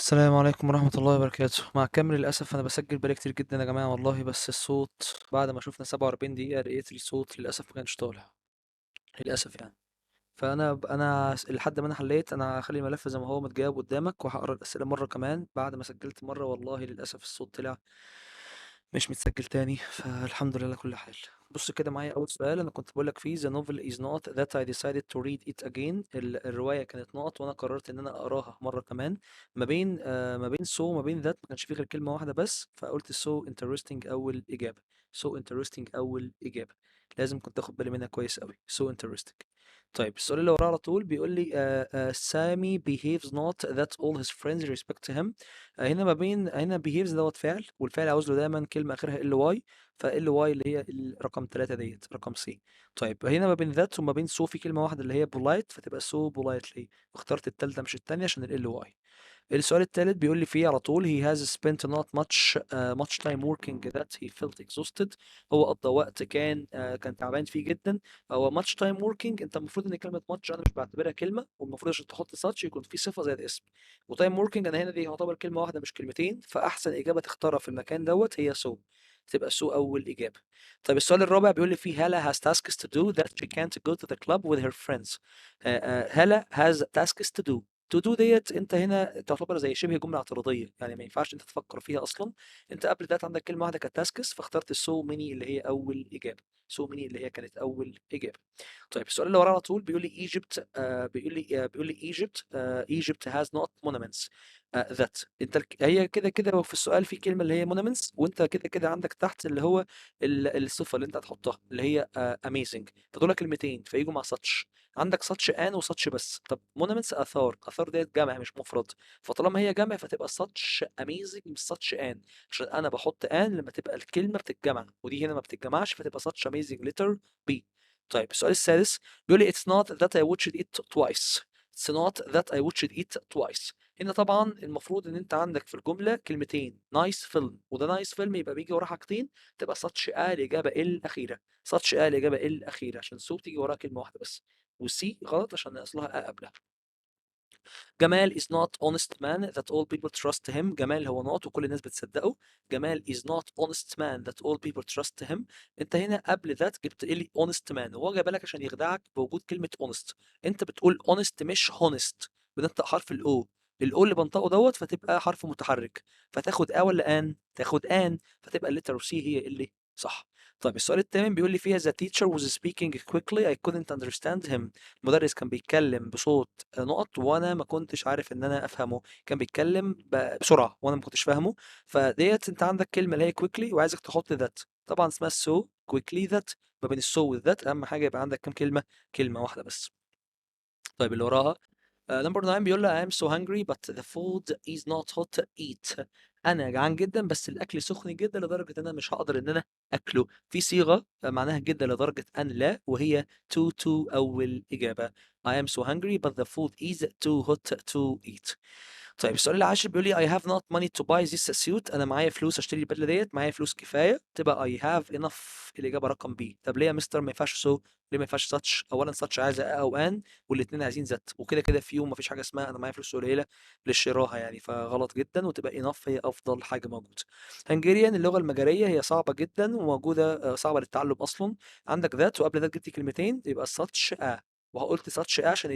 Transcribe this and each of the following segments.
السلام عليكم ورحمة الله وبركاته. مع كامل الأسف أنا بسجل بقالي كتير جدا يا جماعة والله، بس الصوت بعد ما شفنا 47 دقيقة لقيت الصوت للأسف ما كانش طالع للأسف يعني. فأنا لحد ما أنا حليت، أنا هخلي الملف زي ما هو متجاوب قدامك وهقرا الأسئلة مرة كمان بعد ما سجلت مرة. والله للأسف الصوت طلع مش متسجل تاني، فالحمد لله كل حال. بص كده معايا أول سؤال أنا كنت بقول لك فيه: The novel is not that I decided to read it again. الرواية كانت نقط وأنا قررت إن أنا أقراها مرة كمان. ما بين ما بين that ما كانش فيه غير كلمة واحدة بس، فقلت so interesting أول إجابة. so interesting أول إجابة، لازم كنت آخد بالي منها كويس أوي. so interesting. طيب السؤال اللي وراه على طول بيقول لي سامي behaves not that all his friends respect him. هنا ما بين هنا behaves دوت فعل، والفعل عاوز له دايما كلمة آخرها ال واي، فال واي اللي هي رقم 3 ديت رقم سي. طيب هنا ما بين ذات وما بين سو في كلمة واحدة اللي هي polite، فتبقى so politely. اخترت التالتة مش التانية عشان ال واي. السؤال التالت بيقول لي فيه على طول: he has spent not much time working that he felt exhausted. هو قضى وقت كان تعبان فيه جدا. هو much time working، انت المفروض ان كلمة much انا مش بعتبرها كلمة، والمفروض عشان تحط such يكون في صفة زي الاسم. وتايم working انا هنا دي يعتبر كلمة واحدة مش كلمتين، فاحسن اجابة تختارها في المكان دوت هي so. تبقى so اول اجابة. طيب السؤال الرابع بيقول لي فيه: هالة has tasks to do that she can't go to the club with her friends. هالة has tasks to do. to do ديت انت هنا تعتبر زي شبه جمله اعتراضيه، يعني ما ينفعش انت تفكر فيها اصلا. انت قبل ده عندك كلمه واحده كانت تاسكس، فاخترت سو ميني اللي هي اول اجابه. سو ميني اللي هي كانت اول اجابه. طيب السؤال اللي وراه على طول بيقول لي ايجيبت بيقول لي ايجيبت هاز نوت مونومنتس ذات. انت هي كده كده في السؤال في كلمه اللي هي مونومنتس، وانت كده كده عندك تحت اللي هو الصفه اللي انت هتحطها اللي هي اميزنج، فدول كلمتين فيجوا مع ساتش. عندك ساتش ان وساتش بس. طب مونومنتس اثار ديت جمع مش مفرد، فطالما هي جمع فتبقى ساتش اميزنج مش ساتش ان، عشان انا بحط ان لما تبقى الكلمه بتتجمع، ودي هنا ما بتتجمعش فتبقى ساتش اميزنج لتر بي. طيب السؤال السادس بيقول لي it's not that I watched it twice. it's not that I watched it twice. هنا طبعا المفروض ان انت عندك في الجمله كلمتين نايس فيلم، وده نايس فيلم يبقى بيجي وراه حاجتين، تبقى ساتش الاجابه الاخيره. ساتش الاجابه الاخيره عشان سو تيجي وراها كلمه واحده بس، وسي غلط عشان اصلها قبلها. جمال is not honest man that all people trust him. جمال هو نقط وكل الناس بتصدقه. جمال is not honest man that all people trust him. انت هنا قبل ذات جبت لي honest man، وهو جايبها لك عشان يخدعك بوجود كلمة honest. انت بتقول honest مش honest، بننطق حرف الاو. الاو اللي بنطقه دوت فتبقى حرف متحرك، فتاخد ولا ان؟ تاخد ان، فتبقى الليتر سي هي اللي صح. طيب السؤال الثامن بيقول لي فيها: the teacher was speaking quickly I couldn't understand him. المدرس كان بيتكلم بصوت نقط وانا ما كنتش عارف ان انا افهمه، كان بيتكلم بسرعه وانا ما كنتش فاهمه. فديت انت عندك كلمه اللي هي quickly وعايزك تحط ذات، طبعا اسمها so quickly that. ما بين السو والذات اهم حاجه يبقى عندك كام كلمه؟ كلمه واحده بس. طيب اللي وراها نمبر 9 بيقول لها I am so hungry but the food is not hot to eat. انا جعان جدا بس الاكل سخن جدا لدرجه ان انا مش هقدر ان انا اكله. في صيغه معناها جدا لدرجه ان لا، وهي to اول اجابه. I am so hungry but the food is too hot to eat. طيب السؤال العاشر بيقول لي I have not money to buy this suit. انا معايا فلوس اشتري البدله ديت، معايا فلوس كفايه، تبقى I have enough الاجابه رقم بي. طب ليه يا مستر ما ينفعش so؟ ليه ما ينفعش such؟ اولا such عايزه او ان، والاثنين عايزين ذات، وكده كده في يوم مفيش حاجه اسمها انا معايا فلوس قليله لشراها يعني، فغلط جدا، وتبقى enough هي افضل حاجه موجوده. هنجريان اللغه المجريه هي صعبه جدا وموجوده صعبه للتعلم اصلا. عندك ذات وقبل ذات جبت كلمتين يبقى such a، وقلت such a عشان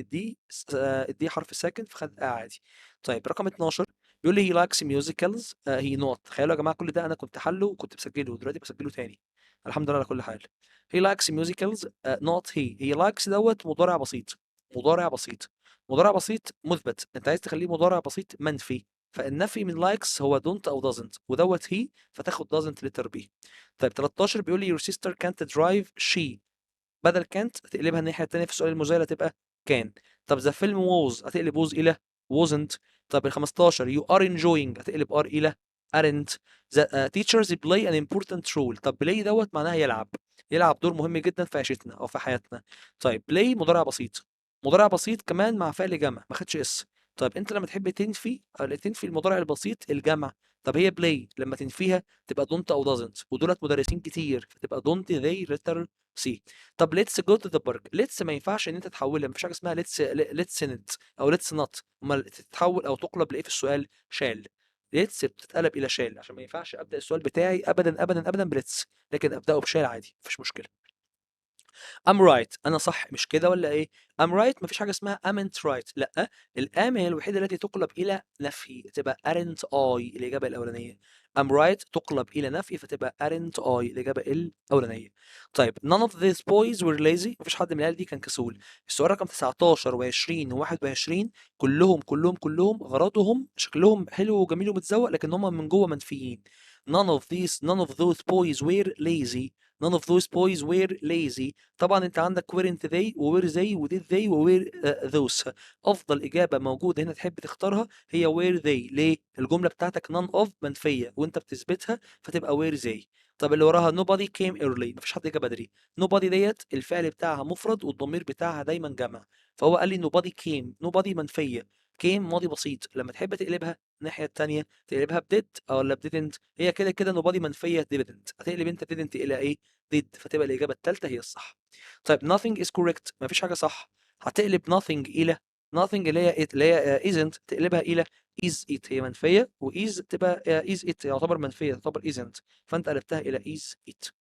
الدي حرف ساكن فخد عادي. طيب رقم 12 بيقول لي he likes musicals he not. تخيلوا يا جماعه كل ده انا كنت حله وكنت بسجله ودلوقتي بسجله تاني. الحمد لله على كل حال. he likes musicals not he likes دوت مضارع بسيط. مضارع بسيط. مضارع بسيط مثبت، انت عايز تخليه مضارع بسيط منفي، فالنفي من likes هو don't او doesn't، ودوت he فتاخد doesn't letter B. طيب 13 بيقول لي your sister can't drive she. بدل can't هتقلبها الناحيه التانيه في السؤال المزايله تبقى كان. طب the film was هتقلب was الى wasn't. طب ال 15 you are enjoying هتقلب are الى aren't. the teachers play an important role. طب play دوت معناها يلعب، يلعب دور مهم جدا في عيشتنا او في حياتنا. طيب play مضارع بسيط، مضارع بسيط كمان مع فعل جمع ما خدش اس. طيب انت لما تحب تنفي المضارع البسيط الجمع، طب هي play لما تنفيها تبقى don't او doesn't، ودولت مدرسين كتير فتبقى don't they letter سي. طب let's go to the park. let's ما ينفعش ان انت تحولها، مفيش حاجه اسمها let's not او let's not، امال تتحول او تقلب لايه في السؤال؟ شال. let's بتتقلب الى شال، عشان ما ينفعش ابدا السؤال بتاعي ابدا ابدا ابدا بليتس، لكن ابداه بشال عادي مفيش مشكله. I'm right، أنا صح مش كده ولا إيه؟ I'm right مفيش حاجة اسمها amn't right، لأ، الام هي الوحيدة التي تقلب إلى نفي، تبقى aren't I الإجابة الأولانية. I'm right تقلب إلى نفي فتبقى aren't I الإجابة الأولانية. طيب none of these boys were lazy، مفيش حد من العيال دي كان كسول. السؤال رقم 19 و20 و21 كلهم غرضهم شكلهم حلو وجميل ومتزوق، لكن هم من جوه منفيين. none of those boys were lazy. none of those boys were lazy. طبعا انت عندك weren't they و were they و did they و were those. افضل اجابه موجوده هنا تحب تختارها هي were they. ليه؟ الجمله بتاعتك none of منفيه وانت بتثبتها فتبقى were they. طب اللي وراها nobody came early، مفيش حد جه بدري. nobody ديت الفعل بتاعها مفرد والضمير بتاعها دايما جمع، فهو قال لي nobody came. nobody منفيه، came ماضي بسيط، لما تحب تقلبها الناحيه الثانيه تقلبها بديد او لا بديدنت، هي كده كده nobody منفيه didn't، هتقلب انت didn't الى ايه؟ did، فتبقى الاجابه الثالثه هي الصح. طيب nothing is correct، ما فيش حاجة صح، هتقلب nothing إلى nothing اللي هي it اللي هي isn't، تقلبها إلى is it، هي منفية و is تبقى is it يعتبر منفية تعتبر isn't، فأنت قلبتها إلى is it.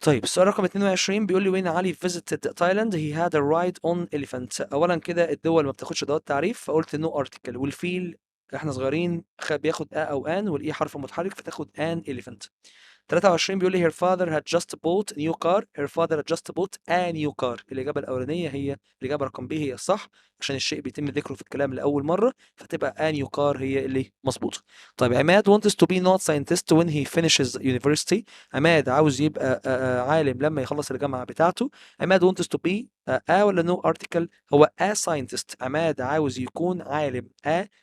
طيب السؤال رقم 22 بيقول لي وين علي visited Thailand he had a ride on elephant. أولا كده الدول ما بتاخدش دوت تعريف فقلت no article، والفيل احنا صغيرين بياخد أو أن، والإي حرف متحرك فتاخد an elephant. 23 بيقول لي her father had just bought a new car. her father had just bought a new car. الإجابة الأولانية هي الإجابة رقم ب هي الصح، عشان الشيء بيتم ذكره في الكلام لأول مرة فتبقى a new car هي اللي مظبوطة. طيب عماد wants to be not scientist when he finishes university. عماد عاوز يبقى عالم لما يخلص الجامعة بتاعته. عماد wants to be ولا no article؟ هو a scientist. عماد عاوز يكون عالم،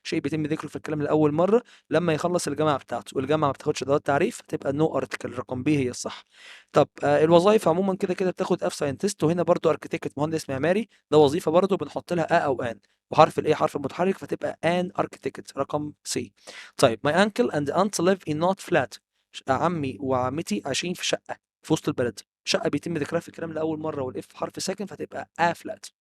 شيء بيتم ذكره في الكلام لأول مرة لما يخلص الجامعة بتاعته، والجامعة ما بتاخدش دوت تعريف فتبقى no article رقم ب هي الصح. طب الوظائف عموما كده كده بتاخد اف ساينتست، وهنا برضو اركتكت مهندس معماري ده وظيفة برضو بنحط لها او ان، وحرف الايه حرف متحرك فتبقى an architect رقم سي. طيب my uncle and aunt live in not flat. عمي وعمتي عايشين في شقة في وسط البلد. شقة بيتم ذكرها في الكلام لأول مرة والاف حرف ساكن فتبقى a flat.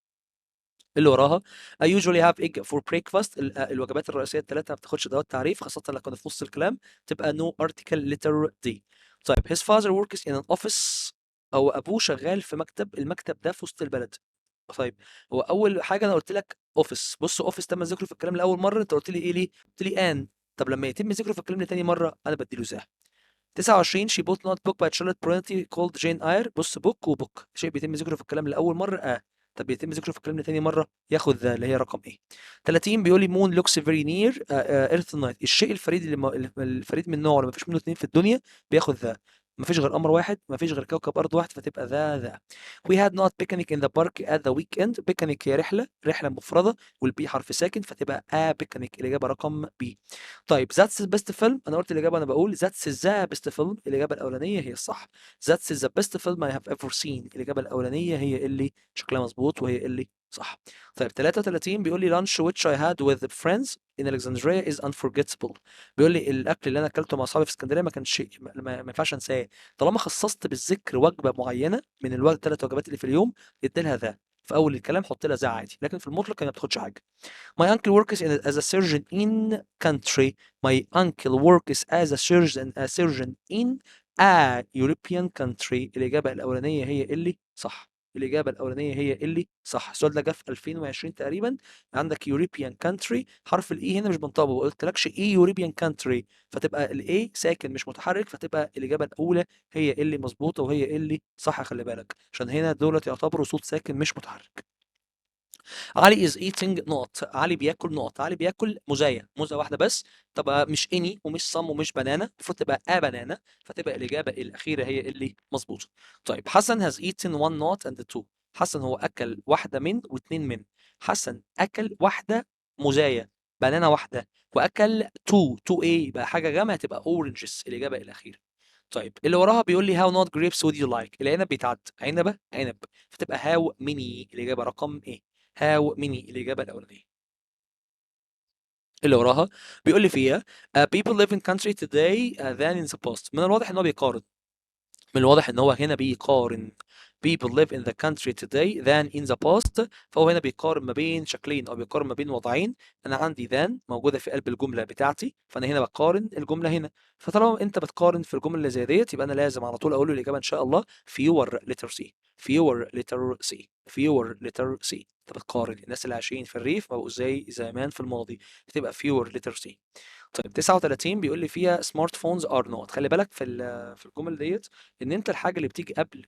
اللي وراها I usually have egg for breakfast. الوجبات الرئيسية الثلاثة ما بتاخدش دوت تعريف خاصة لو كانت في نص الكلام تبقى no article letter D. طيب his father works in an office، أو أبوه شغال في مكتب، المكتب ده في وسط البلد. طيب هو أول حاجة أنا قلت لك office، بص office تم ذكره في الكلام لأول مرة أنت قلت لي إيه ليه؟ قلت لي an. طب لما يتم ذكره في الكلام لتاني مرة أنا بديله زاه. 29 she bought not book by Charlotte Bronte called Jane Eyre. بص book وبوك شيء بيتم ذكره في الكلام لأول مرة طب بيتم ذكره في الكلام لتاني مرة ياخد ذا اللي هي رقم ايه. 30 بيقول لي moon looks very near earth night. الشيء الفريد الفريد من نوعه اللي مفيش منه اتنين في الدنيا بياخد ذا. مفيش غير قمر واحد، مفيش غير كوكب أرض واحد فتبقى ذا. we had not picnic in the park at the weekend. picnic هي رحلة مفردة والبي حرف ساكن فتبقى picnic الإجابة رقم بي. طيب ذاتس بيست فيلم، انا قلت الاجابه انا بقول ذاتس ذا بيست فيلم الاجابه الاولانيه هي الصح. ذاتس ذا بيست فيلم اي هاف ايفر سين الاجابه الاولانيه هي اللي شكلها مظبوط وهي اللي صح. طيب 33 بيقول لي lunch which I had with friends in Alexandria is unforgettable. بيقول لي الاكل اللي انا اكلته مع اصحابي في اسكندريه ما كانش ما ينفعش انساه. طالما خصصت بالذكر وجبه معينه من الثلاث وجبات اللي في اليوم ادي لها ذا، في اول الكلام حط لها ذا عادي، لكن في المطلق هي ما بتاخدش حاجه. My uncle works as a surgeon in country. My uncle works as a surgeon in a European country. الإجابة الأولانية هي اللي صح. الإجابة الأولانية هي اللي صح. السؤال ده جه في 2020 تقريبا. عندك European country حرف الإي هنا مش بنطبقه، ما قلتلكش إيه European country، فتبقى الإي ساكن مش متحرك فتبقى الإجابة الأولى هي اللي مظبوطة وهي اللي صح. خلي بالك عشان هنا دولت يعتبروا صوت ساكن مش متحرك. علي is eating not. علي بياكل not. علي بياكل موزة واحدة بس، تبقى مش اني ومش صم ومش بنانا، المفروض تبقى بنانا فتبقى الإجابة الأخيرة هي اللي مظبوطة. طيب حسن has eaten one not and two. حسن هو أكل واحدة من واثنين من. حسن أكل واحدة موزاية، بنانا واحدة، وأكل تو ايه بقى حاجة جمع تبقى oranges الإجابة الأخيرة. طيب اللي وراها بيقول لي how not grapes would you like. العنب بيتعد عنب فتبقى how many الإجابة رقم ايه. how many الإجابة الأولانية. اللي وراها بيقول لي فيها people live in country today than in the past. من الواضح ان هو بيقارن، من الواضح ان هو هنا بيقارن. people live in the country today than in the past. فهو هنا بيقارن ما بين شكلين او بيقارن ما بين وضعين. انا عندي than موجوده في قلب الجمله بتاعتي، فانا هنا بقارن الجمله هنا. فطالما انت بتقارن في الجمله اللي زي ديت، يبقى انا لازم على طول اقول له الاجابه ان شاء الله fewer letter C. fewer letter C. fewer letter C. انت بتقارن الناس اللي عايشين في الريف ما بقوا زي زمان في الماضي، بتبقى fewer letter C. طيب 39 بيقول لي فيها سمارت فونز ار نوت. خلي بالك في الجمل ديت ان انت الحاجه اللي بتيجي قبل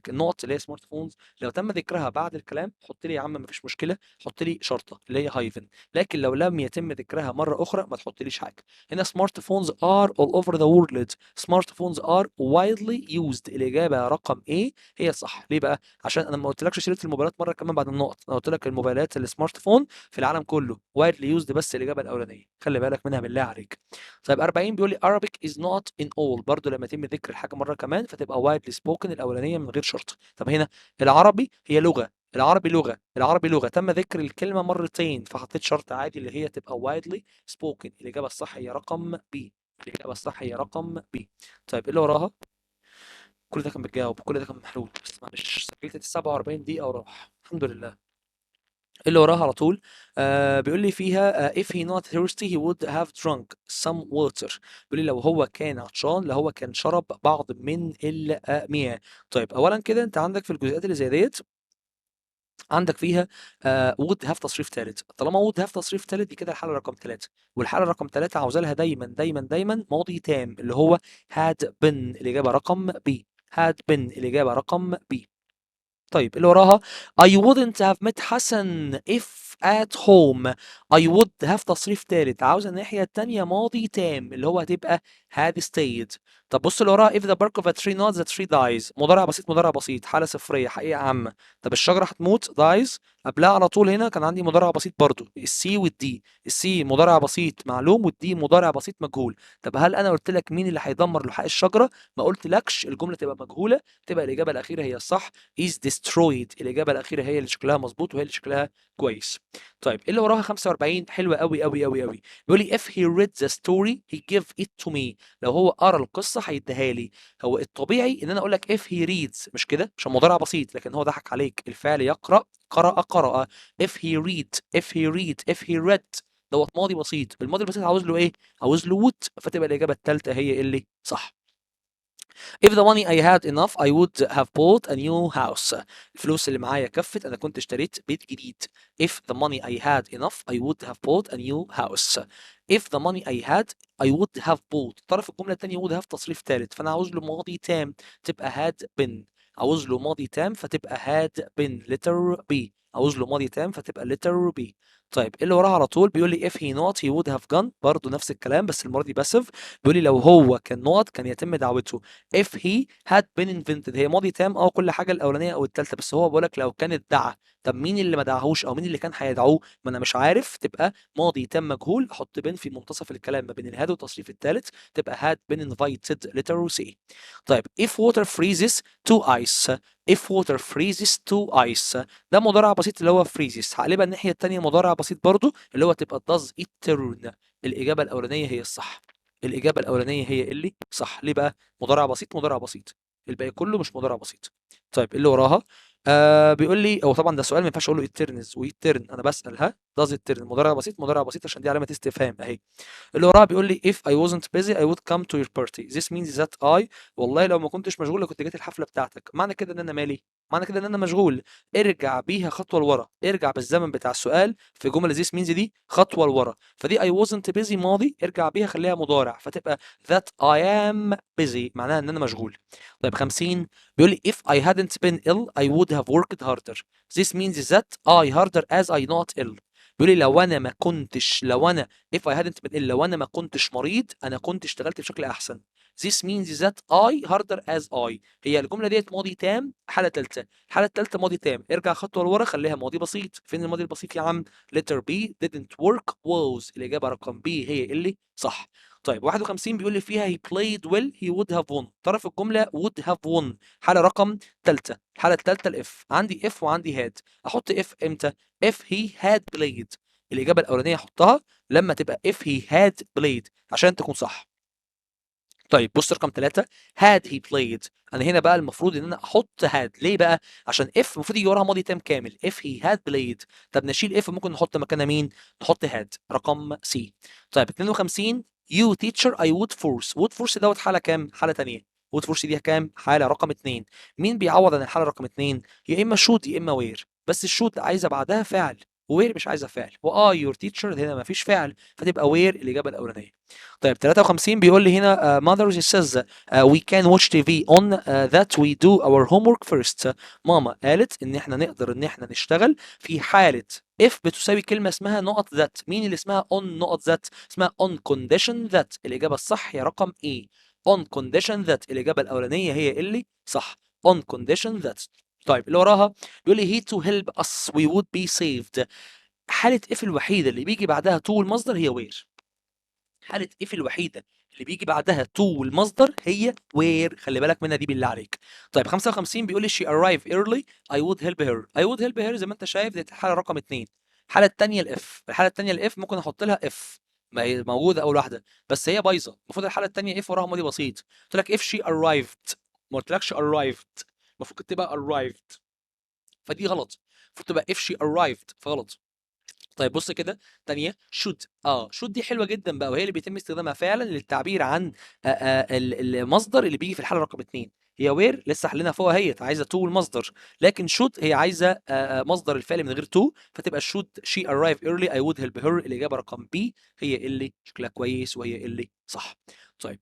النقط اللي هي سمارت فونز لو تم ذكرها بعد الكلام حط لي يا عم مفيش مشكله، حط لي شرطه اللي هي هايفن. لكن لو لم يتم ذكرها مره اخرى ما تحطليش حاجه. هنا سمارت فونز ار all over the world. سمارت فونز ار widely used. الاجابه رقم ايه هي الصح. ليه بقى؟ عشان انا ما قلتلكش شريط الموبايلات مره كمان بعد النقط، انا قلت لك الموبايلات السمارت فون في العالم كله widely used، بس الاجابه الاولانيه خلي بالك منها بالله عليك. طيب 40 بيقول لي Arabic is not in all. برضو لما يتم ذكر الحاجه مره كمان فتبقى widely spoken الاولانيه من غير شرط. طب هنا العربي هي لغه، العربي لغه، العربي لغه، تم ذكر الكلمه مرتين فحطيت شرط عادي اللي هي تبقى widely spoken. الاجابه الصح هي رقم بي. الاجابه الصح هي رقم بي. طيب ايه اللي وراها؟ كل ده كان بتجاوب وكل ده كان محلول، بس معلش سجلت ال 47 دقيقه وراح الحمد لله. اللي وراها على طول بيقول لي فيها if he not thirsty he would have drunk some water. بيقول لي لو هو كان عطشان لو هو كان شرب بعض من المياه. طيب اولا كده انت عندك في الجزئيات اللي زي ديت عندك فيها would have تصريف ثالث. طالما would have تصريف ثالث دي كده الحاله رقم 3، والحاله رقم 3 عاوزه لها دايما دايما دايما ماضي تام اللي هو had been. الاجابه رقم B. had been الاجابه رقم B. طيب اللي وراها I wouldn't have met حسن if at home. I would have تصريف تالت عاوز الناحية التانية ماضي تام اللي هو هتبقى had stayed. طب بص اللي وراها if the bark of a tree nods the tree dies. مضارع بسيط مضارع بسيط حالة صفرية حقيقة عامة. طب الشجرة هتموت dies. قبلها على طول هنا كان عندي مضارع بسيط برضو السي والدي. السي مضارع بسيط معلوم والدي مضارع بسيط مجهول. طب هل انا قلت لك مين اللي هيدمر لحاء الشجرة؟ ما قلتلكش، الجملة تبقى مجهولة تبقى الإجابة الأخيرة هي الصح is destroyed. الإجابة الأخيرة هي اللي شكلها مظبوط وهي اللي شكلها كويس. طيب اللي وراها 45 حلوة قوي قوي قوي قوي. بيقول لي if he read the story he give it to me. لو هو قرا القصة هيديها لي. هو الطبيعي ان انا اقول لك if he reads مش كده عشان مضارع بسيط، لكن هو ضحك عليك الفعل يقرأ قرأ. if he read if he read دوت ماضي بسيط. الماضي البسيط عاوز له ايه؟ عاوز له would، فتبقى الإجابة الثالثة هي اللي صح. If the money I had enough I would have bought a new house. الفلوس اللي معايا كفت أنا كنت اشتريت بيت جديد. If the money I had enough I would have bought a new house. If the money I had I would have bought. طرف الجملة التانية would have تصريف ثالث فأنا عاوز له ماضي تام تبقى had been. عاوز له ماضي تام فتبقى had been letter B. عاوز له ماضي تام فتبقى letter B. طيب اللي وراها على طول بيقول لي if he not he would have gone. برضه نفس الكلام بس المرة دي باسف. بيقول لي لو هو كان نوت كان يتم دعوته. if he had been invented هي ماضي تام كل حاجه الاولانيه او الثالثه، بس هو بيقول لك لو كان ادعى. طب مين اللي ما دعاهوش او مين اللي كان هيدعوه؟ ما انا مش عارف، تبقى ماضي تام مجهول احط بين في منتصف الكلام ما بين الهاد والتصريف الثالث تبقى had been invited letter C. طيب if water freezes to ice. if water freezes to ice ده مضارع بسيط اللي هو freezes. هقلبها الناحيه الثانيه مضارع بسيط برضو اللي هو تبقى does it turn. الاجابه الاولانيه هي الصح. الإجابة الأولانية هي اللي صح. ليه بقى؟ مضارع بسيط مضارع بسيط، الباقي كله مش مضارع بسيط. طيب اللي وراها بيقول لي هو طبعا ده سؤال ما ينفعش اقول له الترنز ويترن، انا بسأل ها does it turn مضارع بسيط مضارع بسيط عشان دي علامة استفهام اهي. اللي وراها بيقول لي if I wasn't busy I would come to your party. This means that I والله لو ما كنتش مشغول كنت جيت الحفلة بتاعتك. معنى كده ان انا مالي؟ معنى كده ان انا مشغول. ارجع بيها خطوة لورا، ارجع بالزمن بتاع السؤال في جملة this means دي خطوة لورا. فدي I wasn't busy ماضي ارجع بيها خليها مضارع فتبقى that I am busy معناها ان انا مشغول. طيب 50 بيقول لي if I hadn't been ill I would have worked harder. This means that I harder as I not ill. بيقول لي لو انا ما كنتش لو انا if I hadn't been ill لو انا ما كنتش مريض انا كنت اشتغلت بشكل احسن. This means that I harder as I. هي الجمله ديت ماضي تام حاله ثالثه. الحاله الثالثه ماضي تام ارجع خطوه لورا خليها ماضي بسيط. فين الماضي البسيط يا عم؟ letter B didn't work was. الاجابه رقم B هي اللي صح. طيب 51 بيقول لي فيها he played well he would have won. طرف الجمله would have won حاله رقم ثالثه. الحاله الثالثه الاف. عندي if وعندي had. احط if امتى؟ if he had played. الإجابة الأولانية حطها لما تبقى if he had played عشان تكون صح. طيب بص رقم 3، had he played. انا هنا بقى المفروض ان انا احط had. ليه بقى؟ عشان if المفروض يجي وراها ماضي تام كامل. if he had played. طب نشيل if، ممكن نحط مكانها مين؟ نحط had. رقم سي. طيب 52، you teacher I would force. would force دوت حاله كام؟ حاله ثانيه. would force دي كام؟ حاله رقم 2. مين بيعوض عن الحاله رقم 2؟ يا اما should يا اما where. بس الشوت عايزه بعدها فعل، ووير مش عايزه فعل، your teacher هنا مفيش فعل، فتبقى وير الاجابه الاولانيه. طيب 53 بيقول لي هنا mothers says we can watch TV on that we do our homework first. ماما قالت ان احنا نقدر ان احنا نشتغل في حالة if بتساوي كلمة اسمها نقط that. مين اللي اسمها on نقط that؟ اسمها on condition that. الإجابة الصح هي رقم A. on condition that الإجابة الأولانية هي اللي صح. on condition that. طيب اللي وراها بيقول لي he to help us we would be saved. حالة if الوحيدة اللي بيجي بعدها to المصدر هي where. حالة if الوحيدة اللي بيجي بعدها to والمصدر هي where. خلي بالك منها دي بالله عليك. طيب 55 بيقول لي she arrived early I would help her. I would help her زي ما انت شايف دي الحالة رقم 2. الحالة الثانية الاف. الحالة الثانية الاف ممكن احط لها if، ما هي موجودة اول واحدة بس هي بايظة. المفروض الحالة الثانية if وراها ماضي بسيط. قلت لك if she arrived، ما قلتلكش arrived. المفروض كنت تبقى arrived، فدي غلط. المفروض تبقى if she arrived، فغلط. طيب بص كده تانية should. should دي حلوة جدا بقى، وهي اللي بيتم استخدامها فعلا للتعبير عن المصدر اللي بيجي في الحالة رقم 2. هي وير لسه حلينا فوقها، هي عايزة to المصدر، لكن should هي عايزة مصدر الفعل من غير to، فتبقى should she arrive early I would help her. الإجابة رقم B هي اللي شكلها كويس وهي اللي صح. طيب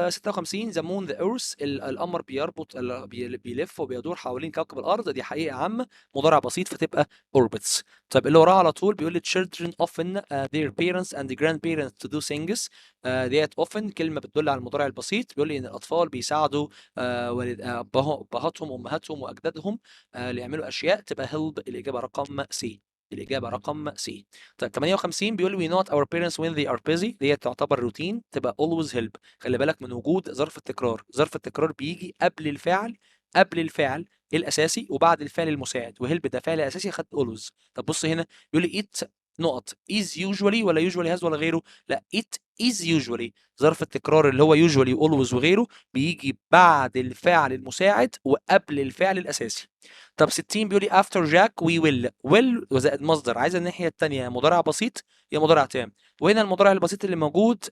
56 the moon the earth. القمر بيربط بيلف وبيدور حوالين كوكب الأرض. دي حقيقة عامة، مضارع بسيط، فتبقى orbits. طيب اللي وراها على طول بيقول لي children often their parents and grandparents to do things. ديت often كلمة بتدل على المضارع البسيط. بيقول لي إن الأطفال بيساعدوا أبهاتهم وأمهاتهم وأجدادهم ليعملوا أشياء، تبقى help. الإجابة رقم سي. الإجابة رقم سي. طيب 58 بيقول لي we not our parents when they are busy. ديت تعتبر روتين، تبقى always help. خلي بالك من وجود ظرف التكرار. ظرف التكرار بيجي قبل الفعل، قبل الفعل الاساسي وبعد الفعل المساعد، وهيلب ده فعل اساسي خد اولوز. طب بص هنا بيقول لي it نقط is usually ولا usually has ولا غيره؟ لا it is usually. ظرف التكرار اللي هو usually always وغيره بيجي بعد الفعل المساعد وقبل الفعل الاساسي. طب 60 بيقول لي after Jack we will وزائد مصدر، عايز الناحيه الثانيه مضارع بسيط يا مضارع تام، وهنا المضارع البسيط اللي موجود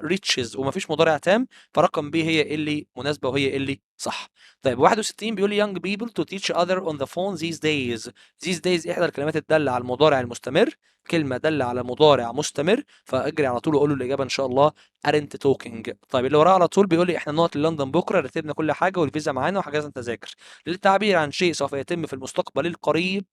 reaches ومفيش مضارع تام، فرقم بي هي اللي مناسبه وهي اللي صح. طيب 61 بيقول لي young people to teach other on the phone these days. these days احدى الكلمات الداله على المضارع المستمر، كلمه داله على مضارع مستمر، فاجري على طول وقول له الاجابه ان شاء الله aren't talking. طيب اللي وراه على طول بيقول لي احنا نقط لندن بكره، رتبنا كل حاجه والفيزا معانا وحجزنا تذاكر. للتعبير عن شيء سوف يتم في المستقبل القريب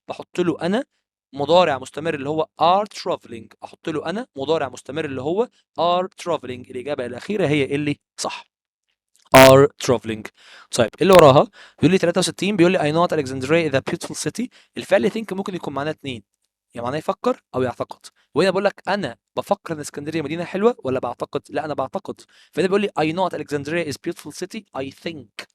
بحط له انا مضارع مستمر اللي هو are traveling. احط له انا مضارع مستمر اللي هو are traveling. الاجابه الاخيره هي اللي صح. are traveling. طيب اللي وراها بيقول لي 63 بيقول لي I know that Alexandria is a beautiful city. الفعل think ممكن يكون معناه اتنين، يعني معناه يفكر او يعتقد. وهنا بقول لك انا بفكر ان اسكندريه مدينه حلوه ولا بعتقد؟ لا انا بعتقد. فهنا بيقول لي I know that Alexandria is beautiful city I think.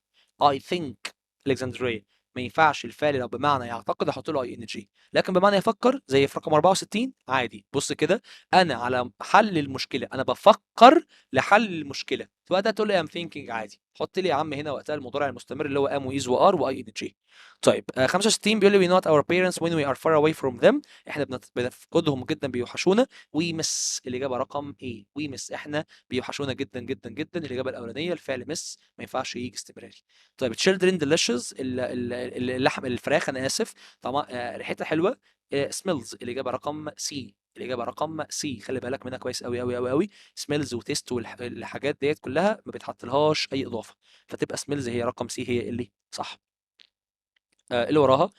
I think Alexandria. ما ينفعش الفعل لو بمعنى يعتقد احط له اي ان جي، لكن بمعنى يفكر زي في رقم 64 عادي. بص كده انا على حل المشكله، انا بفكر لحل المشكله، فوقتها تقول لي ام ثينكينج عادي. حط لي يا عم هنا وقتها المضارع المستمر اللي هو ام وايز وار واي ان جي. طيب 65 بيقول لي we not our parents when we are far away from them. احنا بنفقدهم جدا بيوحشونا. we miss. الاجابه رقم ايه. we miss احنا بيوحشونا جدا جدا جدا. الاجابه الاولانيه الفعل miss ما ينفعش يجي استمراري. طيب children delicious اللحم الفراخ انا اسف طبعا ريحتها حلوه smells. الاجابه رقم سي. الاجابه رقم سي. خلي بالك منها كويس قوي قوي قوي قوي. سميلز وتيست والحاجات ديت كلها ما بيتحطلهاش اي اضافه، فتبقى سميلز هي رقم سي هي اللي صح. اللي وراها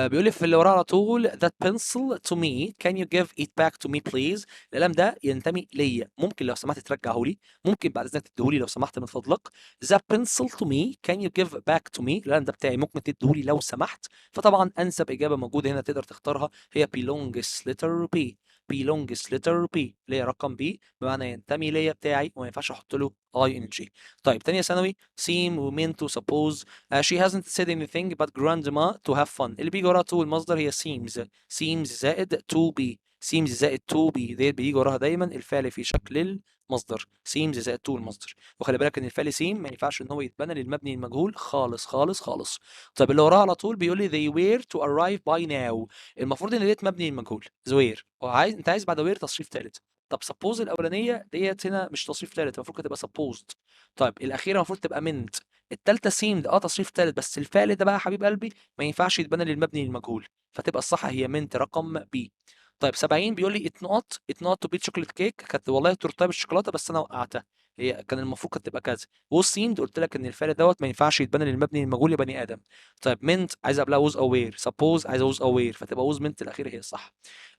بيقول لي في اللي وراها على طول that pencil to me can you give it back to me please. القلم ده ينتمي ليا، ممكن لو سمحت ترجعه لي، ممكن بعد اذنك تديه لي لو سمحت من فضلك. the pencil to me can you give back to me. القلم ده بتاعي ممكن تديه لي لو سمحت. فطبعا انسب اجابه موجوده هنا تقدر تختارها هي belongs letter B. belongs letter B اللي هي رقم B بمعنى ينتمي ليا بتاعي وما ينفعش احط له اي ان جي. طيب تانية ثانوي seem و mean to suppose. she hasn't said anything but grandma to have fun. اللي بيجي وراها to المصدر هي seems. seems زائد to be. seems زائد to be ديت بيجي وراها دايما الفعل في شكل المصدر. seems زائد to المصدر. وخلي بالك ان الفعل seem ما ينفعش ان هو يتبنى للمبني المجهول خالص خالص خالص. طيب اللي وراها على طول بيقول لي they were to arrive by now. المفروض ان ديت مبني المجهول were، انت عايز بعد were تصريف ثالث. طب suppose الاولانيه ديت هنا مش تصريف ثالث، المفروض تبقى supposed. طيب الاخيره المفروض تبقى meant. الثالثه seemed تصريف ثالث، بس الفعل ده بقى يا حبيب قلبي ما ينفعش يتبنى للمبني المجهول، فتبقى الصح هي meant رقم بي. طيب 70 بيقول لي it not to be chocolate cake. كانت والله تورتيه بالشوكولاته بس انا وقعتها، هي كان المفروض كانت تبقى كذا. was seemed قلت لك ان الفعل دوت ما ينفعش يتبنى للمبني المجهول يا بني ادم. طيب meant عايز قبلها was aware. suppose عايز was aware، فتبقى was meant الاخيره هي الصح.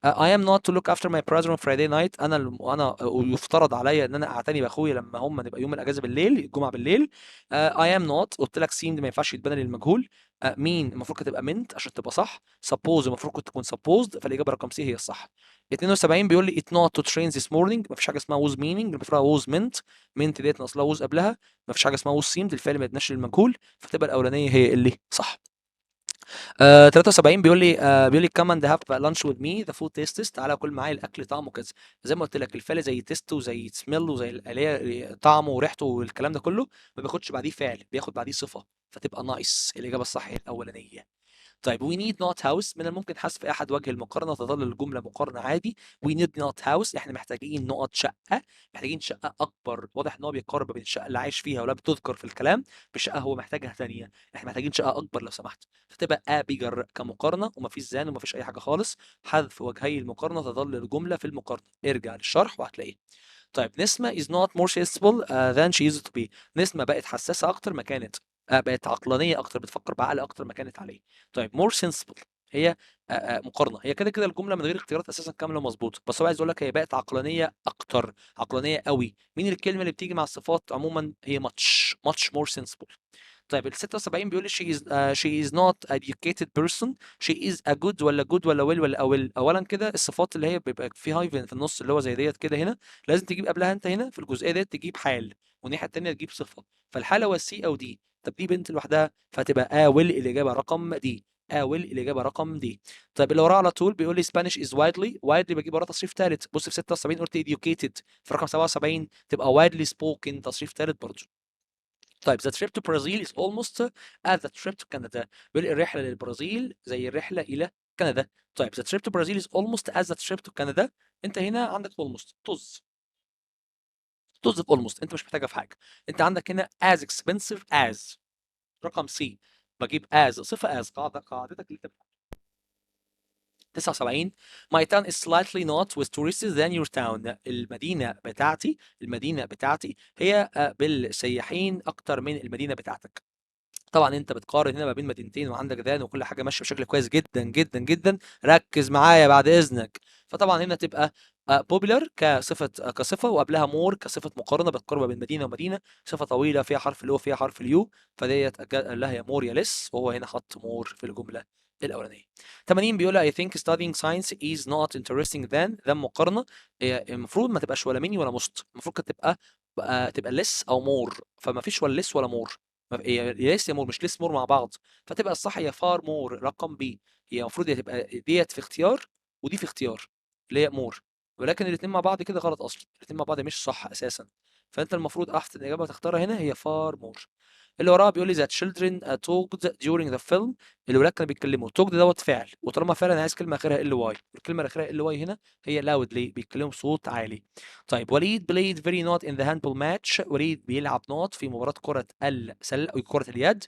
I am not to look after my brother on Friday night. انا يفترض عليا ان انا اعتني باخويا لما هم نبقى يوم الاجازه بالليل، الجمعه بالليل. I am not قلت لك seemed ما ينفعش يتبنى للمجهول. مين المفروض كانت تبقى meant عشان تبقى صح. suppose المفروض كنت تكون supposed، فالاجابه رقم سي هي الصح. 72 بيقول لي it not to train this morning. ما فيش حاجه اسمها was meaning، المفروض was meant. meant ديت اصلها was قبلها. ما فيش حاجه اسمها was seemed، الفعل ما يتناش للمجهول، فتبقى الاولانيه هي اللي صح. 73 بيقول لي come and have lunch with me the food tastes. تعالى كل معايا الاكل طعمه كذا. زي ما قلت لك الفعل زي تيست وزي سميل وزي اللي هي طعمه وريحته والكلام ده كله ما بياخدش بعديه فعل، بياخد بعديه صفه، فتبقى نايس. الاجابه الصح هي الاولانيه. طيب we need not house من الممكن حذف احد وجه المقارنه، تظل الجمله مقارنه عادي. we need not house احنا محتاجين نقط شقه، محتاجين شقه اكبر. واضح ان هو بيقارن بين الشقه اللي عايش فيها ولا بتذكر في الكلام بشقه هو محتاجها ثانيه. احنا محتاجين شقه اكبر لو سمحت، فتبقى bigger كمقارنه، ومفيش زان ومفيش اي حاجه خالص. حذف وجهي المقارنه تظل الجمله في المقارنه. ارجع للشرح وهتلاقيه. طيب نسمة is not more sensible than she used to be. نسمة بقت حساسة أكتر ما كانت، بقت عقلانية أكتر، بتفكر بعقل أكتر ما كانت عليه. طيب more sensible هي مقارنة، هي كده كده الجملة من غير اختيارات أساسا كاملة مظبوطة، بس هو عايز يقول لك هي بقت عقلانية أكتر، عقلانية قوي. مين الكلمة اللي بتيجي مع الصفات عموما؟ هي much more sensible. طيب ال 76 بيقول لي she is not educated person. she is a good ولا good ولا will ولا will. اولا كده الصفات اللي هي بيبقى في هايفن في النص اللي هو زي ديت كده هنا، لازم تجيب قبلها انت هنا في الجزئيه ديت تجيب حال، والناحيه الثانيه تجيب صفه. فالحاله هو السي او دي. طب دي بنت لوحدها فتبقى will الاجابه رقم دي. will الاجابه رقم دي. طيب اللي وراه على طول بيقول لي Spanish is widely بجيب وراه تصريف ثالث. بص في 76 قلت educated، في رقم 77 تبقى widely spoken تصريف ثالث برضه. طيب the trip to Brazil is almost as the trip to Canada. بيقول لي الرحلة للبرازيل زي الرحلة إلى كندا. طيب the trip to Brazil is almost as the trip to Canada. أنت هنا عندك almost طز في almost، أنت مش محتاجها في حاجة. أنت عندك هنا as expensive as رقم سي، بجيب as صفة as قاعدتك اللي أنت 79 My town is slightly not with tourists than your town. المدينة بتاعتي هي بالسياحين أكتر من المدينة بتاعتك. طبعا انت بتقارن هنا ما بين مدينتين وعندك ذان وكل حاجه ماشيه بشكل كويس جدا جدا جدا. ركز معايا بعد اذنك. فطبعا هنا تبقى بوبيلر كصفه وقبلها مور كصفه مقارنه بتقارن بين مدينه ومدينه. صفه طويله فيها حرف الاو فيها حرف اليو، فديت قال لها يا مور يا لس، وهو هنا حط مور في الجمله الاولانيه. 80 بيقول I think studying science is not interesting than ذا مقارنه. المفروض ما تبقاش ولا ميني ولا مست، المفروض كانت تبقى لس او مور، فما فيش ولا لس ولا مور. هي يس يا مور مش ليس مور مع بعض، فتبقى الصح هي فار مور رقم بي. هي المفروض تبقى ديت في اختيار ودي في اختيار اللي هي مور، ولكن الاثنين مع بعض كده غلط اصلا، الاثنين مع بعض مش صح اساسا. فانت المفروض احسن اجابه تختارها هنا هي فار مور. اللي وراها بيقول لي that children talked during the film. الولاد كانوا بيتكلموا talked دوت فعل، وطالما فعل انا عايز كلمه اخرها ال واي، الكلمه اللي اخرها ال واي هنا هي loudly بيتكلموا بصوت عالي. طيب وليد played very not in the handball match. وليد بيلعب نوت في مباراة كرة السلة أو كرة اليد.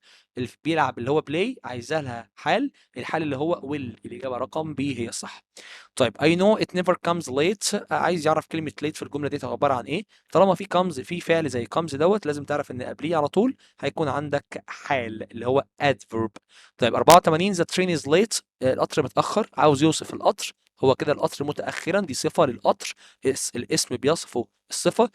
بيلعب اللي هو بلاي عايزها لها حال، الحال اللي هو will. الإجابة رقم بي هي الصح. طيب I know it never comes late. عايز يعرف كلمة late في الجملة دي عبارة عن إيه؟ طالما في comes في فعل زي comes دوت لازم تعرف إن قبليه على طول هيكون عندك حال اللي هو adverb. طيب 84 the train is late. القطر متأخر، عاوز يوصف القطر. هو كده القطر متأخرا، دي صفة للقطر، الاسم بيصفه الصفة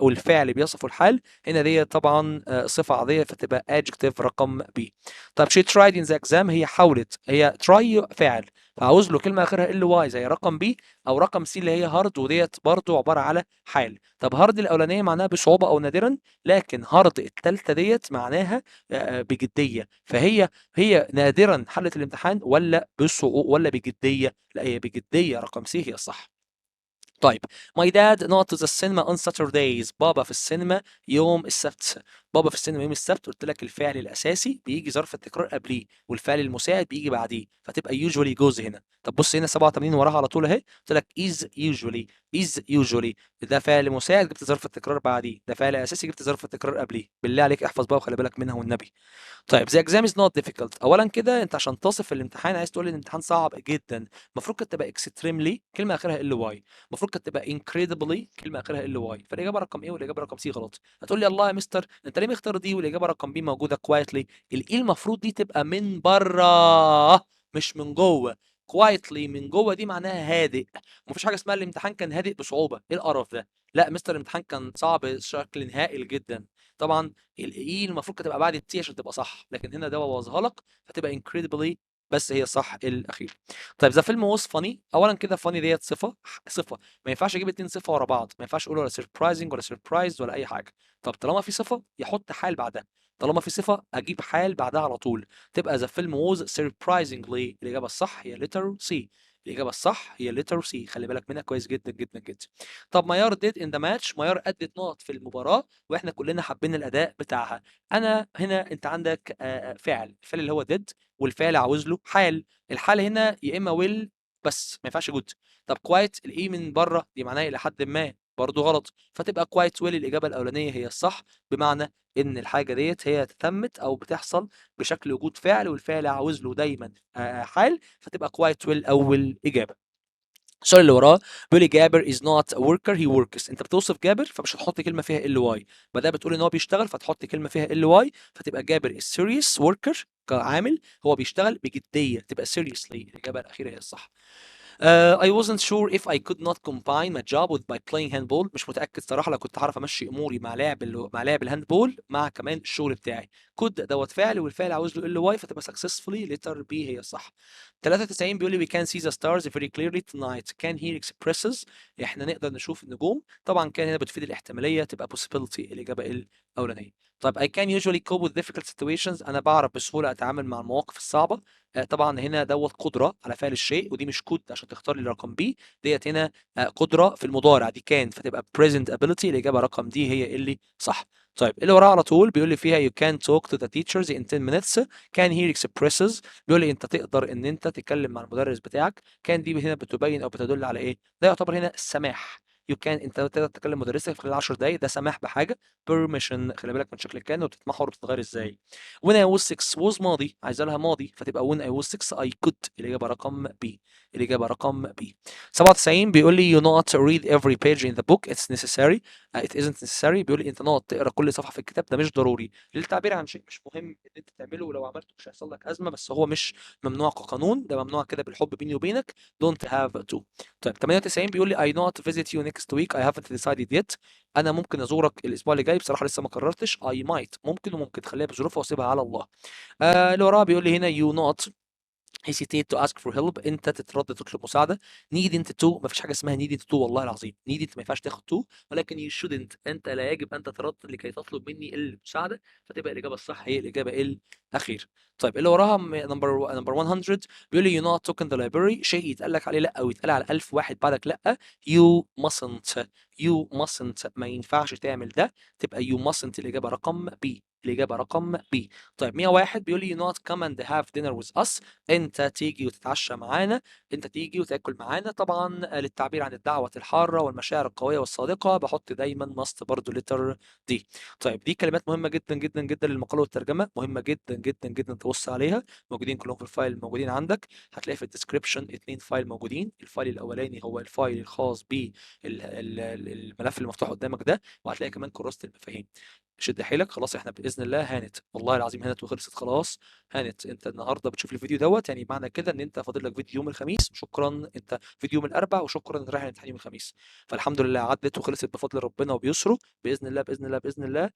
والفعل بيصفه الحال. هنا دي طبعا صفة عادية فتبقى adjective رقم B. طب she tried in the exam. هي حاولت، هي try فعل فعاوز له كلمه اخرها ال واي زي رقم بي او رقم سي اللي هي هارد، وديت برضو عباره على حال. طب هارد الاولانيه معناها بصعوبه او نادرا، لكن هارد الثالثه ديت معناها بجديه. فهي نادرا حلت الامتحان ولا بصعوبه ولا بجديه؟ لا هي بجديه، رقم سي هي الصح. طيب my dad not to the cinema on Saturdays. بابا في السينما يوم السبت. بابا في السينما يوم السبت، قلت لك الفعل الاساسي بيجي ظرف التكرار قبليه والفعل المساعد بيجي بعديه، فتبقى usually goes هنا. طب بص هنا 87 وراها على طول اهي، قلت لك is usually. is usually ده فعل مساعد جبت ظرف التكرار بعديه، ده فعل اساسي جبت ظرف التكرار قبليه. بالله عليك احفظ بقى وخلي بالك منها والنبي. طيب the exam is not difficult. اولا كده انت عشان تصف الامتحان عايز تقول لي الامتحان صعب جدا، المفروض كانت تبقى extremely كلمه اخرها ال واي، المفروض كانت تبقى incredibly كلمه اخرها ال واي. فالاجابه رقم ايه والاجابه رقم سي غلط. هتقول لي الله يا مستر انت ليه مختار دي والاجابه رقم بي موجوده quietly؟ الاي المفروض دي تبقى من بره مش من جوه. quietly من جوه دي معناها هادئ، ومفيش حاجه اسمها الامتحان كان هادئ بصعوبه. ايه القرف ده؟ لا مستر الامتحان كان صعب بشكل هائل جدا. طبعا الاي المفروض كانت تبقى بعد التي عشان تبقى صح، لكن هنا ده بوظها لك فتبقى incredibly بس هي صح الاخير. طيب ذا فيلم ووز فاني. اولا كده فاني ديت صفه، ما ينفعش اجيب اتنين صفه ورا بعض، ما ينفعش اقول ولا سربرايزنج ولا سربرايز ولا اي حاجه. طب طالما في صفه يحط حال بعدها، طالما في صفه اجيب حال بعدها على طول. تبقى ذا فيلم ووز سربرايزنجلي. الاجابه الصح هي لتر سي. الاجابه الصح هي لتر سي، خلي بالك منها كويس جدا جدا جدا. طب ميار ديد ان ذا ماتش. ميار ادت نقط في المباراه واحنا كلنا حابين الاداء بتاعها. انا هنا انت عندك فعل، الفعل اللي هو ديد والفعل عاوز له حال. الحال هنا يا اما ويل بس ما ينفعش جود. طب كوايت الاي من بره دي معناها الى حد ما برضه غلط، فتبقى كوايت ويل الاجابه الاولانيه هي الصح، بمعنى ان الحاجه ديت هي تتمت او بتحصل بشكل وجود فعل والفعل عاوز له دايما حال، فتبقى كوايت ويل اول اجابه. السؤال اللي وراه بيقول لي جابر is not a worker he works. انت بتوصف جابر فمش هتحط كلمه فيها ال واي، بدل بتقول ان هو بيشتغل فتحط كلمه فيها ال واي، فتبقى جابر is serious worker كعامل هو بيشتغل بجديه، تبقى seriously الاجابه الاخيره هي الصح. I wasn't sure if I could not combine my job with my playing handball. مش متأكد صراحة لو كنت هعرف أمشي أموري مع لعب الهاندبول مع كمان الشغل بتاعي. could دوت فعل والفعل عاوز له ال واي فتبقى successfully letter B هي الصح. 93 بيقول لي we can see the stars very clearly tonight. can here expresses احنا نقدر نشوف النجوم. طبعا كان هنا بتفيد الاحتمالية تبقى possibility الإجابة الأولانية. طيب I can usually cope with difficult situations. أنا بعرف بسهولة أتعامل مع المواقف الصعبة. طبعا هنا دوت قدرة على فعل الشيء ودي مش كود عشان تختار لي رقم بي. ديت هنا قدرة في المضارع دي كان، فتبقى present ability الإجابة رقم دي هي اللي صح. طيب اللي وراها على طول بيقول لي فيها you can talk to the teachers in 10 minutes. can here expresses بيقول لي انت تقدر ان انت تتكلم مع المدرس بتاعك. كان دي هنا بتبين او بتدل على ايه؟ ده يعتبر هنا السماح. you can انت تقدر تكلم مدرسك في خلال 10 دقائق، ده سماح بحاجه. permission خلي بالك من شكل الكلمه وبتتمحور وبتتغير ازاي. when I was 6 was ماضي عايز لها ماضي فتبقى when I was 6 I could الإجابة رقم B. الإجابة رقم B. 97 بيقول لي you not read every page in the book it's necessary. it isn't necessary. بيقول لي انت not تقرا كل صفحة في الكتاب ده مش ضروري للتعبير عن شيء مش مهم ان انت تعمله، ولو عملته مش هيحصل لك أزمة، بس هو مش ممنوع كقانون، ده ممنوع كده بالحب بيني وبينك don't have to. طيب 98 بيقول لي I not visit you next week I haven't decided yet. انا ممكن ازورك الاسبوع اللي جاي بصراحة لسه ما قررتش. I might ممكن وممكن تخليها بظروفها واسيبها على الله. اللي وراه بيقول لي هنا you not hesitate to ask for help. انت تتردد تطلب مساعده. need انت to ما فيش حاجه اسمها need انت to والله العظيم. need انت ما ينفعش تاخد to، ولكن you shouldn't انت لا يجب ان تتردد لكي تطلب مني المساعده، فتبقى الاجابه الصح هي الاجابه الاخير. طيب اللي وراها نمبر 100 بيقول لي you not talk in the library. شيء يتقال لك عليه لا او يتقال على 1000 واحد بعدك لا. you mustn't. you mustn't ما ينفعش تعمل ده، تبقى you mustn't الإجابة رقم B. الإجابة رقم B. طيب 101 بيقول لي you not come and have dinner with us. أنت تيجي وتتعشى معانا، أنت تيجي وتاكل معانا. طبعا للتعبير عن الدعوة الحارة والمشاعر القوية والصادقة بحط دايما must برضو letter D. طيب دي كلمات مهمة جدا جدا جدا للمقالة والترجمة، مهمة جدا جدا جدا تبص عليها، موجودين كلهم في الفايل موجودين عندك. هتلاقي في الديسكربشن 2 فايل موجودين. الفايل الأولاني هو الفايل الخاص ب الملف اللي مفتوح قدامك ده، وهتلاقي كمان كراسة المفاهيم. شد حيلك، خلاص احنا باذن الله هانت، والله العظيم هانت وخلصت خلاص. هانت، انت النهارده بتشوف الفيديو دوت، يعني معنى كده ان انت فاضل لك فيديو يوم الخميس وشكرا، انت فيديو يوم الاربع وشكرا رايح الامتحان يوم الخميس. فالحمد لله عدت وخلصت بفضل ربنا وبيسره باذن الله باذن الله باذن الله.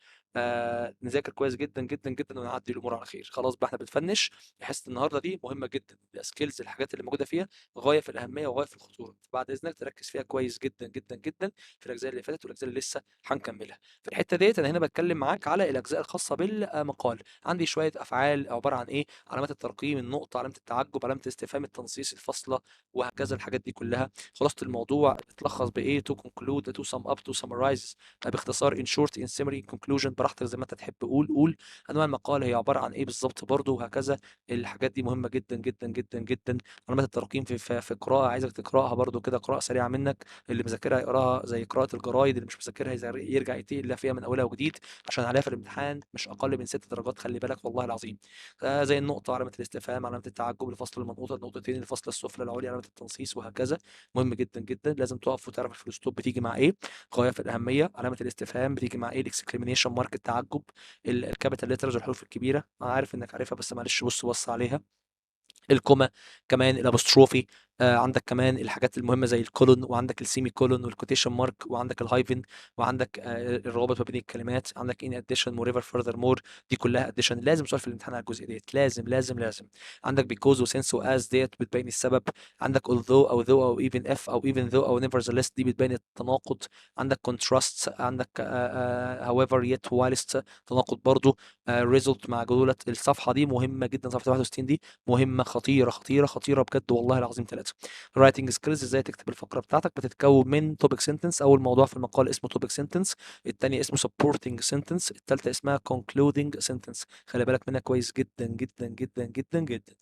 نذاكر كويس جدا جدا جدا ونعدي الامور على خير. خلاص بقى احنا بنفنش. حصه النهارده دي مهمه جدا، السكيلز الحاجات اللي موجوده فيها غايه في الاهميه وغايه في الخطوره، بعد اذنك تركز فيها كويس جدا جدا جدا في الاجزاء اللي فاتت والاجزاء اللي لسه هنكملها. في الحته ديت انا هنا بتكلم معاك على الاجزاء الخاصه بالمقال. عندي شويه افعال عباره عن ايه؟ علامات الترقيم، النقطه، علامه التعجب، علامه الاستفهام، التنصيص، الفاصله، وهكذا. الحاجات دي كلها خلاصه الموضوع بتلخص بايه؟ to conclude to sum up to summarize. باختصار in short in summary in conclusion، براحتك زي ما انت تحب قول. انواع المقال هي عباره عن ايه بالظبط برضو، وهكذا. الحاجات دي مهمه جدا جدا جدا جدا. علامات الترقيم في القراءه عايزك تقراها برضو كده قراءه سريعه منك، اللي مذاكرها يقراها زي قراءة الجرايد، اللي مش مذاكرها يرجع يتقل فيها من أولها وجديد، عشان عليها في الامتحان مش أقل من 6 درجات، خلي بالك والله العظيم. زي النقطة، علامة الاستفهام، علامة التعجب، الفصل المنقوطة، النقطتين، الفصل السفلى العليا، علامة التنصيص، وهكذا. مهم جدا جدا، لازم تقف وتعرف الفول ستوب بتيجي مع ايه، غاية في الأهمية. علامة الاستفهام بتيجي مع ايه؟ الاكسكليميشن مارك، التعجب. الكابيتال ليترز، الحروف الكبيرة، أنا عارف إنك عارفها بس معلش بص عليها. الكوما، كمان الابوستروفي. عندك كمان الحاجات المهمه زي الكولون، وعندك السيمي كولون والكوتيشن مارك، وعندك الهايفن، وعندك الروابط ما بين الكلمات، عندك ان اديشن، مور ايفر، فurther مور. دي كلها اديشن، لازم سؤال في الامتحان على الجزء ديت، لازم لازم لازم. عندك بيكوز وسنس واز ديت بتبين السبب. عندك although او though او even if او even though او nevertheless، دي بتبين التناقض. عندك contrasts، عندك however yet whilst، تناقض برضو. result مع جدولة. الصفحة دي مهمة جدا، صفحة 61 دي مهمة، خطيرة خطيرة خطيرة بجد والله العظيم ثلاثة. رايتنج سكيلز، ازاي تكتب الفقرة بتاعتك، بتتكون من توبيك سنتنس. أول موضوع في المقال اسمه توبيك سنتنس، التاني اسمه سبورتنج سنتنس، التالتة اسمها concluding سنتنس. خلي بالك منها كويس جدا جدا جدا جدا جدا.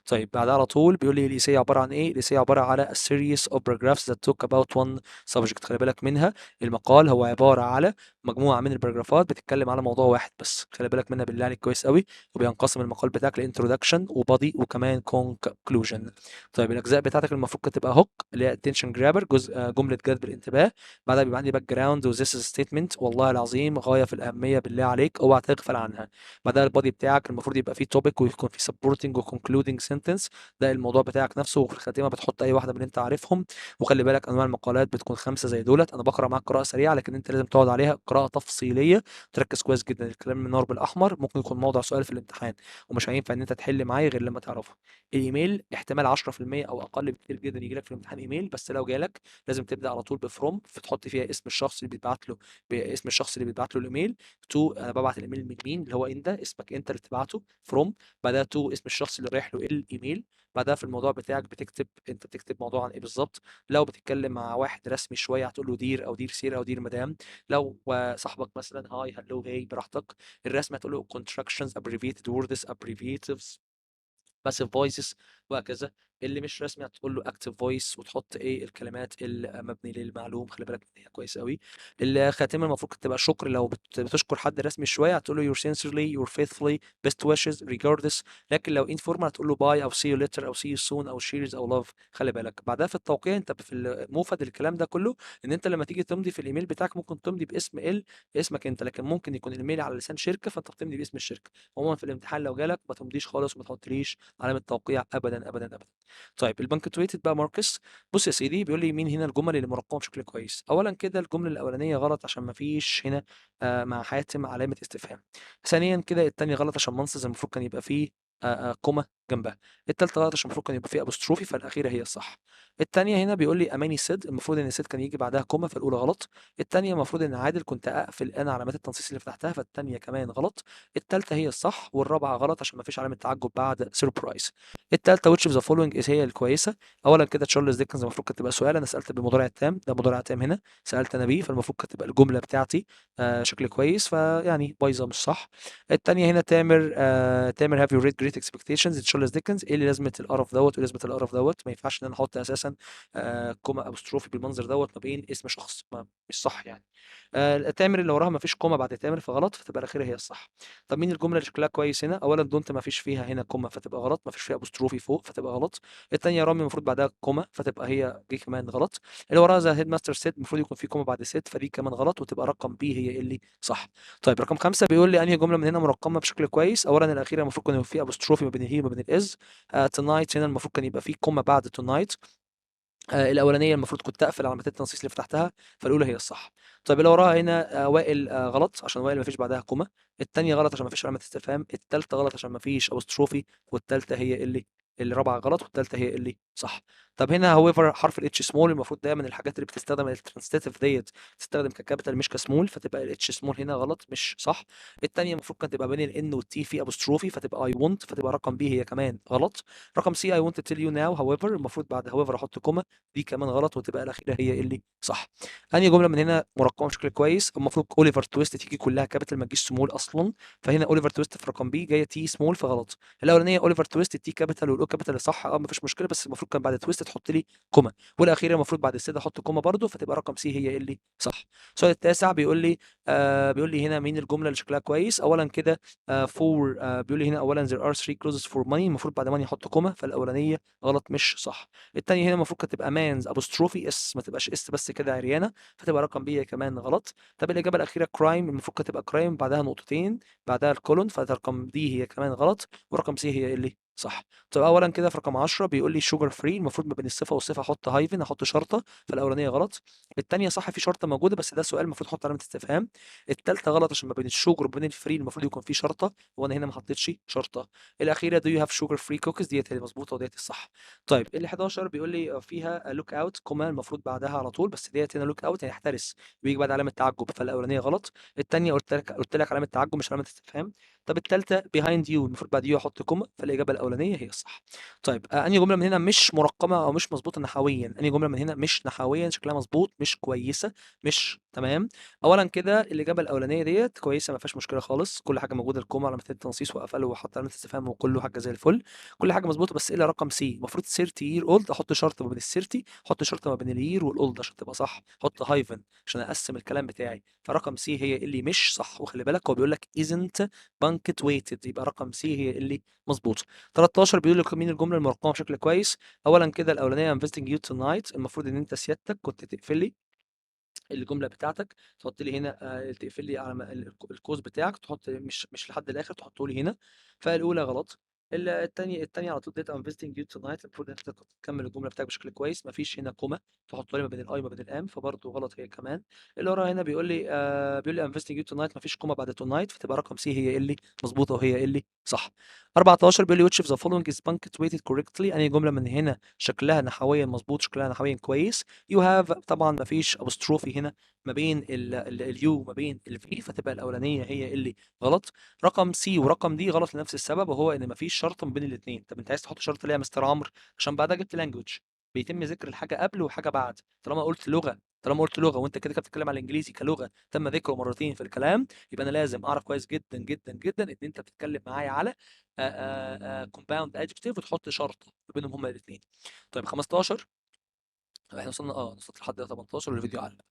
طيب بعدها على طول بيقول لي الإيساي عبارة عن إيه؟ الإيساي عبارة على a series of paragraphs that talk about one subject. خلي بالك منها، المقال هو عبارة على مجموعة من البراجرافات بتتكلم على موضوع واحد بس، خلي بالك منها بالله عليك كويس قوي. وبينقسم المقال بتاعك لانترودكشن وبادي وكمان كونكلوجن. طيب الاجزاء بتاعتك المفروض تبقى هوك، اللي هي اتنشن جرابر، جزء جمله جذب الانتباه. بعدها بيبقى عندي باك جراوند وذيس ستيتمنت، والله العظيم غايه في الاهميه بالله عليك اوعى تغفل عنها. بعدها البادي بتاعك المفروض يبقى فيه توبيك ويكون فيه سبورتنج وكونكلودنج سنتنس، ده الموضوع بتاعك نفسه، وفي الخاتمه بتحط اي واحده من اللي انت عارفهم. وخلي بالك انواع المقالات بتكون 5 زي دولت. انا بقرا معاك قراءه سريعه لكن انت لازم تقعد عليها قراءه تفصيليه، تركز كويس جدا. الكلام من النار بالاحمر ممكن يكون موضع سؤال في الامتحان، ومش هينفع ان انت تحل معايا غير لما تعرفه. الايميل احتمال 10% او اقل بكتير جدا يجي لك في الامتحان ايميل، بس لو جالك لازم تبدا على طول بفروم، فتحط فيها اسم الشخص اللي بيتبعت له، باسم الشخص اللي بيتبعت له الايميل. تو انا ببعت الايميل من مين، اللي هو انت، اسمك انت اللي بتبعته فروم. بعدها تو اسم الشخص اللي رايح له الايميل. بعدها في الموضوع بتاعك بتكتب، انت بتكتب موضوع عن ايه بالظبط. لو بتتكلم مع واحد رسمي شويه هتقول له دير او دير سير او دير مدام. لو صاحبك مثلا هاي هلو هاي براحتك. الرسم هتقول له contractions abbreviated words abbreviatives passive voices، وهكذا. اللي مش رسمي هتقول له active voice وتحط ايه الكلمات المبني للمعلوم، خلي بالك ان هي كويس قوي. الخاتمه المفروض تبقى شكر، لو بتشكر حد رسمي شويه هتقول له your sincerely your faithfully best wishes regardless. لكن لو informal هتقول له باي او see you later او see you soon او cheers او love. خلي بالك بعدها في التوقيع، انت في الموفد الكلام ده كله، ان انت لما تيجي تمضي في الايميل بتاعك ممكن تمضي باسم اسمك انت، لكن ممكن يكون الايميل على لسان شركه فانت بتمضي باسم الشركه. عموما في الامتحان لو جالك ما تمضيش خالص وما تحطليش علامه توقيع ابدا ابدا ابدا. طيب البنكتويتد بقى ماركس. بص يا سيدي بيقول لي مين هنا الجمل اللي مرقمه بشكل كويس. اولا كده الجمله الاولانيه غلط عشان ما فيش هنا مع حاتم علامه استفهام. ثانيا كده التانية غلط عشان منصز المفروض كان يبقى فيه كوما جنبها. التالتة غلط عشان المفروض كان يبقى فيه ابوستروفي، فالاخيره هي الصح. التانية هنا بيقول لي اماني سيد، المفروض ان سيد كان يجي بعدها كوما، فالاولى غلط. التانية المفروض ان عادل كنت اقفل انا علامات التنصيص اللي فتحتها، فالتانية كمان غلط. التالتة هي الصح، والرابعة غلط عشان ما فيش علامة تعجب بعد سيربرايز. التالتة which of the following is هي الكويسة. أولا كده تشارلز ديكنز المفروض كانت تبقى سؤال، أنا سألت بالمضارع التام، ده مضارع تام هنا، سألت أنا بيه، فالمفروض كانت تبقى الجملة بتاعتي شكل كويس، فيعني بايظة مش صح. التانية هنا تامر have you read great expectations تشارلز ديكنز. إيه اللي لازمة القرف دوت وإيه لازمة القرف دوت؟ ما ينفعش إن أنا أحط أساسا كوما أبوستروفي بالمنظر دوت ما بين اسم شخص، ما مش صح يعني. تامر اللي وراها ما فيش كوما بعد تامر فغلط، فتبقى الاخيره هي الصح. طب مين الجمله اللي شكلها كويس هنا؟ اولا دونت ما فيش فيها هنا كوما فتبقى غلط، ما فيش فيها ابوستروفي فوق فتبقى غلط. الثانيه رامي المفروض بعدها كوما فتبقى هي دي كمان غلط. اللي وراها ذا هيد ماستر سيد المفروض يكون في كوما بعد سيد، فدي كمان غلط وتبقى رقم بي هي اللي صح. طيب رقم 5 بيقول لي انهي جمله من هنا مرقمه بشكل كويس؟ اولا الاخيره المفروض كان يبقى في ابوستروفي ما بين الهي وما بين الاز. تونايت هنا المفروض كان يبقى في كوما بعد تونايت. الأولانية المفروض كنت أقفل علامتين التنصيص اللي فتحتها، فالأولى هي الصح. طيب اللي وراها هنا وائل غلط عشان وائل ما فيش بعدها كوما. التانية غلط عشان ما فيش علامة استفهام. التالتة غلط عشان ما فيش أبوستروفي. والتالتة هي اللي الرابعة غلط والتالتة هي اللي صح. طب هنا however حرف الاتش سمول المفروض دايما الحاجات اللي بتستخدم الترانستيتيف ديت تستخدم ككابيتال مش كسمول، فتبقى الاتش سمول هنا غلط مش صح. التانية المفروض كانت تبقى بين الان والتي في ابوستروفي فتبقى اي ونت، فتبقى رقم بي هي كمان غلط. رقم سي I want to tell you now however المفروض بعد however احط كوما، دي كمان غلط وتبقى الاخيره هي اللي صح. انهي جمله من هنا مرقمه بشكل كويس؟ المفروض اوليفر تويست تيجي كلها كابيتال ما تجيش سمول اصلا، فهنا اوليفر تويست في رقم بي جايه تي سمول فغلط. الاولانيه اوليفر تويست تي كابيتال والاو كابيتال صح، ما فيش مشكله، بس المفروض كان بعد تويست تحط لي كوما. والاخيره المفروض بعد السيد احط كوما برده، فتبقى رقم سي هي اللي صح. السؤال التاسع بيقول لي بيقول لي هنا مين الجمله اللي شكلها كويس؟ اولا كده فور بيقول لي هنا اولا there are three clauses for money المفروض بعد money احط كوما، فالاولانيه غلط مش صح. التانية هنا المفروض كانت تبقى مانز ابوستروفي اس، ما تبقاش اس بس كده عريانه، فتبقى رقم بي كمان غلط. طب الاجابه الاخيره كرايم المفروض كانت تبقى كرايم بعدها نقطتين بعدها الكولون، فرقم دي هي كمان غلط ورقم سي هي اللي صح. طب اولا كده في رقم 10 بيقول لي شوجر فري المفروض ما بين الصفه والصفه احط هايفن احط شرطه، فالاولانيه غلط. الثانيه صح في شرطه موجوده بس ده سؤال المفروض احط علامه استفهام. الثالثه غلط عشان ما بين الشوجر وبين الفري المفروض يكون في شرطه وانا هنا ما حطيتش شرطه. الاخيره دو يو هاف شوجر فري كوكيز ديت هي المظبوطه وديت الصح. طيب ال 11 بيقول لي فيها لوك اوت كوما المفروض بعدها على طول، بس ديت هنا لوك اوت يعني احترس بيجي بعد علامه تعجب، فالاولانيه غلط. الثانيه قلت لك علامه تعجب مش علامه استفهام. طب الثالثه بيهايند يو المفروض بعد يو احط كوما، فالاجابه الاولانيه هي الصح. طيب انهي جمله من هنا مش مرقمه او مش مظبوطه نحويا؟ انهي جمله من هنا مش نحويا شكلها مظبوط مش كويسه مش تمام؟ اولا كده الاجابه الاولانيه ديت كويسه ما فيهاش مشكله خالص، كل حاجه موجوده الكوما علامه التنصيص وقفله وحط علامه استفهام وكله حاجه زي الفل، كل حاجه مظبوطه بس الا رقم سي المفروض 30 يير اولد احط شرط ما بين ال 30 احط شرط ما بين اليير والاولد عشان تبقى صح، احط هايفن عشان اقسم الكلام بتاعي، فرقم سي هي اللي مش صح. وخلي بالك هو بيقول لك isn't punctuated يبقى رقم سي هي اللي مظبوط. 13 بيقول لك مين الجمله المرقمه بشكل كويس؟ اولا كده الاولانيه I'm visiting you tonight المفروض ان انت سيادتك كنت تقفل لي الجمله بتاعتك، تحط لي هنا تقفل لي على القوس بتاعك، تحط مش لحد الاخر تحطه لي هنا، فالاولى غلط. الثانيه على طول ديت ام فيزيتنج يو تونايت المفروض انت تكمل الجمله بتاعك بشكل كويس، مفيش هنا كوما تحط لي ما بين الاي وما بين الام فبرضه غلط هي كمان. اللي وراها هنا بيقول لي ام فيزيتنج يو تونايت مفيش كوما بعد تونايت، فتبقى رقم سي هي اللي مظبوطه وهي اللي صح. 14 بيقول لي which of the following is punctuated correctly يعني جمله من هنا شكلها نحويا مظبوط شكلها نحويا كويس. يو هاف طبعا ما فيش ابوستروفي هنا ما بين اليو وما بين الفي، فتبقى الاولانيه هي اللي غلط. رقم سي ورقم دي غلط لنفس السبب وهو ان ما فيش شرط ما بين الاثنين. طب انت عايز تحط شرط ليه يا مستر عمرو؟ عشان بعدها جبت لانجوج بيتم ذكر الحاجه قبل وحاجه بعد. طالما قلت لغه وانت كده كده بتتكلم على الانجليزي كلغه تم ذكره مرتين في الكلام، يبقى انا لازم اعرف كويس جدا جدا جدا ان انت بتتكلم معايا على كومباوند ادجكتيف وتحط شرط ما بينهم هما الاثنين. طيب 15 احنا وصلت لحد 18 والفيديو علق.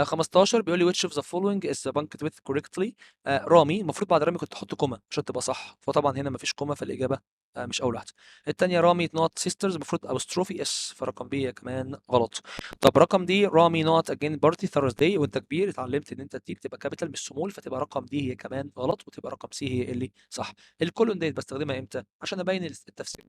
15 بيقول لي which of the following is punctuated with correctly. رامي المفروض بعد رامي كنت تحط كوما عشان تبقى صح، فطبعا هنا مفيش كوما فالاجابه مش اول واحده. الثانيه رامي نوت سيسترز المفروض ابوستروفي اس، فرقم بي كمان غلط. طب رقم دي رامي نوت اجين بارتي ثيرزداي وانت كبير اتعلمت ان انت دي بتبقى كابيتال مش سمول، فتبقى رقم دي هي كمان غلط وتبقى رقم سي هي اللي صح. الكولون ديت بستخدمها امتى؟ عشان ابين التفسير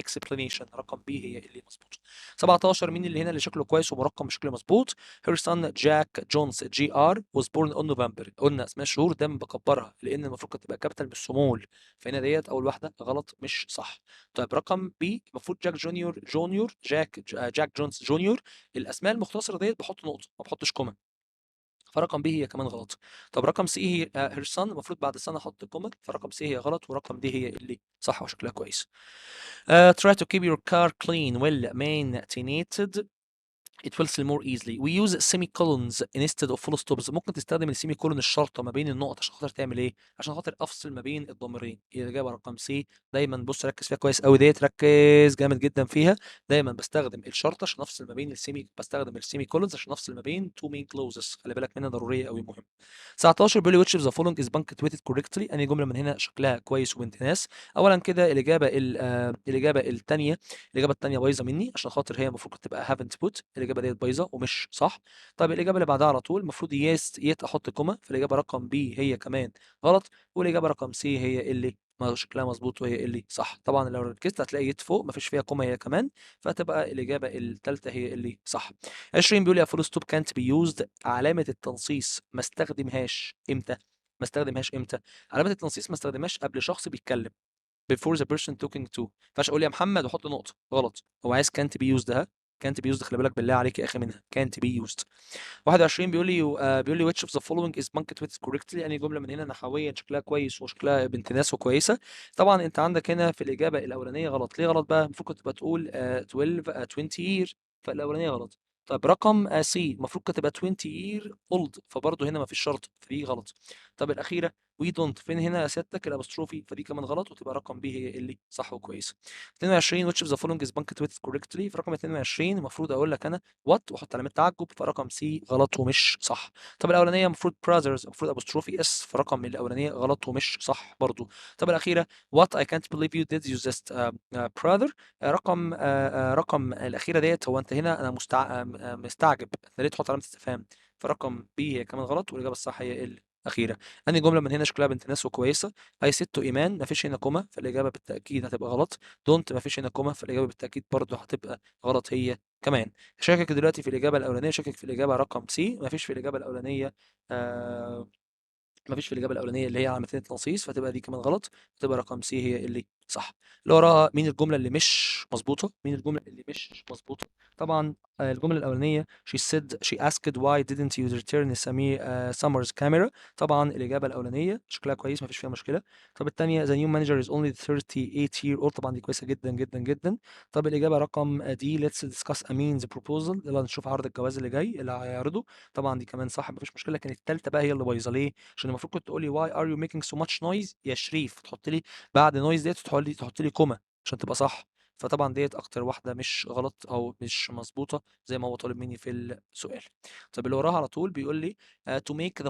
explanation، رقم بي هي اللي مظبوط. 17 مين اللي هنا اللي شكله كويس ومرقم بشكل مظبوط؟ her son جاك جونز جي ار was born on November. قلنا اسماء الشهور دايما بكبرها لان المفروض كانت تبقى كابيتال مش سمول، فهنا ديت اول واحده غلط مش صح. طيب رقم بي المفروض جاك جونيور جاك جونز جونيور، الاسماء المختصره ديت بحط نقطه ما بحطش كوما، فرقم بي هي كمان غلط. طب رقم سي هي هير سون المفروض بعد السنه احط كوما، فرقم سي هي غلط ورقم دي هي اللي صح وشكلها كويس. try to keep your car clean well maintained It will sell more easily. We use semicolons instead of full stops. ممكن تستخدم السيمي كولون الشرطة ما بين النقط عشان خاطر تعمل ايه؟ عشان خاطر افصل ما بين الضميرين. الإجابة رقم سي. دايما بص ركز فيها كويس قوي ديت، ركز جامد جدا فيها. دايما بستخدم الشرطة عشان افصل ما بين بستخدم السيمي كولونز عشان افصل ما بين two main clauses. خلي بالك منها، ضرورية قوي، مهم. 19 بيقول لي which of the following is punctuated correctly. أنهي جملة من هنا شكلها كويس وبنت ناس. أولا كده الإجابة الثانية. الإجابة التانية بايظة مني عشان خاطر هي المفروض كانت تبقى haven't put. الإجابة ديت بايظة ومش صح. طيب الإجابة اللي بعدها على طول المفروض يت أحط كوما، فالإجابة رقم بي هي كمان غلط. والإجابة رقم سي هي اللي ما شكلها مظبوط وهي اللي صح. طبعا لو ركزت هتلاقي يت فوق مفيش فيها كوما هي كمان، فتبقى الإجابة الثالثة هي اللي صح. 20 بيقول لي فول ستوب كانت بي يوزد. علامة التنصيص ما استخدمهاش امتى؟ ما استخدمهاش امتى؟ علامة التنصيص ما استخدمهاش قبل شخص بيتكلم. before the person talking to. ما ينفعش اقول يا محمد واحط نقطه، غلط. هو عايز can't be used. ها can't be used، خلي بالك بالله عليك يا اخي منها can't be used. 21 بيقول لي which of the following is punctuated correctly. يعني جمله من هنا نحويا شكلها كويس وشكلها بنت ناس وكويسه. طبعا انت عندك هنا في الاجابه الاولانيه غلط. ليه غلط بقى؟ المفروض كنت تبقى تقول 12 20 year، فالاولانيه غلط. طب رقم سي المفروض كانت تبقى 20 year old، فبرضه هنا ما فيش شرط، فدي غلط. طب الاخيره وي دونت، فين هنا يا سيادتك الابستروفي، فدي كمان غلط، وتبقى رقم بي هي اللي صح وكويسه. 22 which of the following is punctuated correctly. في رقم 22 المفروض اقول لك انا وات واحط علامه تعجب، فرقم سي غلط ومش صح. طب الاولانيه المفروض براذرز، المفروض ابوستروفي اس، فرقم الاولانيه غلط ومش صح برضو. طب الاخيره وات اي كانت بليف يو ديد يو جاست براذر. رقم الاخيره ديت، هو انت هنا انا مستعجب، انت ليه تحط علامه استفهام؟ فرقم بي هي كمان غلط، والاجابه الصح هي الاخيره. انهي جمله من هنا شكلها بنت ناس وكويسه؟ اي ست ايمان، ما فيش هنا كوما، فالاجابه بالتاكيد هتبقى غلط. دونت ما فيش هنا كوما، فالاجابه بالتاكيد برضو هتبقى غلط هي كمان. شاكك دلوقتي في الإجابة الأولانية، شاكك في الإجابة رقم سي. مفيش في الإجابة الأولانية آه مفيش في الإجابة الأولانية اللي هي علامتين التنصيص، فتبقى دي كمان غلط. فتبقى رقم سي هي اللي صح. اللي وراها مين الجملة اللي مش مظبوطة؟ مين الجملة اللي مش مظبوطة؟ طبعا الجملة الأولانية she asked why didn't you return Summer's camera. طبعا الإجابة الأولانية شكلها كويس مفيش فيها مشكلة. طب الثانية the new manager is only 38 year old. طبعا دي كويسة جدا جدا جدا. طب الإجابة رقم دي let's discuss Amin's proposal. يلا نشوف عرض الجواز اللي جاي اللي هيعرضه. طبعا دي كمان صح مفيش مشكلة. لكن الثالثة بقى هي اللي بايظة. ليه؟ عشان المفروض كنت تقول لي why are you making so much noise يا شريف، تحط لي بعد noise ديت تحط لي كوما عشان تبقى صح. فطبعا ديت اكتر واحده مش غلط او مش مظبوطه زي ما هو طالب مني في السؤال. طب اللي وراها على طول بيقول لي to make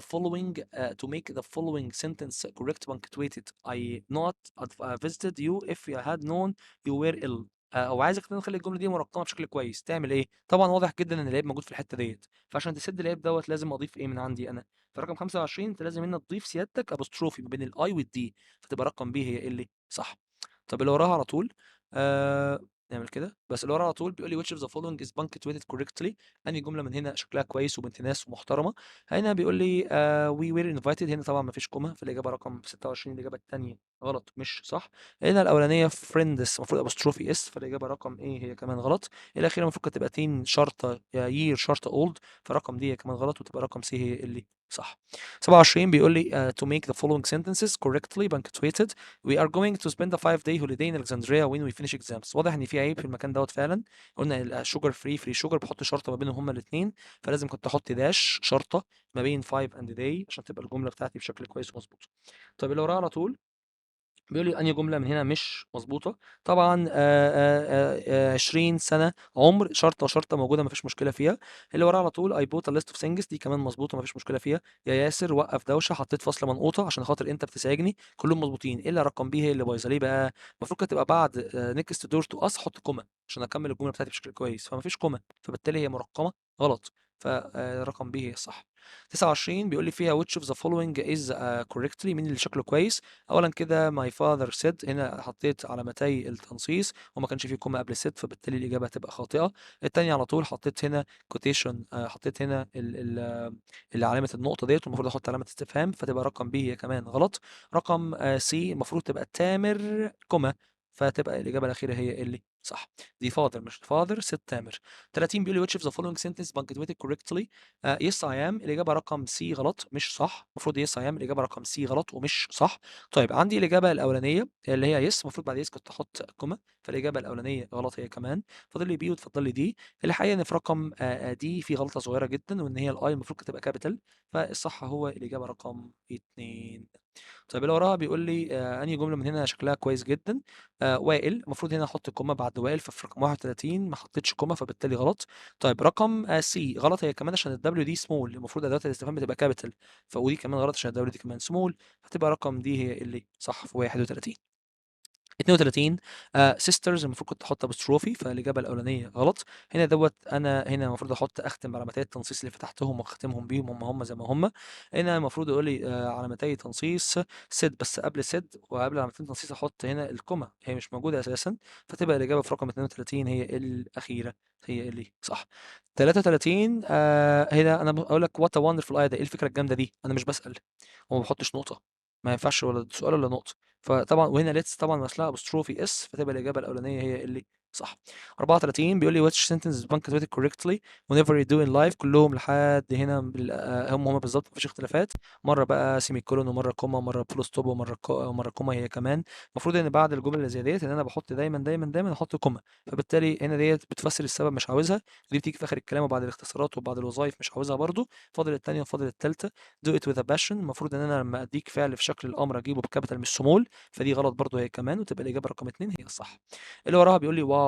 the following sentence correct punctuated. I not visited you if you had known you were ill. او عايزك تخلي الجمله دي مرقمه بشكل كويس. تعمل ايه؟ طبعا واضح جدا ان العيب موجود في الحته ديت، فعشان تسد العيب دوت لازم اضيف ايه من عندي انا. فرقم 25 انت لازم هنا تضيف سيادتك ابوستروفي ما بين الاي والدي، فتبقى رقم بي هي اللي صح. طب اللي وراها على طول آه نعمل كده بس. اللي وراها على طول بيقول لي which of the following is punctuated correctly. انهي جمله من هنا شكلها كويس وبنت ناس ومحترمه. هنا بيقول لي we were invited. هنا طبعا ما فيش كوما، فالاجابه رقم 26 الاجابه الثانيه غلط مش صح. هنا الاولانيه friends المفروض ابوستروفي اس، فالاجابه رقم ايه هي كمان غلط. الاخيره المفروض كانت تبقى تين شرطه يير شرطه اولد، فرقم دي هي كمان غلط، وتبقى رقم سي هي اللي صح. 27 بيقول لي to make the following sentences correctly punctuated. We are going to spend a 5-day holiday in Alexandria when we finish exams. واضح ان في عيب في المكان دوت فعلا. قلنا الشوجر فري شوجر بحط شرطه ما بينهم هما الاثنين، فلازم كنت احط داش شرطه ما بين 5 and day عشان تبقى الجمله بتاعتي بشكل كويس ومظبوط. طب اللي وراها على طول بيقول لي أنهي جملة من هنا مش مظبوطة. طبعا 20 سنة عمر شرطة وشرطة موجودة مفيش مشكلة فيها. اللي وراها على طول I bought a list of things دي كمان مظبوطة مفيش مشكلة فيها. يا ياسر وقف دوشة، حطيت فاصلة منقوطة عشان خاطر أنت بتزعجني. كلهم مظبوطين إلا رقم بي هي اللي بايظة. ليه بقى؟ المفروض كانت تبقى بعد next door to us حط كوما عشان أكمل الجملة بتاعتي بشكل كويس، فمفيش كوما، فبالتالي هي مرقمة غلط. فرقم بي هي الصح. 29 بيقول لي فيها which of the following is correctly. مين اللي شكله كويس؟ اولا كده my father said، هنا حطيت علامتي التنصيص وما كانش فيه كوما قبل said، فبالتالي الاجابه هتبقى خاطئه. الثانيه على طول حطيت هنا quotation، حطيت هنا علامه النقطه ديت، والمفروض احط علامه استفهام، فتبقى رقم بي هي كمان غلط. رقم سي المفروض تبقى تامر كوما، فتبقى الإجابة الأخيرة هي اللي صح. دي father مش father ست تامر. 30 بيقول لي which of the following sentence punctuated correctly. yes I am الإجابة رقم C غلط مش صح. المفروض yes I am الإجابة رقم C غلط ومش صح. طيب عندي الإجابة الأولانية اللي هي yes، المفروض بعد yes كنت أحط كوما، فالإجابة الأولانية غلط هي كمان. فاضل لي بي وتفضل لي دي. الحقيقة إن في رقم دي في غلطة صغيرة جدا، وإن هي الآي المفروض كانت تبقى كابيتال، فالصح هو الإجابة رقم 2. طيب اللي وراها بيقول لي أنهي جملة من هنا شكلها كويس جدا. وائل، المفروض هنا أحط كوما بعد وائل، ففي رقم 31 ما حطيتش كوما فبالتالي غلط. طيب رقم سي غلط هي كمان عشان الدبليو دي سمول، المفروض أدوات الاستفهام بتبقى كابيتال، ودي كمان غلط عشان الدبليو دي كمان سمول، فتبقى رقم دي هي اللي صح في 31. 32 sisters المفروض كنت احط ابوستروفي، فالاجابه الاولانيه غلط. هنا دوت انا هنا المفروض احط اختم علامتي التنصيص اللي فتحتهم واختمهم بيهم هم زي ما هم. هنا المفروض يقول لي علامتي تنصيص سد، بس قبل سد وقبل علامتين التنصيص احط هنا الكوما، هي مش موجوده اساسا، فتبقى الاجابه في رقم 32 هي الاخيره هي اللي صح. 33 هنا انا بقول لك وات وندرفul ايه ده، ايه الفكره الجامده دي، انا مش بسال وما باحطش نقطه، ما ينفعش ولا سؤال ولا نقطه. فطبعا وهنا ليتس طبعا مثلها apostrophe اس، فتبقى الاجابه الاولانيه هي اللي صح. 34 بيقول لي which sentence is punctuated correctly whenever you do in life. كلهم لحد هنا هم بالظبط مفيش اختلافات. مره بقى سيمي كولون ومره كوما ومره فول ستوب ومره كوما هي كمان. المفروض ان بعد الجمله اللي زي ديت ان انا بحط دايما احط كوما، فبالتالي هنا ديت بتفسر السبب مش عاوزها، ودي بتيجي في اخر الكلام وبعد الاختصارات وبعد الوظائف مش عاوزها برضو. فاضل الثانيه وفاضل الثالثه. do it with a passion، المفروض ان انا لما اديك فعل في شكل الامر اجيبه بكابيتال مش سمول، فدي غلط برضو هي كمان، وتبقى الاجابه رقم 2 هي الصح. اللي وراها بيقول لي واو،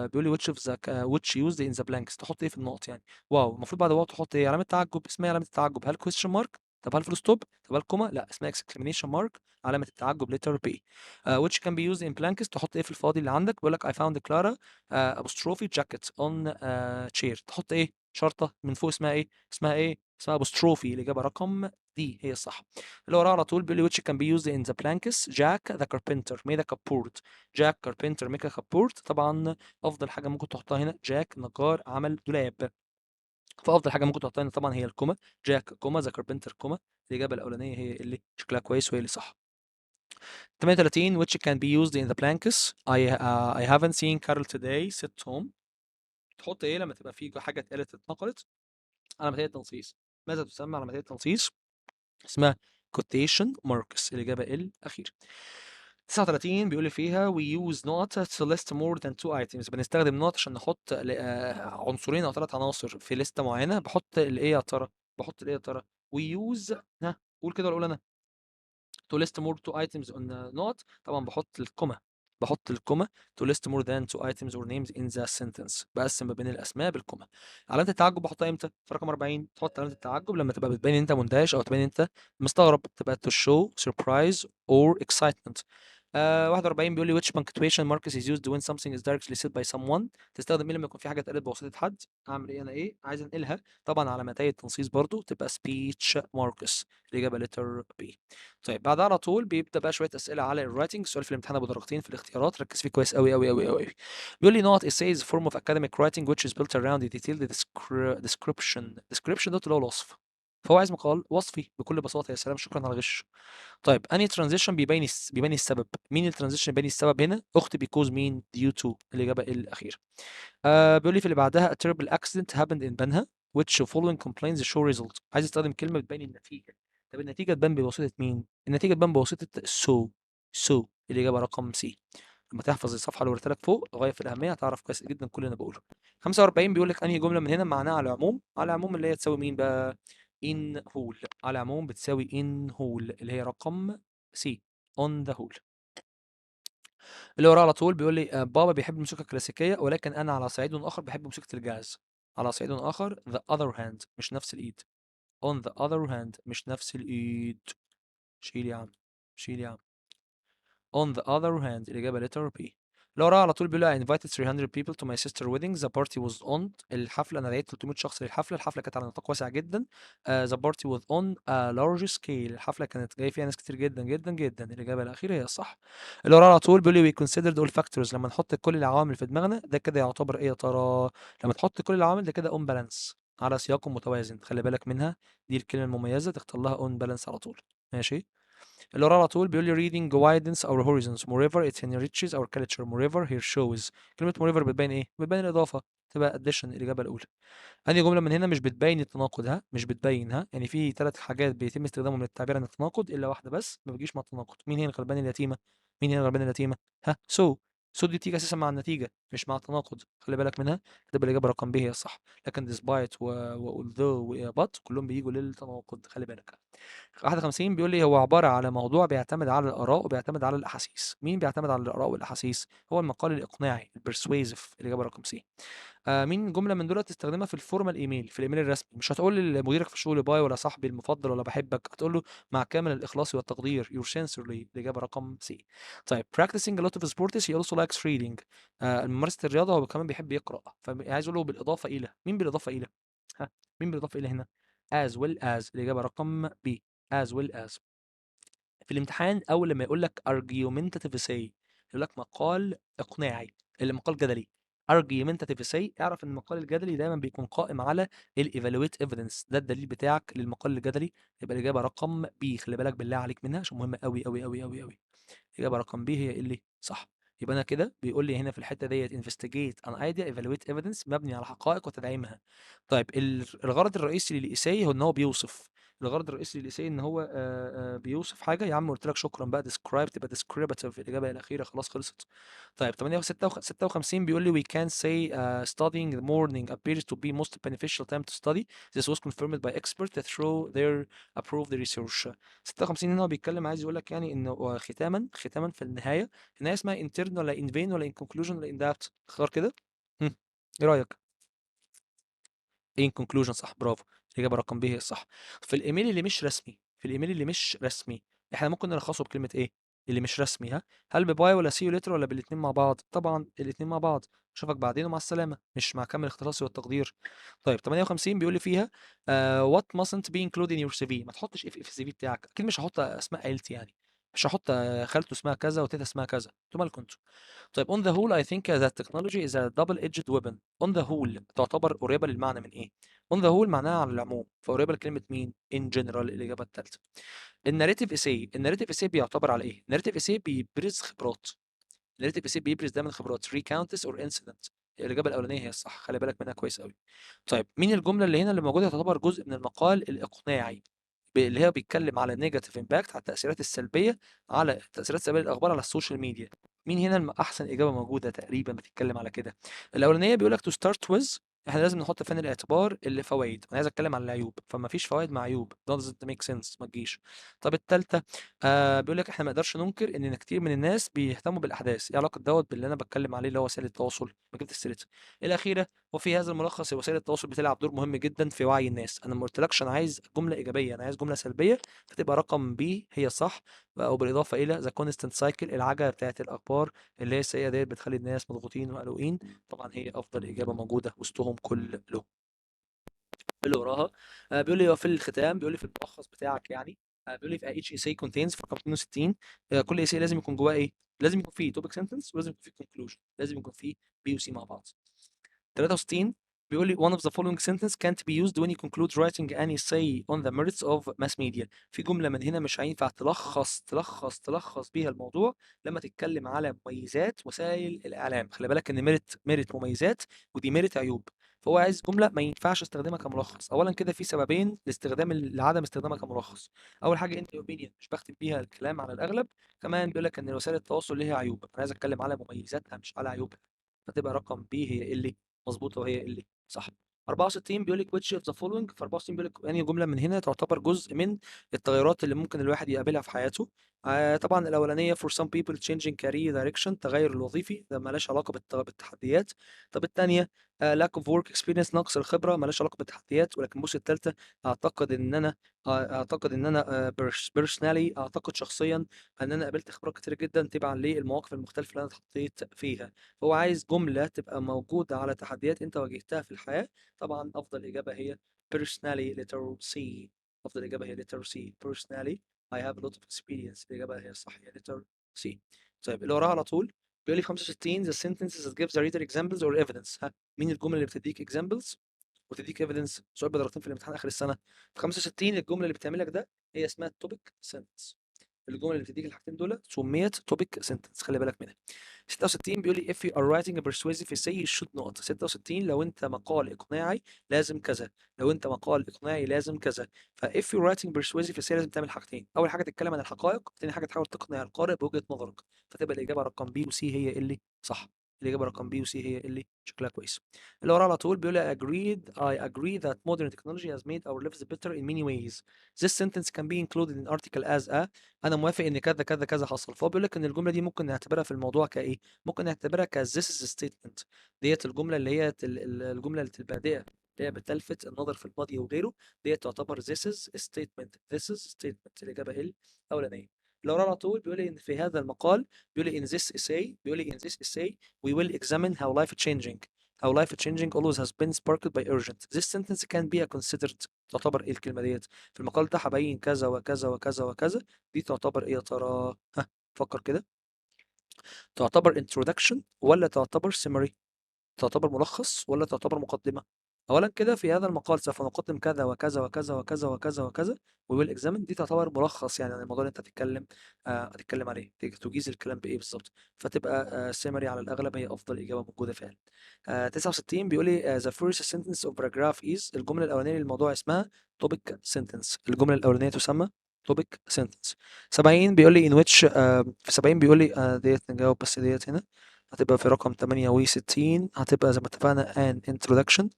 بيقول لي which of the which used in the blanks، تحط ايه في النقط يعني. واو المفروض بعد واو تحط ايه، علامه تعجب، اسمها علامه التعجب، هل question mark، طب هل فول ستوب، طب هل كوما، لا اسمها exclamation mark، علامه التعجب letter B. which can be used in blanks، تحط ايه في الفاضي اللي عندك، بيقول لك I found Clara apostrophe jacket on chair، تحط ايه شرطه من فوق، اسمها ايه، اسمها apostrophe، الاجابه رقم دي هي الصح. اللي وراه على طول بيقول لي which can be used in the blanks. Jack the carpenter made a cupboard. Jack carpenter make a cupboard، طبعا افضل حاجه ممكن تحطها هنا جاك نجار عمل دولاب، فافضل حاجه ممكن تحطها هنا طبعا هي الكوما، جاك كوما ذا كاربنتر كوما، الاجابه الاولانيه هي اللي شكلها كويس وهي اللي صح. 38 which can be used in the blanks. I haven't seen Carol today sit home، تحط ايه لما تبقى في حاجه اتقالت اتنقلت. علامتيه تنصيص، ماذا تسمى علامتيه تنصيص، اسمها quotation marks، الإجابة الأخيرة. 39 بيقول لي فيها we use not to list more than two items، بنستخدم not عشان نحط عنصرين أو ثلاث عناصر في لستة معينة. بحط الإيه يا ترى، we use، ها قول كده ولا أقول أنا، to list more two items on not، طبعا بحط الكوما to list more than two items or names in the sentence، بقسم ما بين الاسماء بالكوما. علامه التعجب بحطها امتى، في رقم 40 تحط علامه التعجب لما تبقى بتبين ان انت مندهش او تبين ان انت مستغرب، تبقى to show surprise or excitement. 41 بيقول لي which punctuation mark is used when something is directly said by someone، تستخدم ايه لما يكون في حاجه اتقالت بواسطه حد. اعمل ايه انا، ايه عايز انقلها، طبعا علامتي التنصيص برضو تبقى speech marks، الاجابه letter B. طيب بعدها على طول بيبدا بقى شويه اسئله على الرايتنج، سؤال في الامتحان ابو درجتين في الاختيارات، ركز فيه كويس قوي قوي قوي قوي. بيقول لي not essays form of academic writing which is built around a detailed description ده اللي هو الوصف، فهو عايز مقال وصفي بكل بساطه. يا سلام شكرا على الغش. طيب انهي ترانزيشن بيبين السبب، مين الترانزيشن بيبين السبب هنا، اخت بيكوز مين due to، الاجابه الاخيره. بيقول لي في اللي بعدها a terrible accident happened in بنها which following complaints show result، عايز استخدم كلمه بتبين النتيجه. طب النتيجه تبان بواسطه مين، النتيجه تبان بواسطه so الاجابه رقم سي. لما تحفظ الصفحه اللي وريتها لك فوق غايه في الاهميه هتعرف كويس جدا كل اللي انا بقوله. 45 بيقول لك انهي جمله من هنا معناها على العموم، على العموم اللي هي تساوي مين بقى، in whole، على العموم بتساوي in whole اللي هي رقم سي on the whole. اللي وراه على طول بيقول لي بابا بيحب الموسيقى الكلاسيكية ولكن أنا على صعيد آخر بحب موسيقى الجاز. على صعيد آخر the other hand مش نفس الإيد، on the other hand مش نفس الإيد، شيل يا عم، شيل يا عم. On the other hand الإجابة letter B. لو راح على طول بيقول I invited 300 people to my sister wedding the party was on، الحفلة أنا دعيت 300 شخص للحفلة، الحفلة كانت على نطاق واسع جدا. the party was on a large scale، الحفلة كانت جاي فيها ناس كتير جدا جدا جدا، الإجابة الأخيرة هي الصح. اللي وراه على طول بيقول لي we considered all factors، لما نحط كل العوامل في دماغنا ده كده يعتبر إيه يا ترى، لما تحط كل العوامل ده كده on balance، على سياق متوازن، خلي بالك منها، دي الكلمة المميزة تختار لها on balance على طول. ماشي. اللي وراه على طول بيقول لي reading widens our horizons moreover it enriches our culture moreover here shows. كلمة moreover بتبين ايه؟ بتبين الإضافة، تبقى addition الإجابة الأولى. هذه جملة من هنا مش بتبين التناقض، ها مش بتبين، يعني في 3 حاجات بيتم استخدامهم للتعبير عن التناقض إلا واحدة بس ما بتجيش مع التناقض. مين هي الغلبانة اليتيمة؟ مين هي الغلبانة اليتيمة؟ ها so دي تيجي أساسا مع النتيجة مش مع التناقض، خلي بالك منها. هتبقى الإجابة رقم ب هي الصح. لكن despite و although و but كلهم بيجوا للتناقض، خلي بالك. 51 بيقول لي هو عبارة على موضوع بيعتمد على الآراء وبيعتمد على الأحاسيس. مين بيعتمد على الآراء والأحاسيس؟ هو المقال الإقناعي البرسويزف، الإجابة رقم سي. مين جملة من دول تستخدمها في الفورمال ايميل، في الايميل الرسمي؟ مش هتقول لمديرك في الشغل باي ولا صاحبي المفضل ولا بحبك، هتقول له مع كامل الإخلاص والتقدير your sincerely، الإجابة رقم سي. طيب practicing a lot of sports he also likes reading. ممارسة الرياضة هو كمان بيحب يقرأ، فعايز اقول له بالإضافة إلى. مين بالإضافة إلى؟ ها مين بالإضافة إلى هنا؟ as well as، الإجابة رقم B as well as. في الامتحان أول لما يقول لك argumentative essay يقول لك مقال إقناعي، اللي مقال جدلي. argumentative essay اعرف ان المقال الجدلي دايما بيكون قائم على ال evaluate evidence، ده الدليل بتاعك للمقال الجدلي. يبقى الإجابة رقم B، خلي بالك بالله عليك منها عشان مهمة قوي قوي قوي قوي قوي. إجابة رقم B هي اللي صح. يبقى أنا كده بيقول لي هنا في الحتة ديت investigate an idea evaluate evidence مبني على حقائق وتدعيمها. طيب الغرض الرئيسي للإيساي هو إن هو بيوصف. الغرض الرئيسي للإيساي إن هو بيوصف حاجة. يا عم قلت لك شكرا بقى describe تبقى descriptive الإجابة الأخيرة، خلاص خلصت. طيب 56 بيقول لي we can say studying the morning appears to be most beneficial time to study. This was confirmed by experts through their approved research. 56 هنا هو بيتكلم، عايز يقول لك يعني انه ختاما في النهايه. النهايه اسمها intern ولا in vain ولا in conclusion ولا in doubt؟ اختار كده. ايه رايك؟ in conclusion صح، برافو. الاجابه رقم ب هي الصح. في الايميل اللي مش رسمي، في الايميل اللي مش رسمي احنا ممكن نلخصه بكلمه ايه؟ اللي مش رسمي، ها هل بباي ولا سي يو ليتر ولا بالاثنين مع بعض؟ طبعا الاثنين مع بعض. اشوفك بعدين ومع السلامه، مش مع كامل اختصاصي والتقدير. طيب 58 بيقول لي فيها what mustn't be included in your CV. ما تحطش اف في السي في بتاعك. اكيد مش هحط اسماء عيلتي يعني، مش هحط خالته اسمها كذا وتيتا اسمها كذا، انتوا مالكم انتوا. طيب on the whole I think that technology is a double-edged weapon. on the whole تعتبر قريبة للمعنى من ايه؟ on the whole معناها على العموم، فقريبة لكلمة مين؟ in general، الإجابة الثالثة. الناريتيف اساي بيعتبر على ايه؟ الناريتيف اساي بيبرز خبرات. الناريتيف اساي بيبرز دايما خبرات recounts or incidents. الإجابة الأولانية هي الصح، خلي بالك منها كويس قوي. طيب مين الجملة اللي هنا اللي موجودة تعتبر جزء من المقال الإقناعي؟ اللي هي بيتكلم على نيجاتيف امباكت، على التأثيرات السلبية، على التأثيرات السلبية للأخبار على السوشيال ميديا. مين هنا أحسن إجابة موجودة تقريبا بتتكلم على كده؟ الأولانية بيقول لك to start with، احنا لازم نحط في عين الاعتبار اللي فوائد، انا عايز اتكلم عن العيوب، فما فيش فوائد مع عيوب doesn't make sense، ما تجيش. طب التالتة بيقول لك احنا ما نقدرش ننكر ان كتير من الناس بيهتموا بالاحداث. ايه علاقه دوت باللي انا بتكلم عليه اللي هو وسائل التواصل؟ ما جبت سيرتها. الاخيره وفي هذا الملخص وسائل التواصل بتلعب دور مهم جدا في وعي الناس. انا ما قلتلكش انا عايز جمله ايجابيه، انا عايز جمله سلبيه، فتبقى رقم بي هي الصح. او بالاضافه الى ذا كونستنت سايكل، العجله بتاعت الاخبار اللي هي السيئه ديت بتخلي الناس مضغوطين وقلقين، طبعا هي افضل اجابه موجوده وسطهم كلهم. اللي وراها بيقول لي، وفي الختام بيقول لي في الملخص بتاعك يعني، بيقول لي في each essay contains في رقم 62 كل essay لازم يكون جواه ايه؟ لازم يكون فيه topic sentence ولازم يكون فيه conclusion، لازم يكون فيه بي وسي مع بعض. 63 بيقول لي one of the following sentence can't be used when you conclude writing an essay on the merits of mass media. في جملة من هنا مش هينفع تلخص بيها الموضوع لما تتكلم على مميزات وسائل الإعلام. خلي بالك إن ميرت مميزات ودي ميرت عيوب، فهو عايز جملة ما ينفعش استخدمها كملخص. أولا كده في سببين لعدم استخدامها كملخص. أول حاجة أنت opinion مش بختم بيها الكلام على الأغلب. كمان بيقول لك إن وسائل التواصل ليها عيوب، أنا عايز أتكلم على مميزاتها مش على عيوبها، فتبقى رقم بي هي اللي مظبوطه وهي اللي صح. 64 بيقول لك which of the following، في 64 بيقول لك انهي جمله من هنا تعتبر جزء من التغيرات اللي ممكن الواحد يقابلها في حياته. طبعا الاولانيه for some people changing career direction، التغير الوظيفي ده مالهاش علاقه بالتحديات. طب الثانيه lack of work experience، نقص الخبره، مالهاش علاقه بالتحديات. ولكن بص الثالثه، اعتقد ان انا personally اعتقد شخصيا ان انا قابلت خبرات كتير جدا تبعا للمواقف المختلفه اللي انا اتحطيت فيها. هو عايز جملة تبقى موجودة على تحديات أنت واجهتها في الحياة. طبعا أفضل إجابة هي personally letter C. أفضل إجابة هي letter C personally I have a lot of experience، الإجابة هي الصح هي letter C. طيب اللي وراها على طول بيقول لي 65 the sentences that gives the reader examples or evidence. ها مين الجملة اللي بتديك examples وتديك evidence؟ سؤال بدرجتين في الامتحان آخر السنة. في 65 الجملة اللي بتعمل لك ده هي اسمها topic sentence. الجمل اللي بتديك الحاجتين دول سميت توبيك سنتنس، خلي بالك منها. 66 بيقول لي if you are writing a persuasive essay you should not. 66 لو انت مقال اقناعي لازم كذا، لو انت مقال اقناعي لازم كذا. ف if you're writing persuasive essay لازم تعمل حاجتين، اول حاجه تتكلم عن الحقائق، تاني حاجه تحاول تقنع القارئ بوجهه نظرك. فتبقى الاجابه رقم بي وسي هي اللي صح. الاجابه رقم بي وسي هي اللي شكلها كويس. اللي ورا على طول بيقول لي I agree that modern technology has made our lives better in many ways. This sentence can be included in article as a. انا موافق ان كذا كذا كذا حصل. فهو بيقول لك ان الجمله دي ممكن نعتبرها في الموضوع كايه، ممكن نعتبرها ك this is a statement. ديت الجمله اللي هي الجمله البادئه اللي هي بتلفت النظر في الماضي وغيره، ديت تعتبر this is a statement. this is statement الاجابه الاولانيه. لو على طول بيقول لي ان في هذا المقال، بيقول لي in this essay، بيقول لي in this essay we will examine how life changing. How life changing always has been sparked by urgent. This sentence can be a considered. تعتبر ايه الكلمه ديت؟ في المقال ده هبين كذا وكذا وكذا وكذا. دي تعتبر ايه يا ترى؟ ها، فكر كده. تعتبر introduction ولا تعتبر summary؟ تعتبر ملخص ولا تعتبر مقدمة؟ أولا كده في هذا المقال سوف نقدم كذا وكذا وكذا وكذا وكذا وكذا we will examine. دي تعتبر ملخص يعني عن الموضوع اللي أنت هتتكلم عليه، تجيز الكلام بإيه بالظبط. فتبقى summary على الأغلب هي أفضل إجابة موجودة فعلا. 69 بيقول لي the first sentence of paragraph is. الجملة الأولانية للموضوع اسمها topic sentence. الجملة الأولانية تسمى topic sentence. 70 بيقول لي in which في 70 بيقول لي ديت نجاوب بس ديت هنا. هتبقى في رقم 68 هتبقى زي ما اتفقنا an introduction.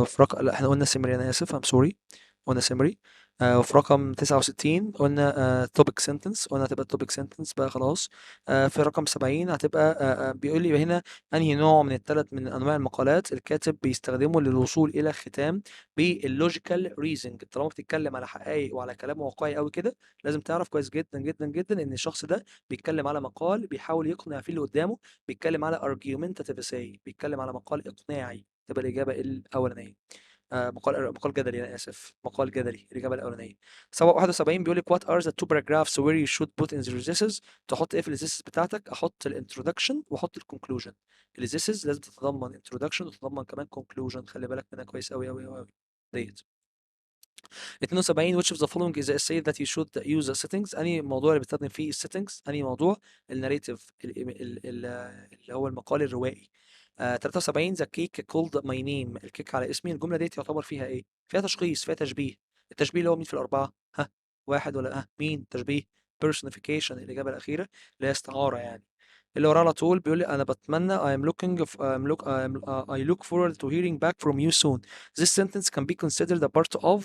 في رقم، لا احنا قلنا سيمري، انا اسف I'm sorry، قلنا سيمري. وفي رقم 69 قلنا topic sentence، قلنا هتبقى topic sentence بقى خلاص. في رقم 70 هتبقى بيقول لي هنا انهي نوع من الثلاث من انواع المقالات الكاتب بيستخدمه للوصول الى ختام باللوجيكال ريزنج. طالما بتتكلم على حقائق وعلى كلام واقعي قوي كده، لازم تعرف كويس جدا جدا جدا ان الشخص ده بيتكلم على مقال بيحاول يقنع فيه اللي قدامه، بيتكلم على argumentative essay، بيتكلم على مقال اقناعي. تبقى الاجابه الاولانيه. مقال جدلي، انا اسف، مقال جدلي الاجابه الاولانيه. 71 بيقول لك what are the two paragraphs where you should put in the resistance. تحط ايه في الريزيستنس بتاعتك؟ احط الانترودكشن واحط الكونكلوجن. الريزيستنس لازم تتضمن انترودكشن وتتضمن كمان كونكلوجن، خلي بالك منها كويس قوي قوي قوي ديت. 72 which of the following is a essay that you should use the settings. انهي موضوع اللي بتستخدم فيه السيتنجز؟ انهي موضوع؟ الناريتيف اللي هو المقال الروائي. 73 the cake called my name. الكيك على اسمي. الجمله دي تعتبر فيها ايه؟ فيها تشخيص، فيها تشبيه. التشبيه اللي هو مين في الاربعه؟ ها، واحد ولا مين تشبيه؟ personification الاجابه الاخيره اللي هي استعاره يعني. اللي وراه على طول بيقول لي انا بتمنى I look forward to hearing back from you soon. This sentence can be considered a part of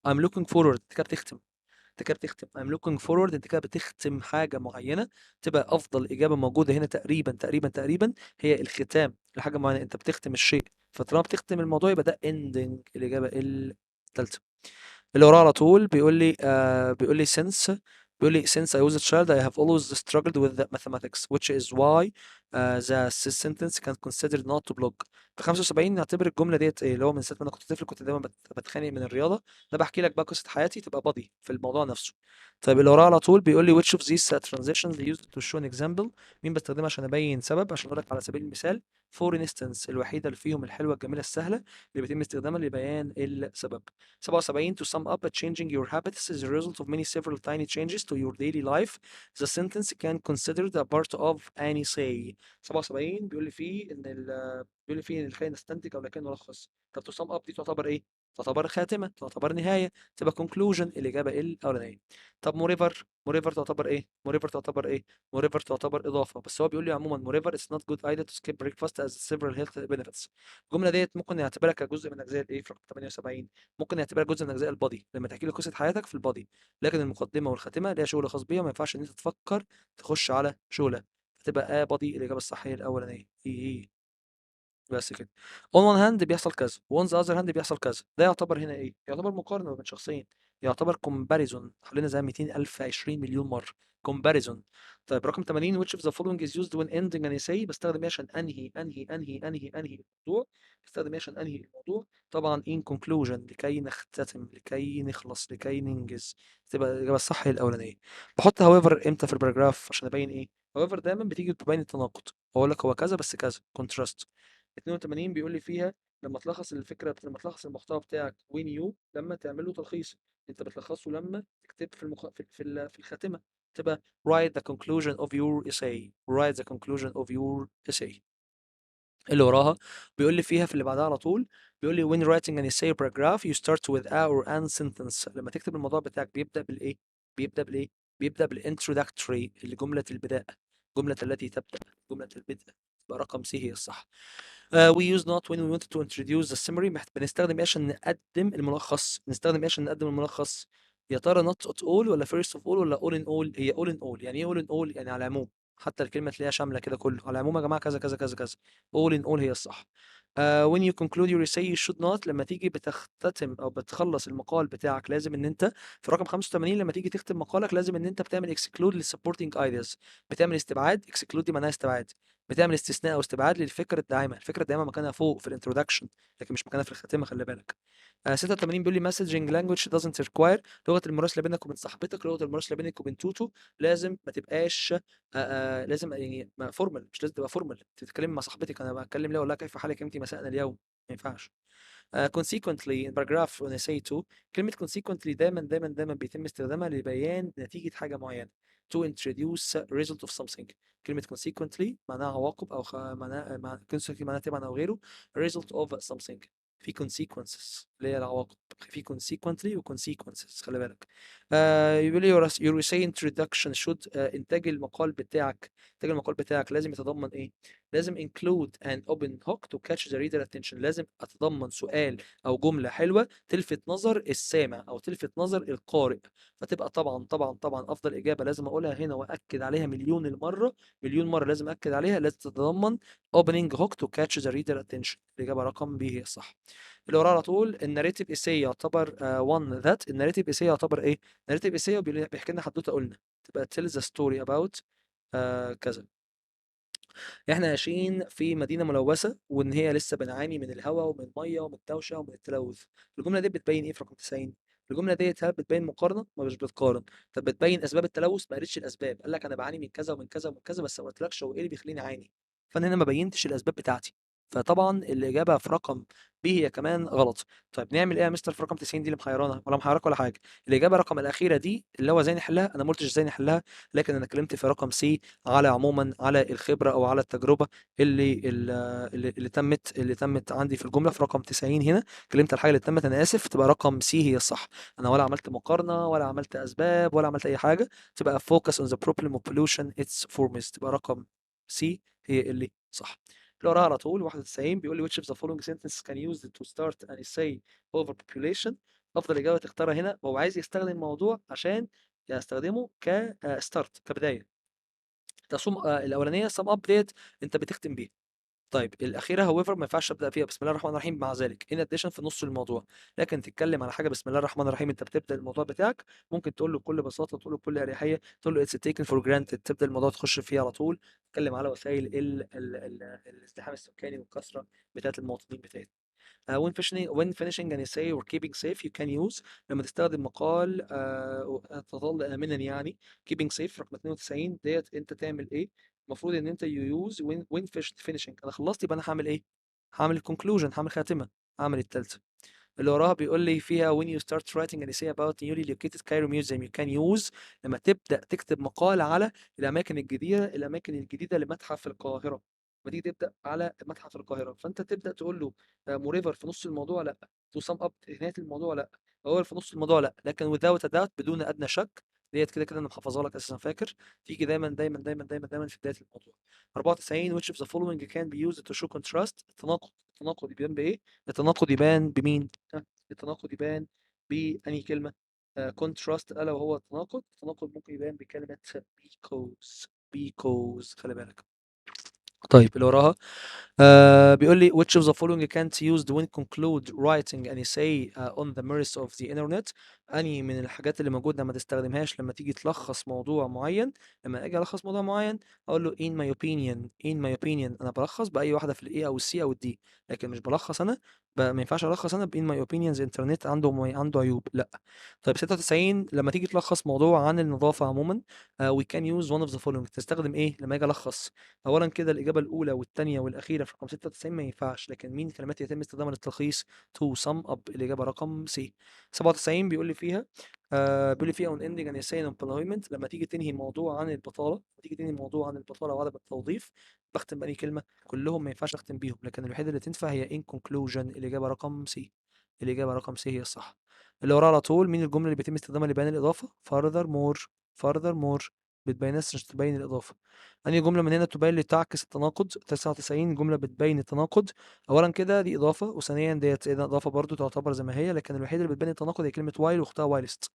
I'm looking forward. انت كده بتختم، انت كده بتختم I'm looking forward، انت كده بتختم حاجة معينة. تبقى أفضل إجابة موجودة هنا تقريبا تقريبا تقريبا هي الختام لحاجة معينة. انت بتختم الشيء، فطالما بتختم الموضوع يبقى ده ending الإجابة الثالثة. اللي وراه على طول بيقول لي since I was a child I have always struggled with the mathematics which is why the sentence can consider not to block. في 75 نعتبر الجمله ديت ايه؟ اللي هو من ساعه ما انا كنت طفل كنت دايما بتخانق من الرياضه. ده بحكي لك بقى قصه حياتي تبقى بادي في الموضوع نفسه. طيب اللي وراه على طول بيقول لي which of these transitions used to show an example. مين بستخدمها عشان ابين سبب؟ عشان اقول لك على سبيل المثال for instance الوحيده اللي فيهم الحلوه الجميله السهله اللي بيتم استخدامها لبيان السبب. 77 to sum up changing your habits is a result of many several tiny changes to your daily life. The sentence can consider the part of any say. 77 بيقول لي فيه ان بيقول لي فيه ان الخير نستنتج او لكن نلخص. طب to sum up دي تعتبر ايه؟ تعتبر خاتمة، تعتبر نهاية، تبقى conclusion الإجابة الأولانية. طب moreover تعتبر ايه؟ moreover تعتبر ايه؟ moreover تعتبر إضافة. بس هو بيقول لي عموما moreover it's not good idea to skip breakfast as several health benefits. الجملة ديت ممكن نعتبرها كجزء من أجزاء الايه في رقم 78. ممكن نعتبرها جزء من اجزاء البادي لما تحكي لي قصه حياتك في البادي، لكن المقدمه والخاتمه ليها شغل خاص بيها، ما ينفعش ان انت تفكر تخش على شغلها. فتبقى بادي الاجابه الصح هي الاولانيه. هي بس كده. on one hand بيحصل كذا و on the other hand بيحصل كذا. ده يعتبر هنا ايه؟ يعتبر مقارنه ما بين شخصين، يعتبر comparison. حلينا زي 200,000 20 مليون مره comparison. طيب رقم 80 which of the following is used when ending an essay. بستخدم ايه عشان انهي الموضوع؟ بستخدم ايه عشان انهي الموضوع؟ طبعا in conclusion لكي نختتم، لكي نخلص، لكي ننجز. تبقى الاجابه الصح هي الاولانيه. بحط however امتى في الباراجراف عشان ابين ايه؟ however دايما بتيجي تبين التناقض، اقول لك هو كذا بس كذا contrast. 82 بيقول لي فيها لما تلخص الفكره، لما تلخص المحتوى بتاعك وين يو لما تعمل له تلخيص. أنت بتلخصه لما تكتب في الخاتمة تبقى write the conclusion of your essay. write the conclusion of your essay. اللي وراها بيقول لي فيها في اللي بعدها على طول، بيقول لي when writing an essay paragraph you start with a or an sentence. لما تكتب الموضوع بتاعك بيبدأ بالإيه؟ بيبدأ بالإيه؟ بيبدأ بالintroductory، اللي جملة البداية، جملة التي تبدأ، جملة البدء. يبقى رقم سي هي الصح. we use not when we wanted to introduce the summary. بنستخدم ايه عشان نقدم الملخص؟ نستخدم ايه عشان نقدم الملخص؟ يا ترى not at all ولا first of all ولا all in all؟ هي all in all. يعني ايه all in all؟ يعني على العموم. حتى الكلمة تلاقيها شاملة كده كله، على العموم يا جماعة كذا كذا كذا كذا. all in all هي الصح. when you conclude your essay you should not. لما تيجي بتختتم او بتخلص المقال بتاعك لازم ان انت في رقم 85 لما تيجي تختم مقالك لازم ان انت بتعمل exclude للsupporting ideas. بتعمل استبعاد. exclude دي معناها استبعاد. بتعمل استثناء او استبعاد للفكره الداعمه. الفكره الداعمه مكانها فوق في الانترودكشن لكن مش مكانها في الخاتمه، خلي بالك. 86 بيقول لي messaging language doesn't require. لغه المراسله بينك وبين صاحبتك، لغه المراسله بينك وبين توتو لازم ما تبقاش لازم يعني فورمال. مش لازم تبقى فورمال. تتكلم مع صاحبتك انا بتكلم ليه، اقول لها كيف حالك انت مساء اليوم، ما ينفعش. consequently in paragraph when I say to. كلمة consequently دايما بيتم استخدامها لبيان نتيجة حاجة معينة. to introduce result of something. كلمة consequently معناها عواقب أو consequently معناها تبعا أو غيره. result of something. في consequences اللي هي العواقب. في consequently و consequences، خلي بالك. يقول لي your essay introduction should إنتاج المقال بتاعك. إنتاج المقال بتاعك لازم يتضمن إيه؟ لازم include an open hook to catch the reader attention. لازم أتضمن سؤال أو جملة حلوة تلفت نظر السامع أو تلفت نظر القارئ. فتبقى طبعا أفضل إجابة لازم أقولها هنا وأكد عليها مليون المرة، مليون مرة لازم أكد عليها، لازم تتضمن opening hook to catch the reader attention. الإجابة رقم ب هي الصح. اللي وراه على طول الناريتيف إيساي يعتبر one that. الناريتيف إيساي يعتبر إيه؟ الناريتيف إيساي بيحكي لنا حدوتة قلنا تبقى tell the story about كذا. احنا عايشين في مدينة ملوثة وان هي لسه بنعاني من الهواء ومن المية ومن الدوشة ومن التلوث. الجملة دي بتبين ايه في رقم 90؟ الجملة ديت هل بتبين مقارنة؟ ما مش بتقارن. طب بتبين اسباب التلوث؟ ما قالتش الاسباب، قال لك انا بعاني من كذا ومن كذا ومن كذا بس ما قلتلكش هو ايه اللي بيخليني اعاني. فانا هنا ما بينتش الاسباب بتاعتي. فطبعا الاجابه في رقم ب هي كمان غلط. طيب نعمل ايه يا مستر في رقم 90 دي اللي محيرانا ولا محيراك ولا حاجه؟ الاجابه رقم الاخيره دي اللي هو ازاي نحلها، انا ما قلتش ازاي نحلها لكن انا اتكلمت في رقم سي على عموما على الخبره او على التجربه اللي تمت عندي في الجمله في رقم 90 هنا. اتكلمت على الحاجه اللي تمت، انا اسف، تبقى رقم سي هي الصح. انا ولا عملت مقارنه ولا عملت اسباب ولا عملت اي حاجه. تبقى focus on the problem of pollution its forms. تبقى رقم سي هي اللي صح. اللي وراها على طول 91 بيقول لي which of the following sentences can use to start an essay over population. افضل اجابه تختارها هنا. هو عايز يستخدم موضوع عشان يستخدمه كستارت كبدايه. تصوم الاولانيه sum up ديت انت بتختم بيها. طيب الأخيرة however ما ينفعش تبدأ فيها بسم الله الرحمن الرحيم مع ذلك in addition في نص الموضوع. لكن تتكلم على حاجة بسم الله الرحمن الرحيم أنت بتبدأ الموضوع بتاعك ممكن تقول له بكل بساطة، تقول له بكل أريحية، تقول له it's taken for granted. تبدأ الموضوع تخش فيه على طول. تتكلم على وسائل الازدحام السكاني والكثرة بتاعت المواطنين بتاعتنا. when finishing an essay or keeping safe you can use. لما تستخدم مقال تظل آمنا يعني. keeping safe رقم 92 ديت أنت تعمل إيه؟ المفروض إن أنت you use when finishing. أنا خلصت يبقى أنا هعمل إيه؟ هعمل conclusion، هعمل خاتمة، هعمل التالتة. اللي وراها بيقول لي فيها when you start writing an essay about newly located Cairo Museum you can use. لما تبدأ تكتب مقال على الأماكن الجديدة لمتحف القاهرة. لما تيجي تبدأ على متحف القاهرة فأنت تبدأ تقول له مريفر في نص الموضوع لا. تو سم اب نهاية الموضوع لا. أول في نص الموضوع لا. لكن without a doubt بدون أدنى شك ديت كده كده أنا محفظها لك أساسا فاكر. تيجي دايما في بداية الموضوع. 94 which of the following can be used to show contrast. التناقض يبان بإيه؟ التناقض يبان بمين؟ التناقض يبان بأنهي كلمة؟ contrast ألا وهو التناقض ممكن يبان بكلمة because خلي بالك. طيب اللي وراها بيقول لي which of the following can't used when conclude writing an essay on the merits of the internet. أنهي من الحاجات اللي موجودة ما تستخدمهاش لما تيجي تلخص موضوع معين. لما أجي ألخص موضوع معين أقول له in my opinion أنا بلخص بأي واحدة في الA أو الC أو الD. لكن مش بلخص أنا ما ينفعش ألخص أنا in my opinions الإنترنت عنده عيوب لا. طيب 96 لما تيجي تلخص موضوع عن النظافة عموما we can use one of the following. تستخدم إيه لما أجي ألخص؟ أولا كده الإجابة الإجابة الأولى والتانية والأخيرة في رقم 96 ما ينفعش، لكن مين كلمات يتم استخدامها للتلخيص؟ to sum up. الإجابة رقم C. 97 بيقول لي فيها بيقول لي فيها on ending an essay on employment، لما تيجي تنهي موضوع عن البطالة، تيجي تنهي موضوع عن البطالة وعدم التوظيف، بختم بأي كلمة؟ كلهم ما ينفعش أختم بيهم، لكن الوحيدة اللي تنفع هي in conclusion. الإجابة رقم C. الإجابة رقم C هي الصح. اللي وراها على طول، مين الجملة اللي بيتم استخدامها لبيان الإضافة؟ furthermore. furthermore بتبينش مش تبين الإضافة. أنهي جملة من هنا تبين لتعكس التناقض؟ 99 جملة بتبين التناقض. أولا كده دي إضافة، وثانيا ديت إضافة برضو تعتبر زي ما هي، لكن الوحيدة اللي بتبين التناقض هي كلمة while واختها whilst.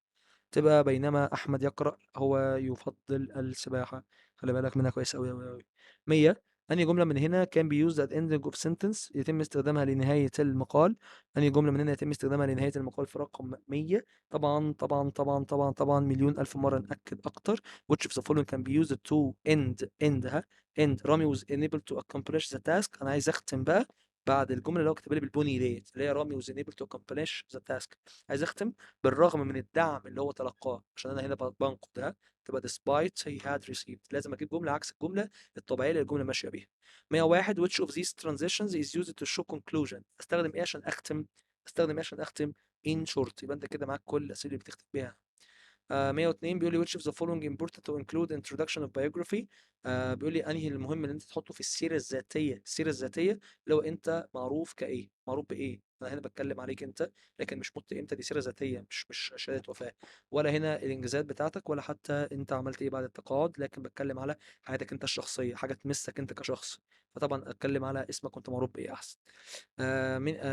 تبقى بينما أحمد يقرأ هو يفضل السباحة. خلي بالك منها كويس أوي أوي أوي. 100. أنهي جملة من هنا can be used at ending of sentence يتم استخدامها لنهاية المقال؟ أنهي جملة من هنا يتم استخدامها لنهاية المقال في رقم 100؟ طبعا طبعا طبعا طبعا طبعا مليون ألف مرة نأكد أكتر. which of the following can be used to end ها end رامي was unable to accomplish the task. أنا عايز أختم بقى بعد الجملة اللي هو كاتبها لي بالبني ديت اللي هي رامي was unable to accomplish the task. عايز أختم بالرغم من الدعم اللي هو تلقاه، عشان انا هنا بنقد ده تبقى despite he had received. لازم اجيب جمله عكس الجمله الطبيعيه اللي الجمله ماشيه بيها. 101 which of these transitions is used to show conclusion. استخدم ايه عشان اختم؟ استخدم ايه عشان اختم؟ in short. يبقى انت كده معاك كل الاسئله اللي بتختم بيها. 102 بيقول لي which of the following important to include introduction of biography. بيقول لي انهي المهم ان انت تحطه في السيره الذاتيه. السيره الذاتيه لو انت معروف كايه، معروف بايه. انا هنا بتكلم عليك انت، لكن مش مت امتى، دي سيره ذاتيه مش شهاده وفاه، ولا هنا الانجازات بتاعتك، ولا حتى انت عملت ايه بعد التقاعد، لكن بتكلم على حياتك انت الشخصيه، حاجه تمسك انت كشخص. فطبعا اتكلم على اسمك وانت معروف بايه احسن.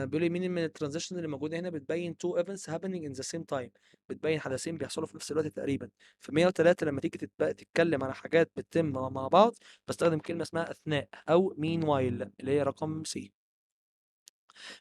بيقول لي مين من الترانزيشن اللي موجوده هنا بتبين two events happening in the same time. بتبين حدثين بيحصلوا في نفس الوقت تقريبا. في 103 لما تيجي تتكلم على حاجات بتتم مع بعض بستخدم كلمه اسمها اثناء او meanwhile اللي هي رقم سي.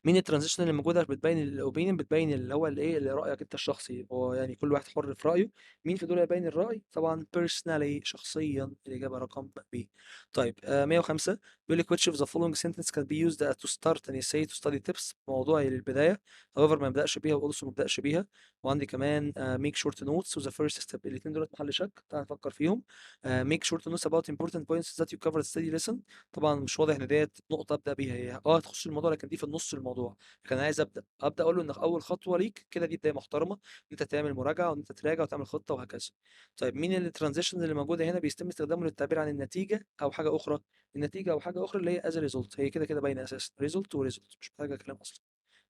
مين الترانزيشن اللي موجوده بتبين الاوبينيون؟ بتبين اللي هو الايه اللي رايك انت الشخصي، هو يعني كل واحد حر في رايه. مين في دول يبين الراي؟ طبعا personally شخصيا. الاجابه رقم بي. طيب 105 بيقول لك which of the following sentence can be used to start an essay to study tips. موضوعي للبدايه however ما يبداش بيها و also ما يبداش بيها. وعندي كمان make short notes و the first step. الاثنين دول محل شك، تعال نفكر فيهم. make short notes about important points that you covered study lesson. طبعا مش واضح ان ديت نقطه ابدا بيها، هي تخص الموضوع لكن دي في النص الموضوع. لكن انا عايز ابدا اقول له ان اول خطوه ليك كده دي بدايه محترمه ان انت تعمل مراجعه وان انت تراجع وتعمل خطه وهكذا. طيب مين الترانزيشن اللي موجوده هنا بيتم استخدامه للتعبير عن النتيجه او حاجه اخرى؟ النتيجه او حاجه اخرى اللي هي as a result. هي كده كده باينه اساسا result و result مش محتاجه كلام اصلا.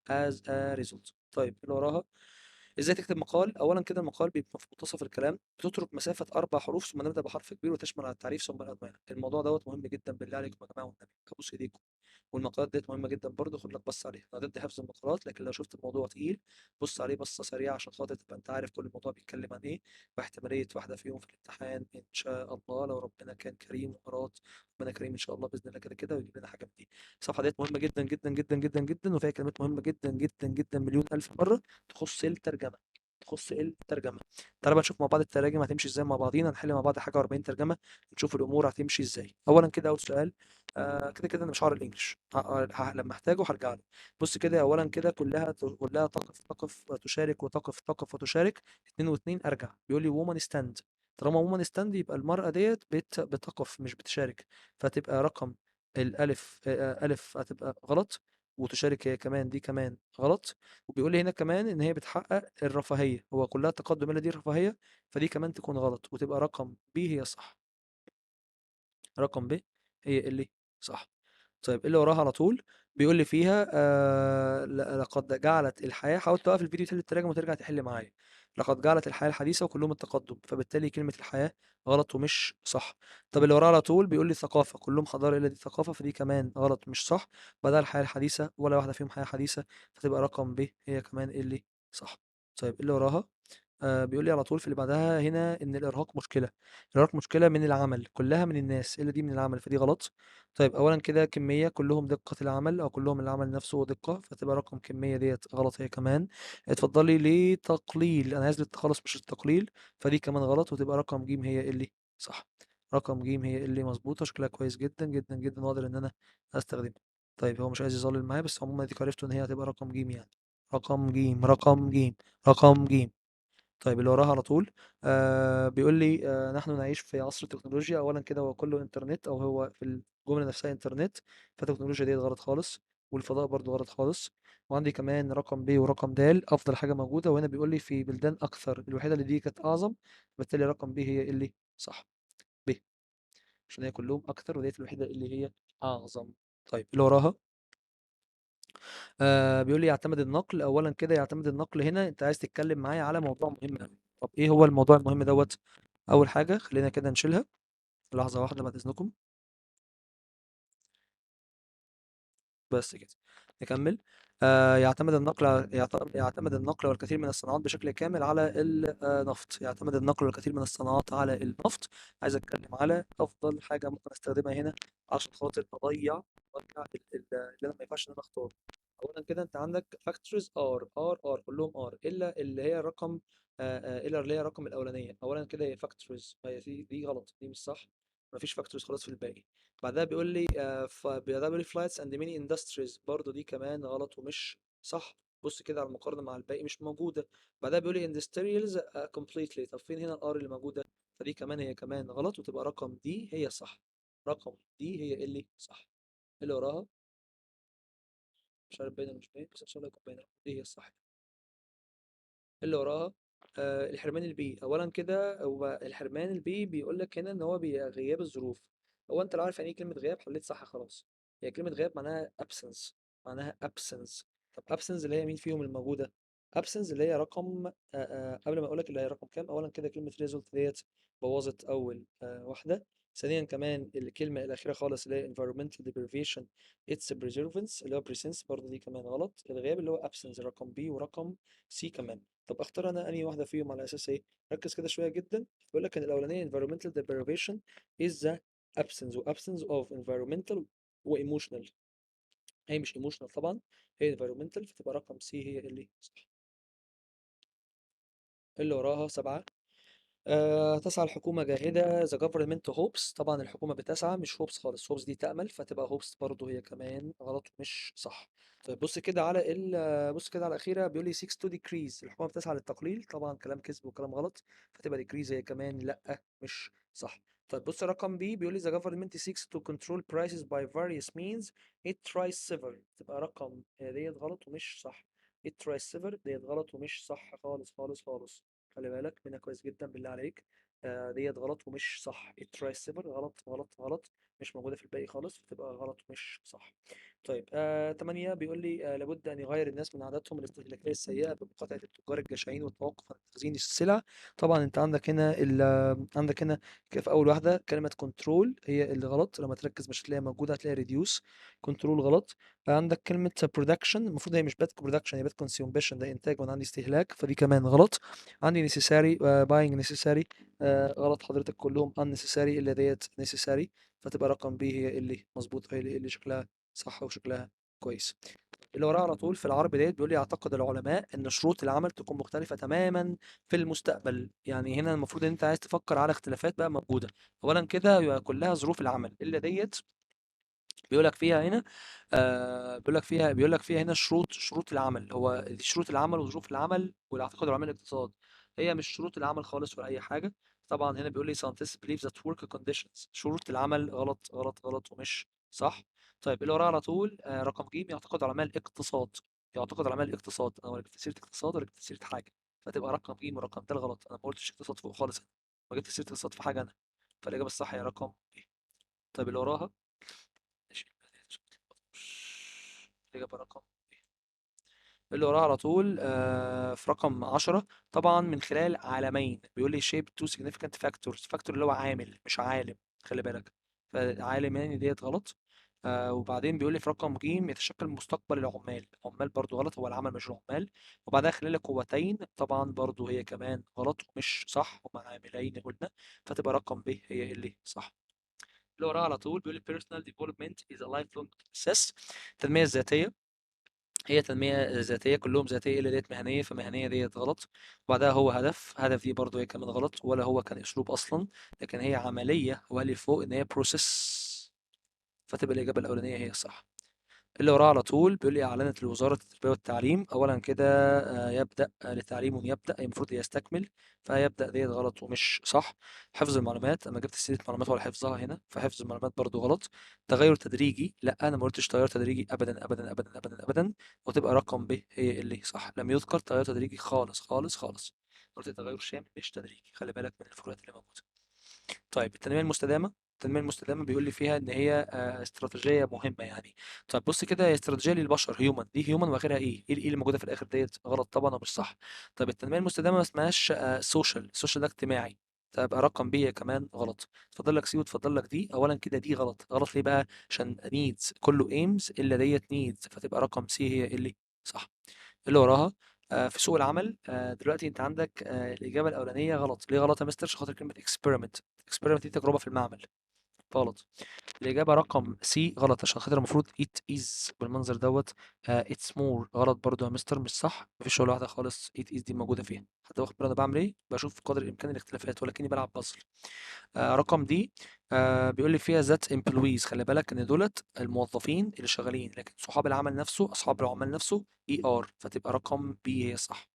as a result. طيب اللي وراها ازاي تكتب مقال؟ اولا كده المقال بيبقى في منتصف الكلام، بتترك مسافه 4 حروف ثم نبدا بحرف كبير وتشمل على التعريف ثم الادوان. الموضوع دوت مهم جدا، بالله عليكم يا جماعه والنبي ابوس ايديكم. والمقالات ديت مهمه جدا برضه، خد لك بص عليها. انا ضد حفظ المقالات، لكن لو شفت الموضوع تقيل بص عليه بصه سريعه عشان خاطر تبقى انت عارف كل الموضوع بيتكلم عن ايه، واحتماليه واحده فيهم في الامتحان ان شاء الله لو ربنا كان كريم واراد. ربنا كريم ان شاء الله باذن الله كده كده ويجيب لنا حاجه من دي. الصفحه ديت مهمه جدا جدا جدا جدا جدا، وفيها كلمات مهمه جدا جدا جدا مليون الف مره تخص الترجمه. تخص الترجمه. تعالى بقى نشوف مع بعض التراجم هتمشي ازاي مع بعضينا، نحل مع بعض حاجه 40 ترجمه نشوف الامور هتمشي ازاي. اولا كده اول سؤال، كده كده انا مش هقرا الانجليش، لما احتاجه هرجع له. بص كده اولا كده كلها تقف تقف وتشارك وتقف تقف وتشارك. اتنين واتنين ارجع. بيقول لي وومن ستاند. طالما وومن ستاند يبقى المرأة ديت بتقف مش بتشارك، فتبقى رقم الالف الف هتبقى غلط، وتشارك هي كمان دي كمان غلط. وبيقول لي هنا كمان ان هي بتحقق الرفاهية، هو كلها تقدم الا دي رفاهية، فدي كمان تكون غلط وتبقى رقم بي هي صح. رقم ب هي اللي صح. طيب إيه اللي وراها على طول؟ بيقول لي فيها لقد جعلت الحياة، حاول توقف الفيديو تحل التراجم وترجع تحل معايا. لقد جعلت الحياة الحديثة وكلهم التقدم، فبالتالي كلمة الحياة غلط ومش صح. طب اللي وراها على طول بيقول لي ثقافة، كلهم حضارة إلا دي ثقافة، فدي كمان غلط مش صح. بدل الحياة الحديثة ولا واحدة فيهم حياة حديثة، فتبقى رقم ب هي كمان اللي صح. طيب اللي وراها بيقول لي على طول في اللي بعدها هنا إن الإرهاق مشكلة. الإرهاق مشكلة من العمل، كلها من الناس إلا دي من العمل، فدي غلط. طيب أولًا كده كمية، كلّهم دقة العمل أو كلّهم العمل نفسه دقة، فتبقى رقم كمية ديّة غلط هي كمان. اتفضلي لتقليل، أنا عايز للتخلُّص مش التقليل، فدي كمان غلط وتبقى رقم ج هي اللي صح. رقم ج هي اللي مضبوطة، شكلها كويس جدًا، جدًا، جدًا وأقدر إن أنا أستخدمها. طيب هو مش عايز يظلِّل معايا، بس عمومًا أديكم عرفتوا إن هي هتبقى رقم ج يعني. رقم ج، رقم ج، رقم ج. طيب اللي وراها على طول بيقول لي نحن نعيش في عصر التكنولوجيا. أولًا كده هو كلّه إنترنت أو هو في الجملة نفسها انترنت، فالتكنولوجيا ديت غلط خالص، والفضاء برضو غلط خالص. وعندي كمان رقم ب ورقم د افضل حاجة موجودة، وهنا بيقول لي في بلدان اكثر، الوحيدة اللي دي كانت اعظم، بالتالي رقم ب هي اللي صح. ب، عشان هي كلهم اكثر وديت الوحيدة اللي هي اعظم. طيب اللي وراها بيقول لي يعتمد النقل. اولا كده يعتمد النقل، هنا انت عايز تتكلم معايا على موضوع مهم قوي. طب ايه هو الموضوع المهم دوت؟ اول حاجة خلينا كده نشيلها، لحظة واحدة بعد اذنكم. بس كده نكمل. يعتمد النقل يعتمد النقل والكثير من الصناعات بشكل كامل على النفط. يعتمد النقل والكثير من الصناعات على النفط. عايز اتكلم على افضل حاجه ممكن استخدمها هنا عشان خاطر اضيع اللي انا ما ينفعش ان انا اختار. اولا كده انت عندك فاكتورز ار كلهم ار الا اللي هي رقم الا اللي هي رقم الاولانيه. اولا كده هي فاكتورز، هي دي غلط، دي مش صح. مفيش فاكتورز خلاص في الباقي. بعدها بيقول لي بعدها بيقول لي فلايتس اند ميني اندستريز، برضه دي كمان غلط ومش صح. بص كده على المقارنه مع الباقي مش موجوده. بعدها بيقول لي اندستريالز كومبليتلي، طب فين هنا الار اللي موجوده؟ فدي كمان هي كمان غلط، وتبقى رقم دي هي صح. رقم دي هي اللي صح. اللي وراها مش عارف باينه ولا مش باينه، بس ان شاء الله يكون باينه، دي هي الصح. اللي وراها الحرمان البيئي. اولا كده هو الحرمان البيئي بيقول لك هنا ان هو غياب الظروف. هو انت لو عارف يعني ايه كلمه غياب حليت صح خلاص. هي كلمه غياب معناها absence، معناها absence. طب absence اللي هي مين فيهم الموجوده؟ absence اللي هي رقم قبل ما اقول لك اللي هي رقم كام، اولا كده كلمه result ديت بوظت اول واحده. ثانيا كمان الكلمه الاخيره خالص اللي هي environmental deprivation its preservance اللي هو presence، برضه دي كمان غلط. الغياب اللي هو absence رقم B ورقم C كمان. طب اختار انا انهي واحده فيهم على اساس ايه؟ ركز كده شويه جدا. بيقول لك ان الاولانيه environmental deprivation is the absence و absence of environmental و emotional. هي مش emotional طبعا، هي environmental، فتبقى رقم سي هي اللي صح. اللي وراها 7. تسعى الحكومة جاهدة the government hopes. طبعا الحكومة بتسعى مش hopes خالص، hopes دي تأمل، فتبقى hopes برضو هي كمان غلط مش صح. طيب بص كده على بص كده على الأخيرة، بيقول لي seeks to decrease، الحكومة بتسعى للتقليل، طبعا كلام كذب وكلام غلط، فتبقى decrease هي كمان لأ مش صح. طيب بص رقم بي، بيقول لي the government seeks to control prices by various means it tries several، تبقى رقم ديت غلط ومش صح. it tries several ديت غلط ومش صح خالص خالص خالص. خلي بالك منها كويس جدا بالله عليك. ديت غلط ومش صح. الترايسيبل غلط غلط غلط، مش موجودة في الباقي خالص، فتبقى غلط ومش صح. طيب 8 بيقول لي لابد أن يغير الناس من عاداتهم الاستهلاكية السيئة بمقاطعة التجار الجشعين والتوقف عن تخزين السلع. طبعا أنت عندك هنا عندك هنا في أول واحدة كلمة كنترول هي اللي غلط، لما تركز مش هتلاقيها موجودة، هتلاقي ريديوس. كنترول غلط. عندك كلمة برودكشن، المفروض هي مش بات برودكشن، هي بات كونسيومبشن، ده إنتاج وأنا عندي استهلاك، فدي كمان غلط. عندي necessary buying necessary غلط حضرتك، كلهم unnecessary إلا ديت necessary، فتبقى رقم بي هي اللي مظبوط، هي اللي شكلها صح وشكلها كويس. اللي وراها على طول في العرب ديت بيقول لي يعتقد العلماء ان شروط العمل تكون مختلفة تماما في المستقبل. يعني هنا المفروض ان انت عايز تفكر على اختلافات بقى موجودة. اولا كده يبقى كلها ظروف العمل الا ديت. بيقول لك فيها هنا بيقول لك فيها هنا شروط العمل، هو دي شروط العمل وظروف العمل والاعتقاد العلمي الاقتصاد. هي مش شروط العمل خالص ولا اي حاجه. طبعا هنا بيقول لي scientists believe that work conditions، شروط العمل غلط غلط غلط ومش صح. طيب اللي وراها على طول رقم ج، يعتقد علماء الاقتصاد. يعتقد علماء الاقتصاد، انا ولا جبت سيره اقتصاد ولا جبت سيره حاجه، فتبقى رقم ج ورقم د غلط، انا ما قلتش اقتصاد فوق خالص، ما جبت سيره اقتصاد في حاجه انا، فالاجابه الصح هي رقم ج. طيب اللي وراها ماشي. الإجابة رقم اللي وراها على طول في رقم 10. طبعا من خلال عالمين، بيقول لي shape two significant factors، فاكتور اللي هو عامل مش عالم، خلي بالك، فعالمان ديت غلط. وبعدين بيقول لي في رقم ج يتشكل مستقبل العمال، عمال برضو غلط، هو العمل مش العمال. وبعدها خلال القوتين، طبعا برضو هي كمان غلط ومش صح، هما عاملين قلنا، فتبقى رقم ب هي اللي صح. اللي وراها على طول بيقول لي personal development is a lifelong process، التنمية الذاتية هي تنمية ذاتية، كلهم ذاتية إلا ديت مهنية، فمهنية ديت غلط. وبعدها هو هدف دي برضو هي كمان غلط، ولا هو كان أسلوب أصلا، لكن هي عملية، وقال لي فوق إن هي process، فتبقى الإجابة الأولانية هي الصح. اللي وراها على طول بيقول لي أعلنت الوزارة التربية والتعليم أولا كده يبدأ لتعليم يبدأ المفروض يستكمل، فيبدأ ديت غلط ومش صح. حفظ المعلومات أنا جبت سيرة معلومات ولا حفظها هنا، فحفظ المعلومات برضو غلط. تغير تدريجي لا، أنا ما قلتش تغير تدريجي أبدا أبدا أبدا أبدا أبدا، وتبقى رقم ب هي اللي صح. لم يذكر تغير تدريجي خالص خالص خالص، قلت تغير شامل مش تدريجي، خلي بالك من الفروقات اللي موجودة. طيب التنمية المستدامة، التنمية المستدامة بيقول لي فيها إن هي استراتيجية مهمة يعني. طيب بص كده، هي استراتيجية للبشر، هيومن، دي هيومن واخرها ايه؟ ايه اللي موجودة في الآخر ديت؟ غلط طبعا ومش صح. طيب التنمية المستدامة ما اسمهاش سوشيال، السوشيال ده اجتماعي، تبقى رقم بي كمان غلط. اتفضل لك سي وتفضل لك دي. اولا كده دي غلط، غلط ليه بقى؟ عشان نيدز كله ايمز الا ديت نيدز، فتبقى رقم سي هي اللي صح. اللي وراها في سوق العمل دلوقتي انت عندك الاجابه الاولانيه غلط. ليه غلط يا مستر؟ عشان خاطر كلمه اكسبيرمنت، اكسبيرمنت دي تجربه في المعمل، غلط. الاجابه رقم سي غلط، عشان خاطر المفروض it is بالمنظر دوت. it's more غلط برضو يا مستر، مش صح. مفيش ولا واحده خالص it is دي موجوده فيها. حتى واخد بالي انا بعمل ايه؟ بشوف قدر الامكان الاختلافات ولكني بلعب بازل. رقم دي بيقول لي فيها ذات امبلويز، خلي بالك ان دولت الموظفين اللي شغالين، لكن صحاب العمل نفسه، اصحاب العمال نفسه اي ار، فتبقى رقم بي هي صح.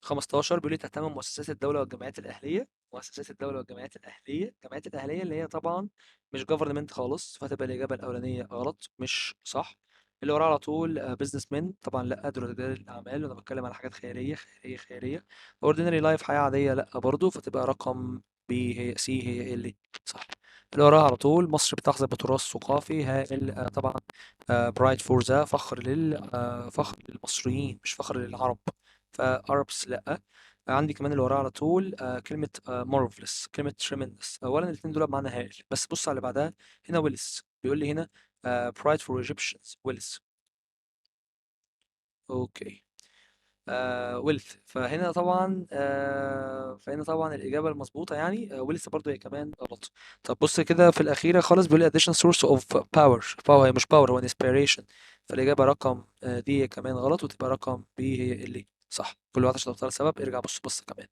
15 بيقول لي تهتم مؤسسات الدولة والجمعيات الأهلية. مؤسسات الدولة والجمعيات الأهلية، الجمعيات الأهلية اللي هي طبعا مش جفرمنت خالص، فهتبقى الإجابة الأولانية غلط مش صح. اللي وراه على طول بزنس مان، طبعا لا، دول رجال الأعمال وأنا بتكلم على حاجات خيرية خيرية خيرية. اوردينري لايف حياة عادية لا برضو، فتبقى رقم بي هي سي هي اللي صح. اللي وراها على طول مصر بتحظى بتراث ثقافي هائل طبعا برايد فور ذا، فخر فخر للمصريين مش فخر للعرب، فاربس لا. عندي كمان اللي وراها على طول كلمة marvelous، كلمة tremendous. أولا الاتنين دول بمعنى هائل، بس بص على اللي بعدها. هنا ويلس بيقول لي هنا pride for Egyptians ويلس. أوكي ويلث، فهنا طبعا الإجابة المظبوطة يعني ويلث برضو هي كمان غلط. طب بص كده في الأخيرة خالص بيقول لي additional source of power، هي مش power، هو inspiration. فالإجابة رقم دي هي كمان غلط، وتبقى رقم بي هي اللي صح. كل واحد عشان تختار سبب ارجع بص بص كمان.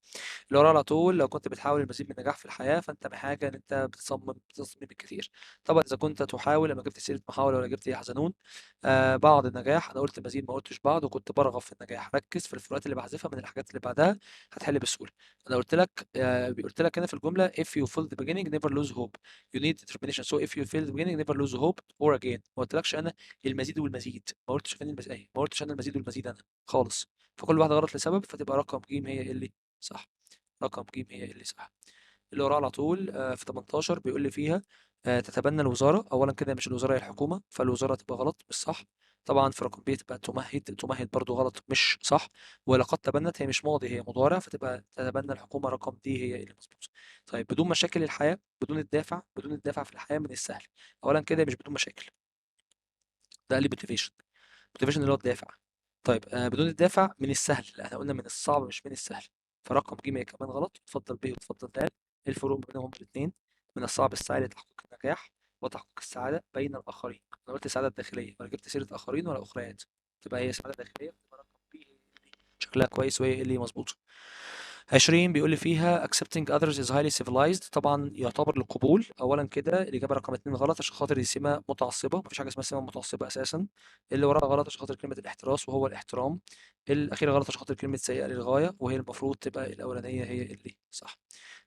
اللي وراه على طول لو كنت بتحاول المزيد من النجاح في الحياة فأنت محتاج إن أنت بتصمم الكثير. طبعا إذا كنت تحاول، لما جبت سيرة محاولة ولا جبت يحزنون. بعض النجاح، أنا قلت مزيد ما قلتش بعض، وكنت برغب في النجاح. ركز في الفروقات اللي بحذفها من الحاجات اللي بعدها، هتحل بسهولة. أنا قلت لك هنا في الجملة if you fail the beginning never lose hope you need determination so if you fail the beginning never lose hope or again. ما قلتلكش أنا المزيد والمزيد، ما قلتش فين المزيد، ما قلتش أنا المزيد والمزيد أنا خالص. فكل واحدة غلط لسبب، فتبقى رقم ج هي اللي صح. رقم ج هي اللي صح. اللي وراه على طول في 18 بيقول لي فيها تتبنى الوزارة. أولا كده مش الوزارة، هي الحكومة، فالوزارة تبقى غلط مش صح. طبعا في رقم ب تبقى تمهد، تمهد برضو غلط مش صح. ولقد تبنت هي مش ماضي، هي مضارع، فتبقى تتبنى الحكومة رقم دي هي اللي مظبوطة. طيب بدون مشاكل الحياة، بدون الدافع، بدون الدافع في الحياة من السهل. أولا كده مش بدون مشاكل، ده قلب موتيفيشن، موتيفيشن اللي هو الدافع. طيب بدون الدافع من السهل، لا احنا قلنا من الصعب مش من السهل. فرقم ج كمان غلط، وتفضل ب وتفضل د. إيه الفروق بينهم الاثنين؟ من الصعب السعي لتحقيق النجاح وتحقيق السعادة بين الآخرين. أنا قلت السعادة الداخلية ولا جبت سيرة آخرين ولا أخريات؟ تبقى هي سعادة داخلية، تبقى رقم ب هي اللي شكلها كويس وهي اللي مظبوطة. 20 بيقول لي فيها accepting others is highly civilized، طبعا يعتبر للقبول. اولا كده الاجابه رقم 2 غلط، عشان خاطر دي سمه متعصبه، مفيش حاجه اسمها سمه متعصبه اساسا. اللي وراها غلط عشان خاطر كلمه الاحتراس وهو الاحترام. الاخيره غلط عشان خاطر كلمه سيئه للغايه، وهي المفروض تبقى الاولانيه هي اللي صح.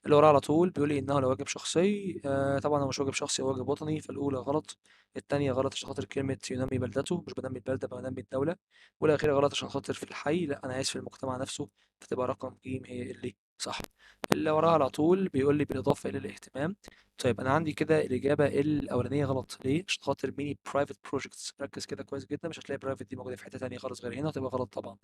اللي وراها على طول بيقول لي انه لو واجب شخصي طبعا هو مش واجب شخصي، هو واجب وطني، فالاولى غلط. الثانيه غلط عشان خاطر كلمه ينمي بلدته، مش بنمي البلده بنمي الدوله. والاخيره غلط عشان خاطر في الحي، لا انا عايز في المجتمع نفسه، فتبقى رقم ج هي اللي صح. اللي وراها على طول بيقول لي بالإضافة إلى الاهتمام. طيب أنا عندي كده الإجابة الأولانية غلط. ليه؟ عشان خاطر ميني برايفت بروجكتس، ركز كده كويس جدا، مش هتلاقي برايفت دي موجودة في حتة تانية خالص غير هنا، وتبقى غلط طبعا.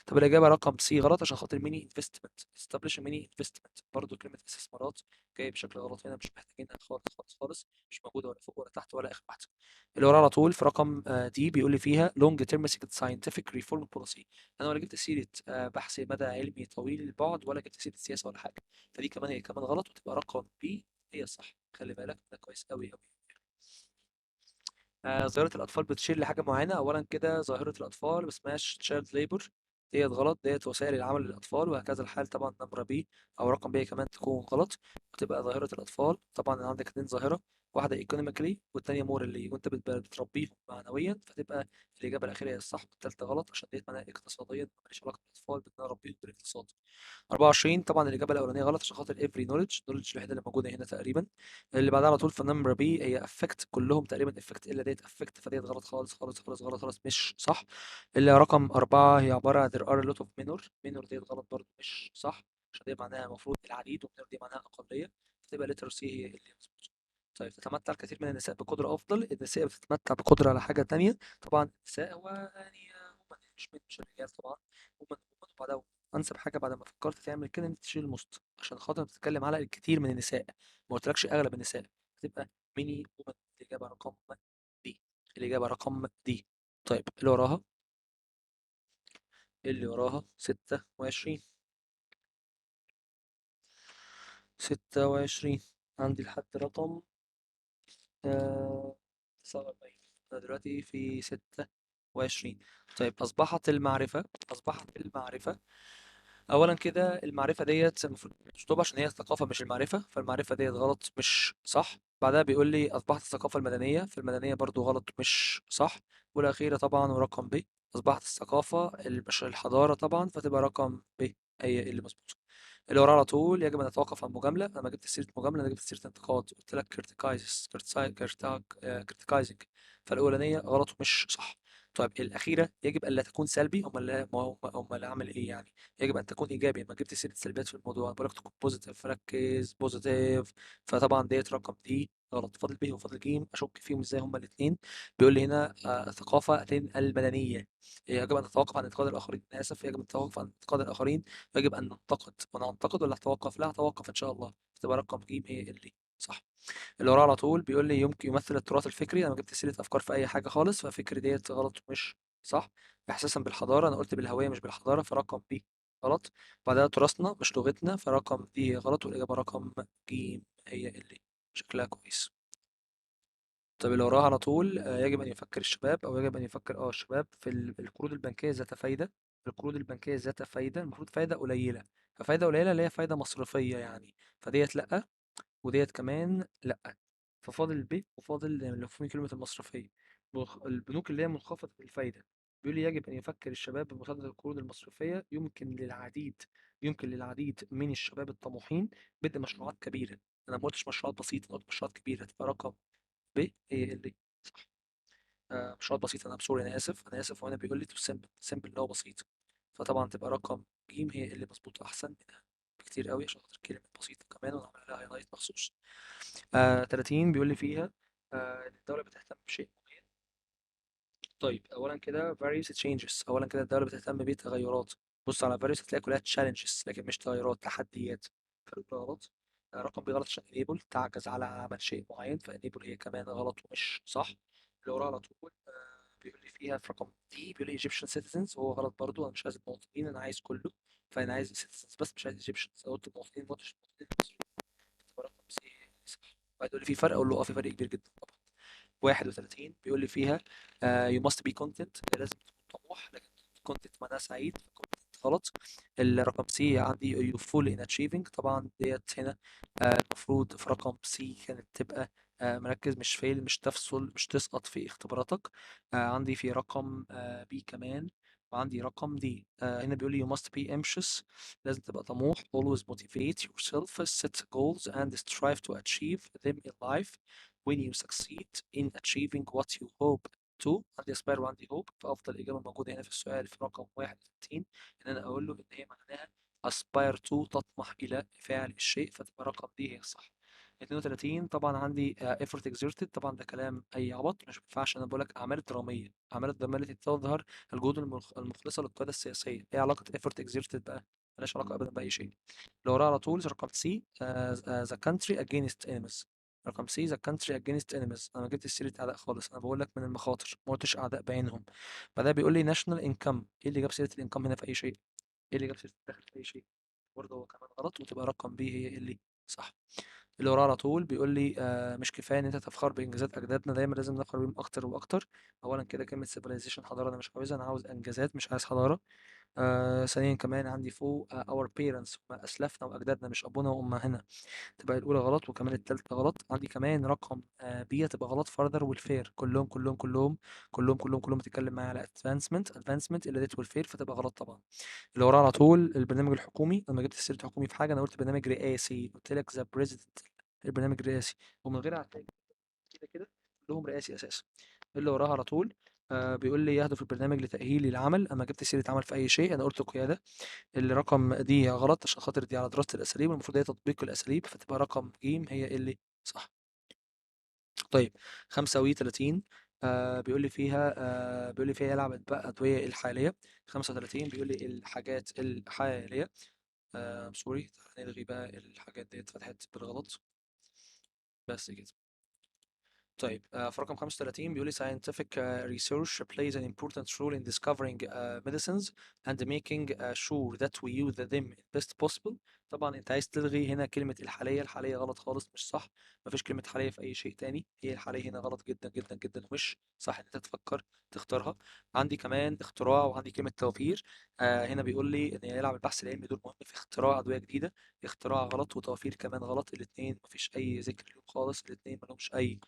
طب الإجابة رقم سي غلط، عشان خاطر ميني انفستمنت، استابليش ميني انفستمنت، برضه كلمة استثمارات جاية بشكل غلط هنا، مش محتاجينها خالص خالص خالص، مش موجودة ولا فوق ولا تحت ولا آخر واحدة. اللي وراه على طول في رقم دي بيقول لي فيها لونج تيرم ساينتفك ريفورم بوليسي. انا ولا جبت سيره بحث مدى علمي طويل البعد، ولا جبت سيره سياسه ولا حاجه، فدي كمان هي كمان غلط، وتبقى رقم بي هي الصح. خلي بالك ده كويس قوي قوي. ظاهرة الأطفال بتشير لحاجة معينة. أولا كده ظاهرة الأطفال ما اسمهاش تشايلد ليبر، ديت غلط، ديت وسائل العمل للأطفال، وهكذا الحال. طبعا نمرة بي أو رقم بي كمان تكون غلط، وتبقى ظاهرة الأطفال. طبعا عندك اتنين ظاهرة، واحده ايكونوميكلي والتانيه مورالي، وانت بتربيهم معنويا، فتبقى الاجابه الاخيره هي الصح والثالثه غلط، عشان ديت معناها اقتصاديا ماليش علاقه بالاطفال بان انا اربيهم بالاقتصاد. 24 طبعا الاجابه الاولانيه غلط، عشان خاطر every knowledge الوحيده اللي موجوده هنا تقريبا. اللي بعدها على طول في النمبر بي هي افكت، كلهم تقريبا افكت الا ديت افكت، فديت غلط خالص خالص خالص غلط خالص مش صح. اللي رقم 4 هي عباره عن there are a lot of minor ديت غلط برضه مش صح، عشان دي معناها المفروض العديد، ومنور دي معناها اقليه، فتبقى letter C هي اللي مظبوطه. طيب تتمتع الكثير من النساء بقدرة أفضل، النساء بتتمتع بقدرة على حاجة تانية. طبعا النساء هو يعني هم مش الرجال طبعا، هم وبعدها أنسب حاجة بعد ما فكرت تعمل كده إن أنت تشيل الموست، عشان خاطر بتتكلم على الكثير من النساء، ما قلتلكش أغلب النساء، هتبقى ميني وومن. الإجابة رقم دي، الإجابة رقم دي. طيب اللي وراها 26. 26 عندي لحد رقم 49. أنا دلوقتي في 26. طيب أصبحت المعرفة. أولا كده المعرفة ديت المفروض تشطب عشان هي الثقافة مش المعرفة، فالمعرفة ديت غلط مش صح. بعدها بيقول لي أصبحت الثقافة المدنية، فالمدنية برضو غلط مش صح. والأخيرة طبعا ورقم ب، أصبحت الثقافة مش الحضارة طبعا، فتبقى رقم ب هي اللي مظبوطة. اللي وراه على طول يجب أن نتوقف عن مجاملة. أنا ما جبت سيرة مجاملة، أنا جبت سيرة انتقاد، قلت لك كريتيكايزنج، فالأولانية غلط ومش صح. طيب الأخيرة يجب ألا تكون سلبي، أمال أعمل إيه يعني؟ يجب أن تكون إيجابي، ما جبت سيرة سلبيات في الموضوع، بقولك تكون بوزيتيف، ركز بوزيتيف. فطبعا ديت رقم دي غلط. فاضل ب وفاضل ج أشك فيهم إزاي هما الاتنين. بيقول لي هنا ثقافة المدنية، يجب أن نتوقف عن انتقاد الآخرين. أنا آسف، يجب أن نتوقف عن انتقاد الآخرين، يجب أن ننتقد. وأنا أنتقد ولا هتوقف؟ لا هتوقف إن شاء الله، تبقى رقم ج هي اللي صح. اللي وراه على طول بيقول لي يمكن يمثل التراث الفكري. انا ما جبت سيره افكار في اي حاجه خالص، ففكري ديت غلط مش صح. احساسا بالحضاره، انا قلت بالهويه مش بالحضاره، فرقم بي غلط. بعدها تراثنا مش لغتنا، فرقم دي غلط، والاجابه رقم ج هي اللي شكلها كويس. طب اللي وراها على طول يجب ان يفكر الشباب، او يجب ان يفكر الشباب في القروض البنكيه ذات فايده. القروض البنكيه ذات فايده المفروض فايده قليله، ففايده قليله اللي هي فايده مصرفيه يعني، فديت لا، وديت كمان لا. ففاضل ب وفاضل مفهوم كلمة المصرفية. البنوك اللي هي منخفضة الفايدة، بيقول لي يجب أن يفكر الشباب بمساعدة القروض المصرفية. يمكن للعديد من الشباب الطموحين بدء مشروعات كبيرة. أنا ما قلتش مشروعات بسيطة، أنا قلت مشروعات كبيرة، تبقى رقم ب هي اللي صح. مشروعات بسيطة، أنا بسوري، أنا آسف، وأنا بيقول لي تو سيمبل، سيمبل اللي هو بسيط، فطبعا تبقى رقم ج هي اللي مظبوطة أحسن منها بكتير قوي، عشان خاطر كلمة بسيطة كمان ونعمل لها هايلايت مخصوص. 30 بيقول لي فيها إن الدولة بتهتم بشيء معين. طيب أولا كده various changes، أولا كده الدولة بتهتم بتغيرات. بص على various هتلاقي كلها challenges لكن مش تغيرات، تحديات، فالأولى غلط. رقم بي غلط عشان enable تعجز على عمل شيء معين، فenable هي كمان غلط ومش صح. اللي وراها على طول بيقول لي فيها في رقم دي، بيقول لي Egyptian citizens، وهو غلط برضو، أنا مش عايز المواطنين، أنا عايز كله، فأنا عايز citizens بس مش عايز Egyptians، قلت المواطنين ما قلتش المواطنين المصريين، تبقى رقم سي صح. واحد يقول لي في فرق، اقول له في فرق كبير جدا طبعا. 31 بيقول لي فيها you must be content، لازم تكون طموح، لكن content معناها سعيد، content غلط. الرقم سي عندي you full in achieving، طبعا ديت هنا المفروض في رقم سي كانت تبقى مركز، مش فيل، مش تفصل، مش تسقط في اختباراتك. عندي في رقم بي كمان، وعندي رقم دي هنا بيقول لي you must be ambitious، لازم تبقى طموح. always motivate yourself, set goals and strive to achieve them in life. when you succeed in achieving what you hope to. عندي aspire وعندي hope، فأفضل إجابة موجودة هنا في السؤال في رقم 31 إن أنا أقول له إن هي معناها aspire to، تطمح إلى فعل الشيء، فتبقى رقم دي هي الصح. 32 طبعا عندي effort exerted، طبعا ده كلام أي عبط مش بينفعش. أنا بقول لك أعمال درامية، أعمال درامية التي تظهر الجهود المخلصة للقيادة السياسية. إيه علاقة effort exerted بقى؟ ملهاش علاقة أبدا بأي شيء. اللي وراها على طول رقم سي the country against enemies. رقم سي the country against enemies، انا ما جبتش سيره اعداء خالص، انا بقول لك من المخاطر، ما قلتش اعداء بعينهم. بعدها بيقول لي national income، ايه اللي جاب سيره الانكم هنا في اي شيء؟ ايه اللي جاب سيره الدخل في اي شيء؟ برضه هو كمان غلط، وتبقى رقم بي هي اللي صح. اللي وراه على طول بيقول لي مش كفايه ان انت تفخر بانجازات اجدادنا، دايما لازم نفخر بيهم اكتر واكتر. اولا كده كلمه civilization حضاره انا مش عاوزها، انا عاوز انجازات مش عايز حضاره. ثانيا كمان عندي فوق our parents، هم أسلافنا وأجدادنا مش أبونا وأمهنا، تبقى الأولى غلط وكمان التالتة غلط. عندي كمان رقم بي هتبقى غلط further والفير، كلهم كلهم كلهم كلهم كلهم كلهم بتتكلم معايا على advancement اللي ديت والفير، فتبقى غلط طبعا. اللي وراها على طول البرنامج الحكومي، لما جبت سيرة حكومي في حاجة أنا قلت برنامج رئاسي، قلت لك ذا بريزيدنت، البرنامج الرئاسي، ومن غير هتلاقي كده كده كلهم رئاسي أساسا. اللي وراها على طول بيقول لي يهدف البرنامج لتأهيل العمل، أما جبت سيرة عمل في أي شيء أنا قلت قيادة. الرقم دي غلط عشان خاطر دي على دراسة الأساليب، المفروض هي تطبيق الأساليب، فتبقى رقم ج هي اللي صح. طيب 35 بيقول لي فيها يلعب الأدوية الحالية. 35 بيقول لي الحاجات الحالية. سوري، تعالى نلغي بقى الحاجات دي اتفتحت بالغلط، بس كده. طيب في رقم 35 بيقول لي scientific research plays an important role in discovering medicines and making sure that we use them best possible. طبعا انت عايز تلغي هنا كلمة الحالية، الحالية غلط خالص مش صح، مفيش كلمة حالية في أي شيء تاني، هي الحالية هنا غلط جدا جدا جدا ومش صح إن انت تفكر تختارها. عندي كمان اختراع وعندي كلمة توفير. هنا بيقول لي ان يلعب البحث العلمي دور مهم في اختراع أدوية جديدة، اختراع غلط وتوفير كمان غلط، الاثنين مفيش أي ذكر لهم خالص، الاثنين ملهمش أي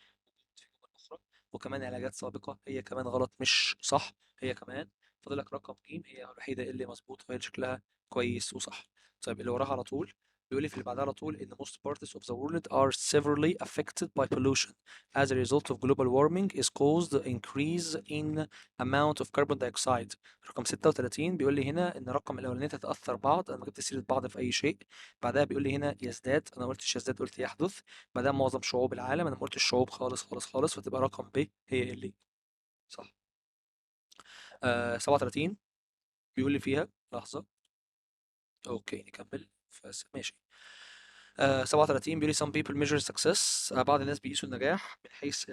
في جمل أخرى. وكمان علاجات سابقة هي كمان غلط مش صح، هي كمان. فاضلك رقم ج هي الوحيدة اللي مظبوطة وهي اللي شكلها كويس وصح. طيب اللي وراها على طول بيقول لي في اللي بعدها على طول إن most parts of the world are severely affected by pollution as a result of global warming is caused increase in amount of carbon dioxide. رقم 36 بيقول لي هنا إن رقم الأولانية تتأثر بعض، أنا ما جبت سيرة بعض في أي شيء. بعدها بيقول لي هنا يزداد، أنا ما قلتش يزداد قلت يحدث. ما دام معظم شعوب العالم، انا ما قلتش الشعوب خالص خالص خالص، فتبقى رقم ب هي اللي صح. 37 بيقول لي فيها لحظة، اوكي نكمل ماشي. 37 بيقول لي some people measure success، بعض الناس بيقيسوا النجاح من حيث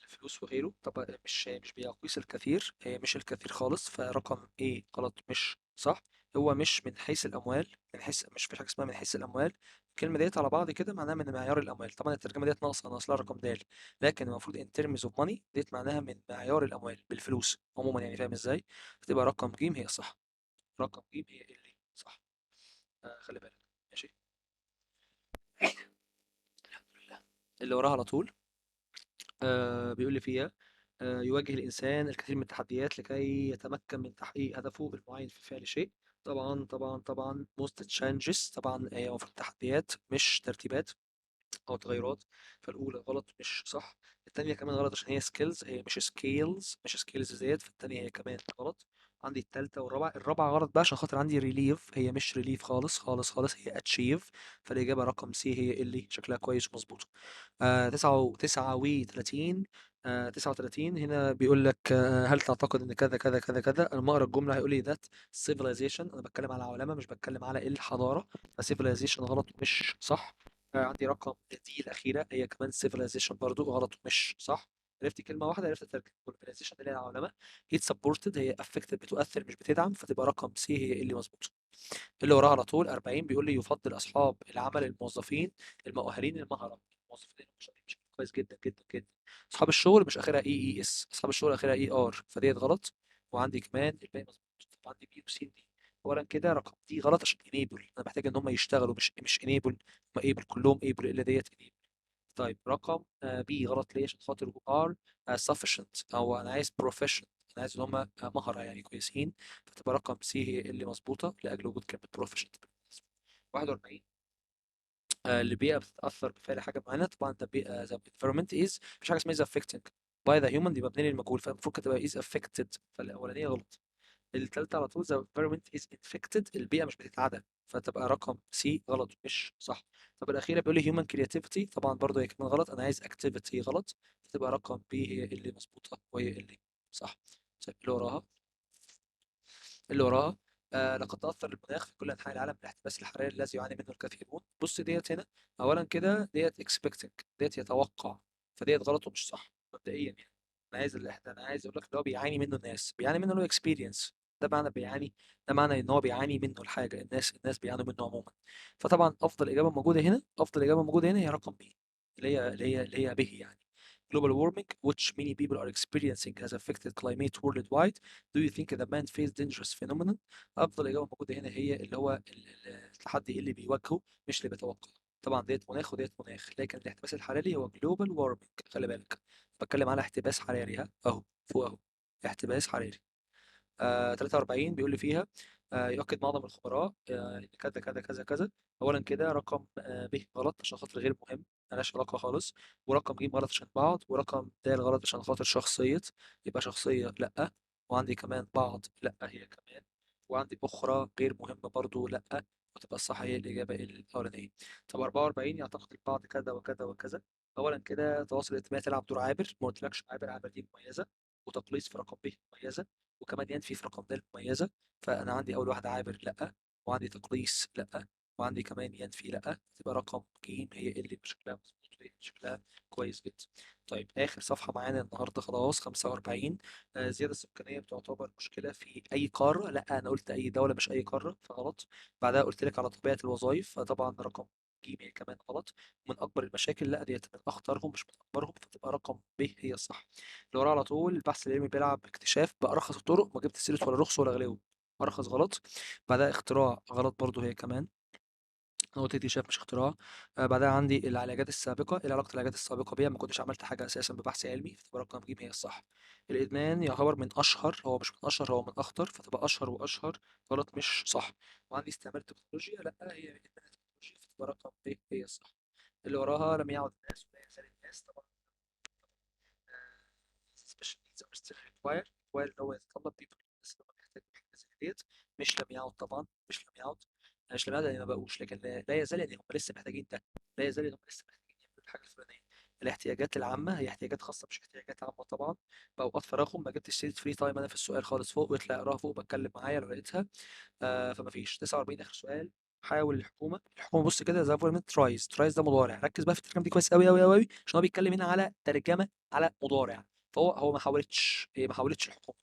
الفلوس وغيره. طب مش بيقيس الكثير، هي مش الكثير خالص، فرقم ايه غلط مش صح. هو مش من حيث الاموال، من حيث مش في حاجه اسمها من حيث الاموال، الكلمه ديت على بعض كده معناها من معيار الاموال، طبعا الترجمه ديت ناقصه، ناقص لها رقم د، لكن المفروض in terms of money ديت معناها من معيار الاموال بالفلوس عموما يعني، فاهم ازاي؟ فتبقى رقم ج هي صح، رقم ج هي اللي صح. خلي بالك. ماشي. الحمد لله. اللي وراها على طول بيقول لي فيها يواجه الإنسان الكثير من التحديات لكي يتمكن من تحقيق هدفه المعين في فعل شيء. طبعا طبعا طبعا most challenges، طبعا هي المفروض تحديات مش ترتيبات أو تغيرات، فالأولى غلط مش صح. التانية كمان غلط عشان هي سكيلز، هي مش سكيلز، مش سكيلز زيت، فالتانية هي كمان غلط. عندي التالتة والرابعة، الرابعة غلط بقى عشان خاطر عندي ريليف، هي مش ريليف خالص خالص خالص، هي اتشيف، فالإجابة رقم سي هي اللي شكلها كويس ومظبوطة. 39 39 هنا بيقول لك هل تعتقد ان كذا كذا كذا كذا، لما اقرا الجمله هيقول لي ذات civilization، انا بتكلم على علماء مش بتكلم على الحضاره، فcivilization غلط مش صح. عندي رقم دي الاخيره هي كمان civilization برضو غلط مش صح. عرفت كلمه واحده، عرفت التركيب civilization اللي هي العلماء. it supported هي affected بتؤثر مش بتدعم، فتبقى رقم سي هي اللي مظبوط. اللي وراها على طول 40 بيقول لي يفضل اصحاب العمل الموظفين المؤهلين المهره، الموظفين اللي هم شغالين بشكل كويس جدا جدا جدا. اصحاب الشغل مش اخرها اي اس، اصحاب الشغل اخرها اي ار، فديت غلط. وعندي كمان الباقي مظبوط، عندي بي وسي ودي. اولا كده رقم دي غلط عشان انيبل، انا محتاج ان هم يشتغلوا مش انيبل، هم ايبل كلهم ايبل الا ديت enable. طيب رقم بي غلط ليه عشان خاطر ار sufficient، او انا عايز profession، انا عايز ان هم مهرة يعني كويسين، فتبقى رقم سي هي اللي مظبوطة لاجل وجود كلمة professional. 41 البيئة بتتأثر بفعل حاجة معينة، طبعا ده بيئة the environment is مفيش حاجة اسمها is affecting by the human، دي مبنية للمجهول، فالمفروض كانت تبقى is affected، فالأولانية غلط. التالتة على طول the environment is infected، البيئة مش بتتعدى، فتبقى رقم سي غلط مش صح. طب الأخيرة بيقول لي human creativity، طبعا برضه هي كمان غلط، أنا عايز activity غلط، فتبقى رقم بي هي اللي مظبوطة وهي اللي صح. طيب اللي وراها، اللي وراها لقد تأثر المناخ في كل أنحاء العالم بالاحتباس الحراري الذي يعاني منه الكثيرون. بص ديت هنا، أولا كده ديت expecting، ديت يتوقع، فديت غلط ومش صح مبدئيا يعني. أنا عايز أقول لك اللي هو بيعاني منه الناس، بيعاني منه اللي هو experience، ده معنى بيعاني، ده معنى ان هو بيعاني منه الحاجه، الناس بيعانوا منه عموما. فطبعا افضل اجابه موجوده هنا، افضل اجابه موجوده هنا هي رقم بي، اللي هي به يعني. global warming which many people are experiencing has affected climate worldwide. Do you think the man face dangerous phenomenon؟ افضل اجابه موجوده هنا هي اللي هو التحدي اللي بيواجهه مش اللي بيتوقع. طبعا ديت مناخ وديت مناخ، لكن الاحتباس الحراري هو global warming. خلي بالك بتكلم على احتباس حراري، ها اهو فوق اهو، احتباس حراري. 43 بيقول لي فيها يؤكد معظم الخبراء ان كذا كذا كذا كذا. اولا كده رقم ب غلط عشان خاطر غير مهم، ملهاش علاقه خالص. ورقم ج غلط عشان بعض، ورقم د غلط عشان خاطر شخصيه، يبقى شخصيه لا. وعندي كمان بعض لا هي كمان، وعندي اخرى غير مهمه برضو لا، وتبقى الصح هي الاجابه الاولانيه. طب 44 يعتقد البعض كذا وكذا وكذا. اولا كده تواصل الاجتماعي تلعب دور عابر، ما قلتلكش عابر، عابر دي مميزه، وتقليص في رقم ب مميزه، وكمان ينفي في رقم د مميزة. فأنا عندي أول واحدة عابر لأ، وعندي تقليص لأ، وعندي كمان ينفي لأ. تبقى رقم ج هي اللي شكلها مظبوط وهي اللي شكلها كويس جدا. طيب آخر صفحة معانا النهاردة خلاص 45. الزيادة السكانية بتعتبر مشكلة في أي قارة؟ لأ، أنا قلت أي دولة مش أي قارة فغلط. بعدها قلت لك على طبيعة الوظائف، فطبعا رقم ج هي كمان غلط. من أكبر المشاكل لأ، ديت من أخطرهم مش من أكبرهم، فتبقى رقم ب هي الصح. اللي وراه على طول البحث العلمي بيلعب اكتشاف بأرخص الطرق، ما جبت سيرة ولا رخص ولا غلو. أرخص غلط. بعدها اختراع غلط برضو هي كمان، أنا قلت اكتشاف مش اختراع. بعدها عندي العلاجات السابقة، ايه علاقة العلاجات السابقة بيها؟ ما كنتش عملت حاجة أساسا ببحث علمي، فتبقى رقم ج هي الصح. الإدمان يعتبر من أشهر، هو مش من أشهر هو من أخطر، فتبقى أشهر وأشهر غلط مش صح. وعندي استعمال التكنولوجيا لا، هي إدمان التكنولوجيا، فتبقى رقم ب هي الصح. اللي وراها لم يعد الناس ولا يزال الناس، طبعا special needs are still required. required اللي هو يتطلب people الناس اللي هم بيحتاجوا حاجة زي ديت. مش لم يعد طبعا، مش لم يعد. مش لم يعد يعني ما بقوش، لكن لا يزال يعني هم لسه محتاجين ده. لا يزال يعني هم لسه محتاجين يعملوا الحاجة الفلانية. الاحتياجات العامة هي احتياجات خاصة مش احتياجات عامة طبعا. بأوقات فراغهم ما جبتش سيرة فري تايم أنا في السؤال خالص فوق، واطلع اقراها فوق بتكلم معايا لو لقيتها. فما فيش. 49 آخر سؤال. حاول الحكومة بص كده ذا government tries. tries ده مضارع، ركز بقى في الترجمة دي كويس قوي قوي قوي، عشان هو بيتكلم هنا على ترجمة على مضارع. فهو ما حاولتش، هي ما حاولتش الحكومة.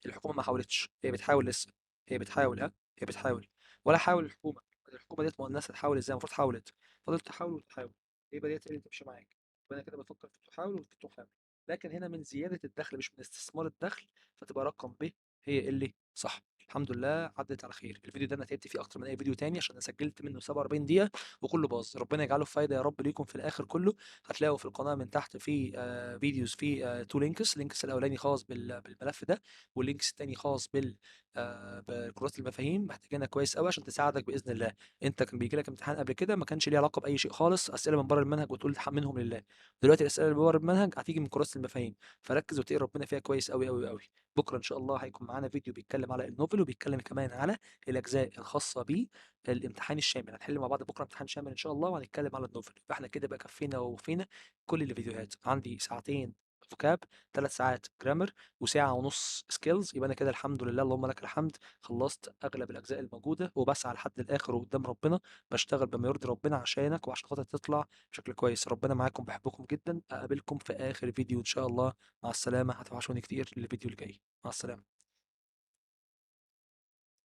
الحكومة ما حاولتش، هي بتحاول لسه. هي بتحاول، ها هي بتحاول. ولا حاول الحكومة. الحكومة ديت مؤنثة، تحاول ازاي؟ المفروض حاولت. فضلت تحاول وتحاول، يبقى ديت هي اللي تمشي معاك. يبقى انا كده بفكر في تحاول وتحاول. لكن هنا من زيادة الدخل مش من استثمار الدخل، فتبقى رقم ب هي اللي صح. الحمد لله عدت على خير. الفيديو ده انا تعبت فيه اكتر من اي فيديو تاني عشان انا سجلت منه 47 دقيقة وكله باظ. ربنا يجعله في فايدة يا رب ليكم في الاخر كله. هتلاقوا في القناة من تحت في فيديوز في تو لينكس. لينكس الاولاني خاص بالملف ده، واللينكس التاني خاص بكرات المفاهيم، محتاجينها كويس قوي عشان تساعدك باذن الله. انت كان بيجي لك امتحان قبل كده ما كانش ليه علاقة باي شيء خالص، اسئلة من بره المنهج وتقول منهم لله. دلوقتي الاسئلة اللي بره المنهج هتيجي من كراسة المفاهيم، فركز وتقي ربنا فيها كويس قوي قوي قوي. بكره ان شاء الله هيكون معانا فيديو بيتكلم على النوفل، وبيتكلم كمان على الاجزاء الخاصه بالامتحان الشامل. هنحل مع بعض بكره امتحان شامل ان شاء الله، وهنتكلم على النوفل. فاحنا كده بقى كفينا ووفينا كل الفيديوهات. عندي ساعتين فوكاب، 3 ساعات جرامر، وساعه ونص سكيلز. يبقى انا كده الحمد لله اللهم لك الحمد خلصت اغلب الاجزاء الموجوده، وبسعى لحد الاخر وقدام ربنا بشتغل بما يرضي ربنا عشانك وعشان خاطر تطلع بشكل كويس. ربنا معاكم، بحبكم جدا. اقابلكم في اخر فيديو ان شاء الله. مع السلامة، هتوحشوني كتير. الفيديو الجاي، مع السلامة.